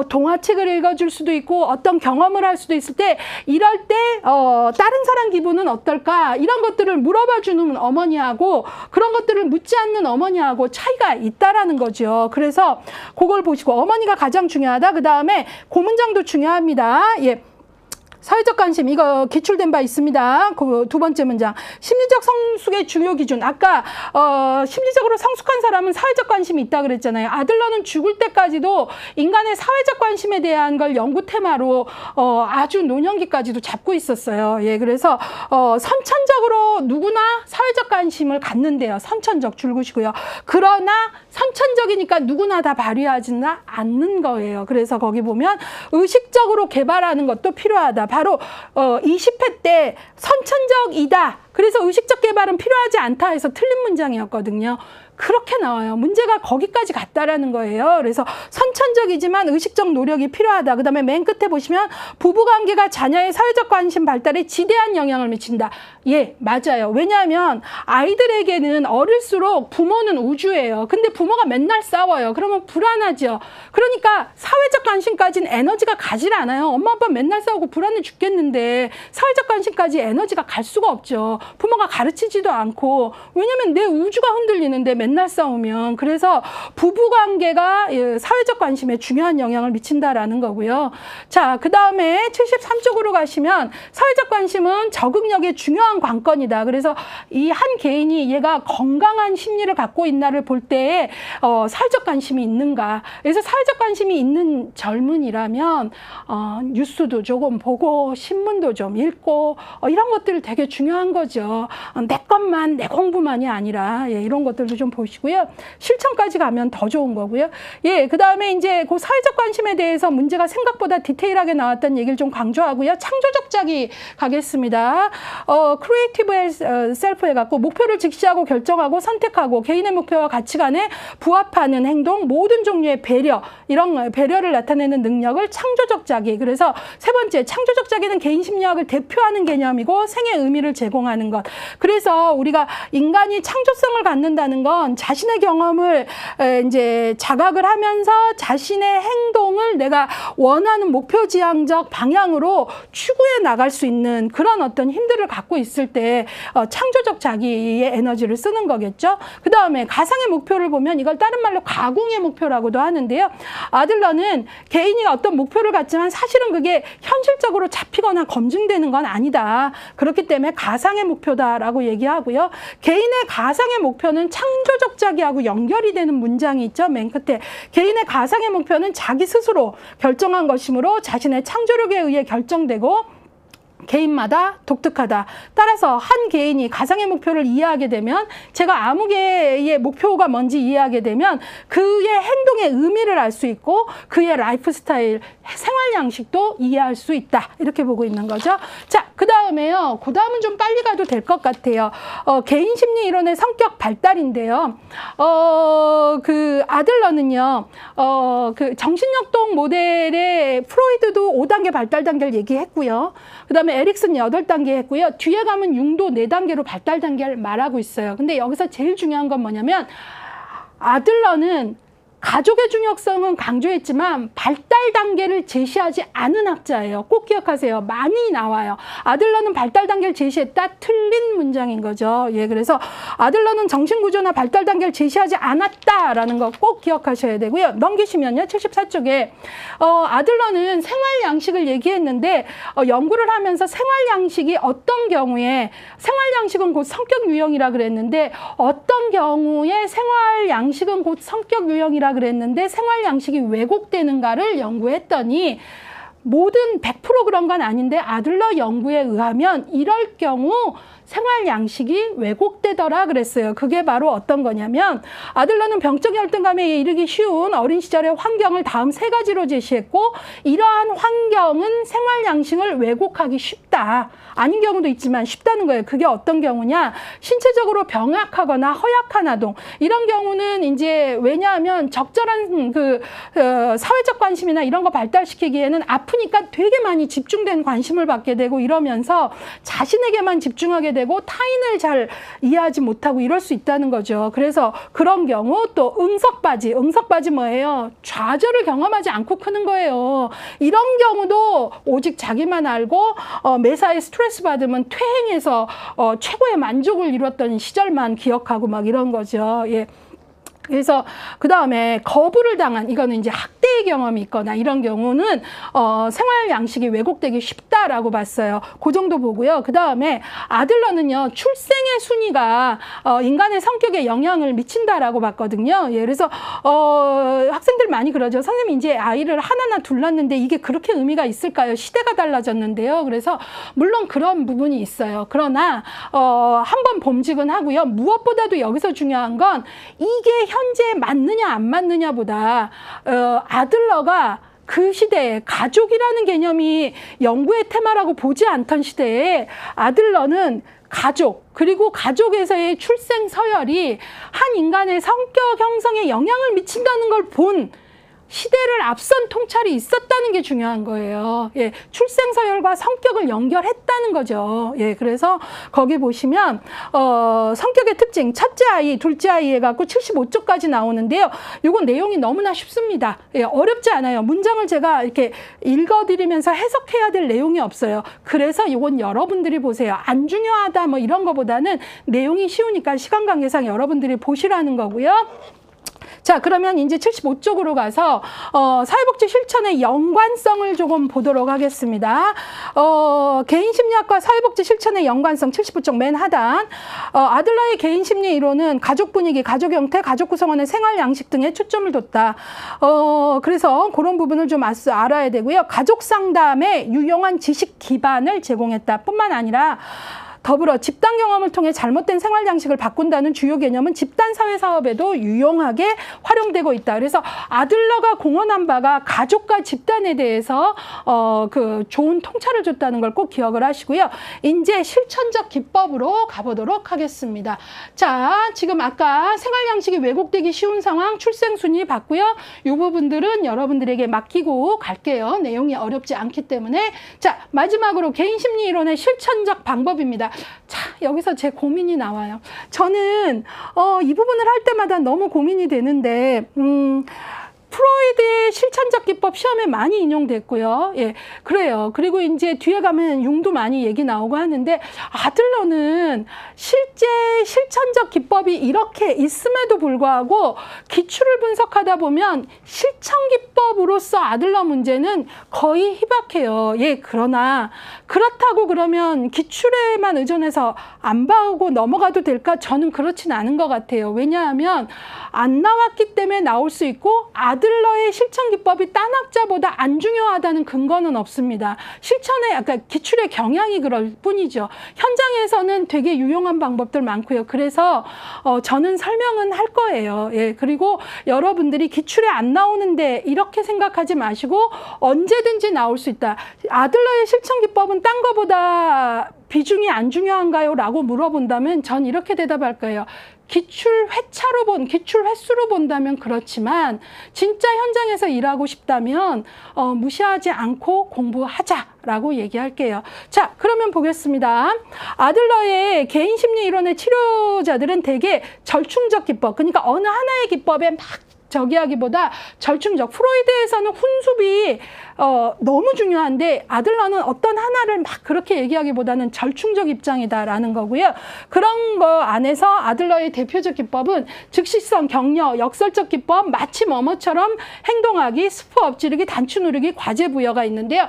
동화책을 읽어줄 수도 있고 어떤 경험을 할 수도 있을 때 이럴 때 다른 사람 기분은 어떨까 이런 것들을 물어봐 주는 어머니하고 그런 것들을 묻지 않는 어머니하고 차이가 있다라는 거죠. 그래서 그걸 보시고 어머니가 가장 중요하다. 그 다음에 그 문장도 중요합니다. 예. 사회적 관심, 이거 기출된 바 있습니다. 그 두 번째 문장. 심리적 성숙의 주요 기준. 아까 심리적으로 성숙한 사람은 사회적 관심이 있다 그랬잖아요. 아들러는 죽을 때까지도 인간의 사회적 관심에 대한 걸 연구 테마로 아주 노년기까지도 잡고 있었어요. 예, 그래서 선천적으로 누구나 사회적 관심을 갖는데요. 선천적 줄구시고요. 그러나 선천적이니까 누구나 다 발휘하지는 않는 거예요. 그래서 거기 보면 의식적으로 개발하는 것도 필요하다. 바로 20회 때 선천적이다. 그래서 의식적 개발은 필요하지 않다 해서 틀린 문장이었거든요. 그렇게 나와요. 문제가 거기까지 갔다라는 거예요. 그래서 선천적이지만 의식적 노력이 필요하다. 그 다음에 맨 끝에 보시면 부부관계가 자녀의 사회적 관심 발달에 지대한 영향을 미친다. 예, 맞아요. 왜냐하면 아이들에게는 어릴수록 부모는 우주예요. 근데 부모가 맨날 싸워요. 그러면 불안하죠. 그러니까 사회적 관심까지는 에너지가 가질 않아요. 엄마 아빠 맨날 싸우고 불안해 죽겠는데 사회적 관심까지 에너지가 갈 수가 없죠. 부모가 가르치지도 않고. 왜냐면 내 우주가 흔들리는데 맨날 싸우면. 그래서 부부관계가 사회적 관심에 중요한 영향을 미친다라는 거고요. 자, 그 다음에 73쪽으로 가시면 사회적 관심은 적응력의 중요한 관건이다. 그래서 이 한 개인이 얘가 건강한 심리를 갖고 있나를 볼 때에 사회적 관심이 있는가. 그래서 사회적 관심이 있는 젊은이라면 뉴스도 조금 보고 신문도 좀 읽고 이런 것들이 되게 중요한 거죠. 내 것만, 내 공부만이 아니라 이런 것들도 좀 보시고요. 실천까지 가면 더 좋은 거고요. 예, 그 다음에 이제 그 사회적 관심에 대해서 문제가 생각보다 디테일하게 나왔다는 얘기를 좀 강조하고요. 창조적 자기 가겠습니다. 크리에이티브 셀프 해갖고 목표를 직시하고 결정하고 선택하고 개인의 목표와 가치관에 부합하는 행동, 모든 종류의 배려, 이런 배려를 나타내는 능력을 창조적 자기. 그래서 세 번째, 창조적 자기는 개인 심리학을 대표하는 개념이고 생의 의미를 제공하는 것. 그래서 우리가 인간이 창조성을 갖는다는 건 자신의 경험을 이제 자각을 하면서 자신의 행동을 내가 원하는 목표 지향적 방향으로 추구해 나갈 수 있는 그런 어떤 힘들을 갖고 있을 때 창조적 자기의 에너지를 쓰는 거겠죠. 그 다음에 가상의 목표를 보면 이걸 다른 말로 가공의 목표라고도 하는데요. 아들러는 개인이 어떤 목표를 갖지만 사실은 그게 현실적으로 잡히거나 검증되는 건 아니다. 그렇기 때문에 가상의 목표다라고 얘기하고요. 개인의 가상의 목표는 창조적 자기하고 연결이 되는 문장이 있죠. 맨 끝에. 개인의 가상의 목표는 자기 스스로 결정한 것이므로 자신의 창조력에 의해 결정되고 개인마다 독특하다. 따라서 한 개인이 가상의 목표를 이해하게 되면 제가 아무 개의 목표가 뭔지 이해하게 되면 그의 행동의 의미를 알 수 있고 그의 라이프 스타일, 생활 양식도 이해할 수 있다. 이렇게 보고 있는 거죠. 자, 그 다음에요. 그 다음은 좀 빨리 가도 될 것 같아요. 개인 심리 이론의 성격 발달인데요. 그 아들러는요. 그 정신역동 모델의 프로이드도 5단계 발달 단계를 얘기했고요. 그 다음에 에릭슨 8단계 했고요. 뒤에 가면 융도 4단계로 발달 단계를 말하고 있어요. 근데 여기서 제일 중요한 건 뭐냐면 아들러는 가족의 중요성은 강조했지만 발달 단계를 제시하지 않은 학자예요. 꼭 기억하세요. 많이 나와요. 아들러는 발달 단계를 제시했다. 틀린 문장인 거죠. 예, 그래서 아들러는 정신구조나 발달 단계를 제시하지 않았다라는 거 꼭 기억하셔야 되고요. 넘기시면요. 74쪽에 아들러는 생활 양식을 얘기했는데 연구를 하면서 생활 양식이 어떤 경우에 생활 양식은 곧 성격 유형이라 그랬는데 어떤 경우에 생활 양식은 곧 성격 유형이라 그랬는데 생활 양식이 왜곡되는가를 연구했더니 모든 100% 그런 건 아닌데 아들러 연구에 의하면 이럴 경우 생활 양식이 왜곡되더라 그랬어요. 그게 바로 어떤 거냐면 아들러는 병적 열등감에 이르기 쉬운 어린 시절의 환경을 다음 3가지로 제시했고 이러한 환경은 생활 양식을 왜곡하기 쉽다. 아닌 경우도 있지만 쉽다는 거예요. 그게 어떤 경우냐? 신체적으로 병약하거나 허약한 아동. 이런 경우는 이제 왜냐하면 적절한 그 사회적 관심이나 이런 거 발달시키기에는 아프니까 되게 많이 집중된 관심을 받게 되고 이러면서 자신에게만 집중하게 되고 타인을 잘 이해하지 못하고 이럴 수 있다는 거죠. 그래서 그런 경우 또 응석바지. 응석바지 뭐예요? 좌절을 경험하지 않고 크는 거예요. 이런 경우도 오직 자기만 알고 매사에 스트레스 받으면 퇴행해서 최고의 만족을 이뤘던 시절만 기억하고 막 이런 거죠. 예. 그래서 그 다음에 거부를 당한, 이거는 이제 학대의 경험이 있거나 이런 경우는 생활 양식이 왜곡되기 쉽다라고 봤어요. 그 정도 보고요. 그 다음에 아들러는요, 출생의 순위가 인간의 성격에 영향을 미친다라고 봤거든요. 예, 그래서 학생들 많이 그러죠. 선생님, 이제 아이를 하나나 둘 낳는데 이게 그렇게 의미가 있을까요? 시대가 달라졌는데요. 그래서 물론 그런 부분이 있어요. 그러나 한번 봄직은 하고요. 무엇보다도 여기서 중요한 건 이게 현재 맞느냐 안 맞느냐보다 아들러가 그 시대에 가족이라는 개념이 연구의 테마라고 보지 않던 시대에 아들러는 가족, 그리고 가족에서의 출생 서열이 한 인간의 성격 형성에 영향을 미친다는 걸 본 시대를 앞선 통찰이 있었다는 게 중요한 거예요. 예, 출생 서열과 성격을 연결했다는 거죠. 예, 그래서 거기 보시면 성격의 특징, 첫째 아이, 둘째 아이 해갖고 75쪽까지 나오는데요. 이건 내용이 너무나 쉽습니다. 예, 어렵지 않아요. 문장을 제가 이렇게 읽어드리면서 해석해야 될 내용이 없어요. 그래서 이건 여러분들이 보세요. 안 중요하다 뭐 이런 거보다는 내용이 쉬우니까 시간 관계상 여러분들이 보시라는 거고요. 자, 그러면 이제 75쪽으로 가서 사회복지 실천의 연관성을 조금 보도록 하겠습니다. 개인심리학과 사회복지 실천의 연관성 75쪽 맨 하단. 아들러의 개인심리 이론은 가족 분위기, 가족 형태, 가족 구성원의 생활 양식 등에 초점을 뒀다. 그래서 그런 부분을 좀 알아야 되고요. 가족 상담에 유용한 지식 기반을 제공했다 뿐만 아니라 더불어 집단 경험을 통해 잘못된 생활 양식을 바꾼다는 주요 개념은 집단 사회 사업에도 유용하게 활용되고 있다. 그래서 아들러가 공언한 바가 가족과 집단에 대해서 그 좋은 통찰을 줬다는 걸 꼭 기억을 하시고요. 이제 실천적 기법으로 가보도록 하겠습니다. 자, 지금 아까 생활 양식이 왜곡되기 쉬운 상황, 출생 순위 봤고요. 이 부분들은 여러분들에게 맡기고 갈게요. 내용이 어렵지 않기 때문에. 자, 마지막으로 개인 심리 이론의 실천적 방법입니다. 자, 여기서 제 고민이 나와요. 저는 이 부분을 할 때마다 너무 고민이 되는데 프로이드의 실천적 기법 시험에 많이 인용됐고요. 예, 그래요. 그리고 이제 뒤에 가면 융도 많이 얘기 나오고 하는데 아들러는 실제 실천적 기법이 이렇게 있음에도 불구하고 기출을 분석하다 보면 실천 기법으로서 아들러 문제는 거의 희박해요. 예, 그러나 그렇다고 그러면 기출에만 의존해서 안 봐오고 넘어가도 될까? 저는 그렇진 않은 것 같아요. 왜냐하면 안 나왔기 때문에 나올 수 있고 아들러의 실천 기법이 딴 학자보다 안 중요하다는 근거는 없습니다. 실천에 약간 기출의 경향이 그럴 뿐이죠. 현장에서는 되게 유용한 방법들 많고요. 그래서 저는 설명은 할 거예요. 예, 그리고 여러분들이 기출에 안 나오는데 이렇게 생각하지 마시고 언제든지 나올 수 있다. 아들러의 실천 기법은 딴 거보다 비중이 안 중요한가요? 라고 물어본다면 전 이렇게 대답할 거예요. 기출 횟수로 본다면 그렇지만 진짜 현장에서 일하고 싶다면 무시하지 않고 공부하자라고 얘기할게요. 자, 그러면 보겠습니다. 아들러의 개인 심리 이론의 치료자들은 대개 절충적 기법, 그러니까 어느 하나의 기법에 막 저기하기보다 절충적, 프로이드에서는 훈수비 너무 중요한데 아들러는 어떤 하나를 막 그렇게 얘기하기보다는 절충적 입장이다라는 거고요. 그런 거 안에서 아들러의 대표적 기법은 즉시성, 격려, 역설적 기법, 마치 뭐뭐처럼 행동하기, 스포 엎지르기, 단추 누르기, 과제 부여가 있는데요.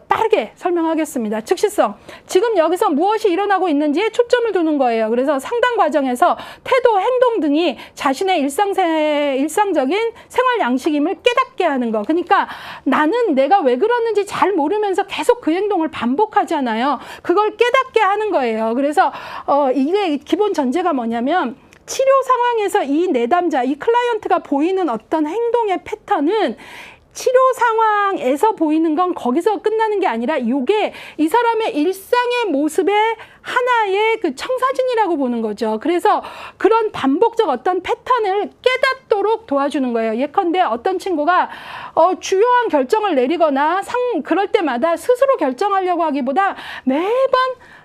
빠르게 설명하겠습니다. 즉시성, 지금 여기서 무엇이 일어나고 있는지에 초점을 두는 거예요. 그래서 상담 과정에서 태도, 행동 등이 자신의 일상적인 생활 양식임을 깨닫게 하는 거. 그러니까 나는 내가 왜 그러는지 잘 모르면서 계속 그 행동을 반복하잖아요. 그걸 깨닫게 하는 거예요. 그래서 이게 기본 전제가 뭐냐면 치료 상황에서 이 내담자, 이 클라이언트가 보이는 어떤 행동의 패턴은 치료 상황에서 보이는 건 거기서 끝나는 게 아니라 이게 이 사람의 일상의 모습의 하나의 그 청사진이라고 보는 거죠. 그래서 그런 반복적 어떤 패턴을 깨닫도록 도와주는 거예요. 예컨대 어떤 친구가 주요한 결정을 내리거나 그럴 때마다 스스로 결정하려고 하기보다 매번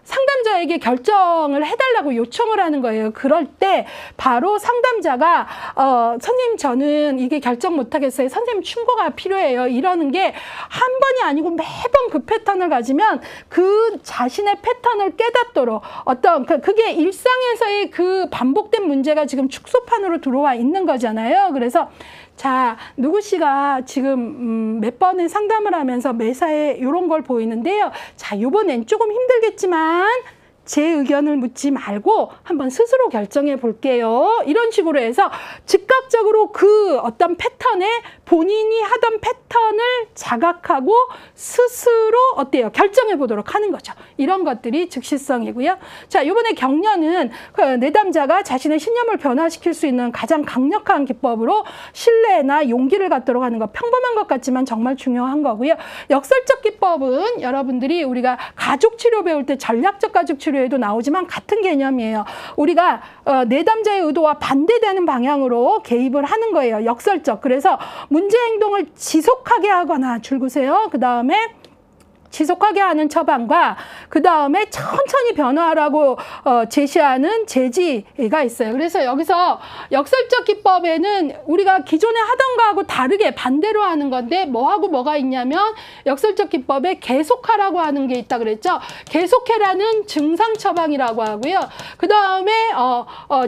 상담자에게 결정을 해달라고 요청을 하는 거예요. 그럴 때 바로 상담자가 선생님 저는 이게 결정 못하겠어요. 선생님 충고가 필요해요. 이러는 게 한 번이 아니고 매번 그 패턴을 가지면 그 자신의 패턴을 깨닫도록 어떤 그게 일상에서의 그 반복된 문제가 지금 축소판으로 들어와 있는 거잖아요. 그래서 자, 누구 씨가 지금 몇 번의 상담을 하면서 매사에 이런 걸 보이는데요. 자, 이번엔 조금 힘들겠지만 제 의견을 묻지 말고 한번 스스로 결정해 볼게요. 이런 식으로 해서 즉각적으로 그 어떤 패턴에 본인이 하던 패턴을 자각하고 스스로 어때요? 결정해 보도록 하는 거죠. 이런 것들이 즉시성이고요. 자, 이번에 격려는 그 내담자가 자신의 신념을 변화시킬 수 있는 가장 강력한 기법으로 신뢰나 용기를 갖도록 하는 것. 평범한 것 같지만 정말 중요한 거고요. 역설적 기법은 여러분들이 우리가 가족 치료 배울 때 전략적 가족 치료에도 나오지만 같은 개념이에요. 우리가 내담자의 의도와 반대되는 방향으로 개입을 하는 거예요. 역설적. 그래서 문제 행동을 지속하게 하거나 줄구세요. 그 다음에 지속하게 하는 처방과 그 다음에 천천히 변화하라고 제시하는 제지가 있어요. 그래서 여기서 역설적 기법에는 우리가 기존에 하던 거하고 다르게 반대로 하는 건데 뭐하고 뭐가 있냐면 역설적 기법에 계속하라고 하는 게 있다 그랬죠. 계속해라는 증상 처방이라고 하고요. 그 다음에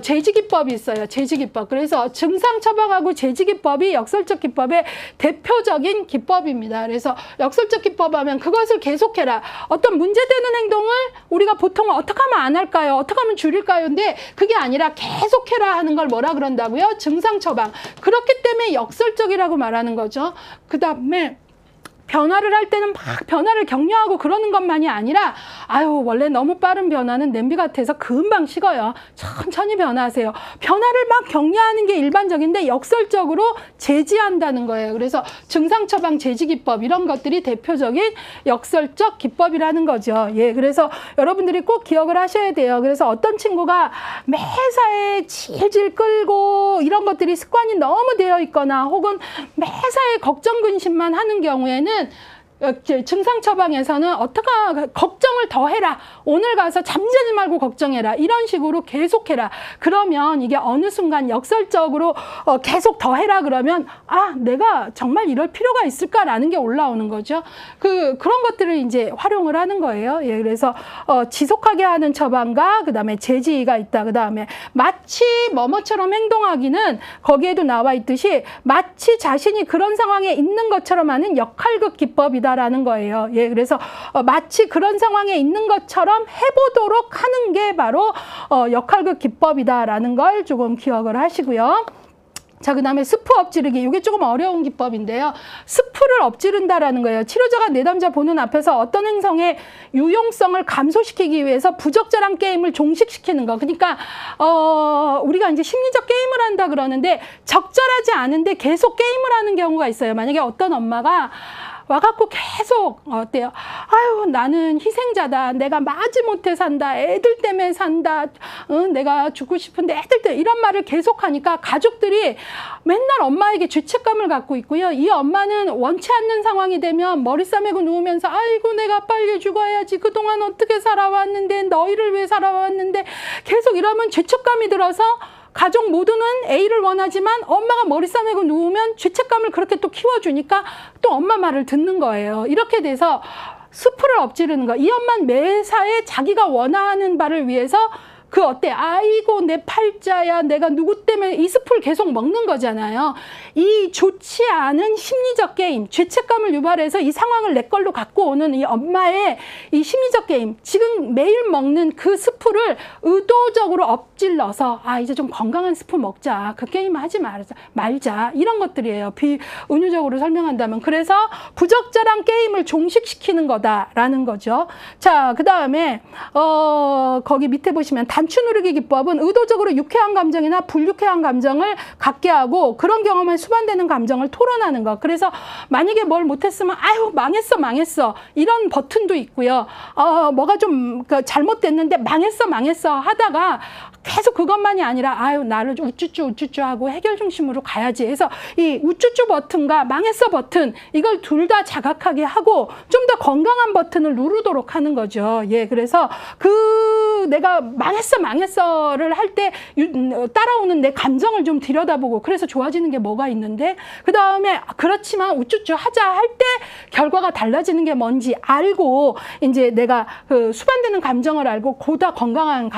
제지 기법이 있어요. 제지 기법. 그래서 증상 처방하고 제지 기법이 역설적 기법의 대표적인 기법입니다. 그래서 역설적 기법 하면 그것을 계속해라. 어떤 문제되는 행동을 우리가 보통 어떻게 하면 안 할까요? 어떻게 하면 줄일까요? 근데 그게 아니라 계속해라 하는 걸 뭐라 그런다고요? 증상 처방. 그렇기 때문에 역설적이라고 말하는 거죠. 그 다음에 변화를 할 때는 막 변화를 격려하고 그러는 것만이 아니라 아유 원래 너무 빠른 변화는 냄비 같아서 금방 식어요. 천천히 변화하세요. 변화를 막 격려하는 게 일반적인데 역설적으로 제지한다는 거예요. 그래서 증상 처방 제지 기법 이런 것들이 대표적인 역설적 기법이라는 거죠. 예, 그래서 여러분들이 꼭 기억을 하셔야 돼요. 그래서 어떤 친구가 매사에 질질 끌고 이런 것들이 습관이 너무 되어 있거나 혹은 매사에 걱정 근심만 하는 경우에는 증상 처방에서는 어떻게 걱정을 더 해라. 오늘 가서 잠자지 말고 걱정해라. 이런 식으로 계속해라. 그러면 이게 어느 순간 역설적으로 계속 더 해라 그러면 아 내가 정말 이럴 필요가 있을까라는 게 올라오는 거죠. 그런 것들을 이제 활용을 하는 거예요. 예, 그래서 지속하게 하는 처방과 그 다음에 제지가 있다. 그 다음에 마치 뭐뭐처럼 행동하기는 거기에도 나와 있듯이 마치 자신이 그런 상황에 있는 것처럼 하는 역할극 기법이다. 라는 거예요. 예, 그래서 마치 그런 상황에 있는 것처럼 해보도록 하는 게 바로 역할극 기법이다라는 걸 조금 기억을 하시고요. 자, 그 다음에 스프 엎지르기. 이게 조금 어려운 기법인데요. 스프를 엎지른다라는 거예요. 치료자가 내담자 보는 앞에서 어떤 행성의 유용성을 감소시키기 위해서 부적절한 게임을 종식시키는 거. 그러니까 우리가 이제 심리적 게임을 한다 그러는데 적절하지 않은데 계속 게임을 하는 경우가 있어요. 만약에 어떤 엄마가 와갖고 계속 어때요? 아유 나는 희생자다. 내가 마지못해 산다. 애들 때문에 산다. 내가 죽고 싶은데 애들 때문에 이런 말을 계속하니까 가족들이 맨날 엄마에게 죄책감을 갖고 있고요. 이 엄마는 원치 않는 상황이 되면 머리 싸매고 누우면서 아이고 내가 빨리 죽어야지. 그동안 어떻게 살아왔는데 너희를 왜 살아왔는데 계속 이러면 죄책감이 들어서 가족 모두는 A를 원하지만 엄마가 머리 싸매고 누우면 죄책감을 그렇게 또 키워주니까 또 엄마 말을 듣는 거예요. 이렇게 돼서 스프를 엎지르는 거. 이 엄마는 매사에 자기가 원하는 바를 위해서 그 어때? 아이고 내 팔자야. 내가 누구 때문에 이 스프를 계속 먹는 거잖아요. 이 좋지 않은 심리적 게임, 죄책감을 유발해서 이 상황을 내 걸로 갖고 오는 이 엄마의 이 심리적 게임, 지금 매일 먹는 그 스프를 의도적으로 엎질러서 아 이제 좀 건강한 스프 먹자. 그 게임 하지 말자. 이런 것들이에요. 비은유적으로 설명한다면. 그래서 부적절한 게임을 종식시키는 거다라는 거죠. 자, 그 다음에 거기 밑에 보시면 단추 누르기 기법은 의도적으로 유쾌한 감정이나 불유쾌한 감정을 갖게 하고 그런 경험에 수반되는 감정을 토론하는 것. 그래서 만약에 뭘 못했으면 아유 망했어 이런 버튼도 있고요. 뭐가 좀 잘못됐는데 망했어 하다가 계속 그것만이 아니라 아유 나를 우쭈쭈 하고 해결 중심으로 가야지 해서 이 우쭈쭈 버튼과 망했어 버튼 이걸 둘 다 자각하게 하고 좀 더 건강한 버튼을 누르도록 하는 거죠. 예, 그래서 내가 망했어를 할 때 따라오는 내 감정을 좀 들여다보고 그래서 좋아지는 게 뭐가 있는데 그 다음에 그렇지만 우쭈쭈 하자 할 때 결과가 달라지는 게 뭔지 알고 이제 내가 수반되는 감정을 알고 보다 건강한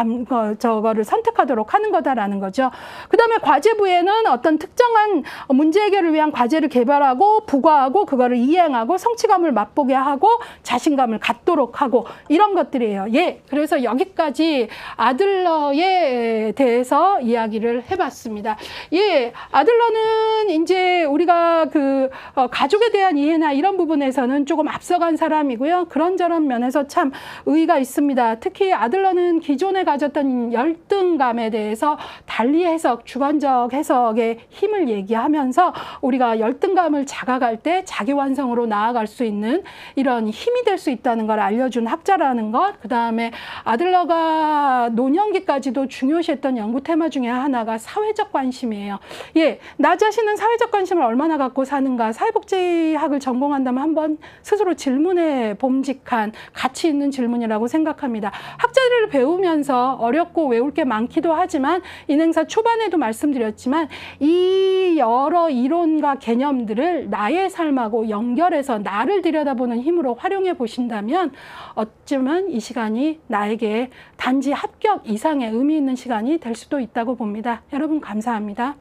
저거를 선택하도록 하는 거다라는 거죠. 그 다음에 과제부에는 어떤 특정한 문제 해결을 위한 과제를 개발하고 부과하고 그거를 이행하고 성취감을 맛보게 하고 자신감을 갖도록 하고 이런 것들이에요. 예, 그래서 여기까지 아들러에 대해서 이야기를 해봤습니다. 예, 아들러는 이제 우리가 가족에 대한 이해나 이런 부분에서는 조금 앞서간 사람이고요. 그런저런 면에서 참 의의가 있습니다. 특히 아들러는 기존에 가졌던 열등감에 대해서 달리 해석, 주관적 해석의 힘을 얘기하면서 우리가 열등감을 자각할 때 자기 완성으로 나아갈 수 있는 이런 힘이 될 수 있다는 걸 알려준 학자라는 것. 그 다음에 아들러가 노년기까지도 중요시했던 연구 테마 중에 하나가 사회적 관심이에요. 예, 나 자신은 사회적 관심을 얼마나 갖고 사는가. 사회복지학을 전공한다면 한번 스스로 질문해 봄직한 가치 있는 질문이라고 생각합니다. 학자들을 배우면서 어렵고 외울 게 많기도 하지만 인행사 초반에도 말씀드렸지만 이 여러 이론과 개념들을 나의 삶하고 연결해서 나를 들여다보는 힘으로 활용해 보신다면 어쩌면 이 시간이 나에게 단지 합격 이상의 의미 있는 시간이 될 수도 있다고 봅니다. 여러분 감사합니다.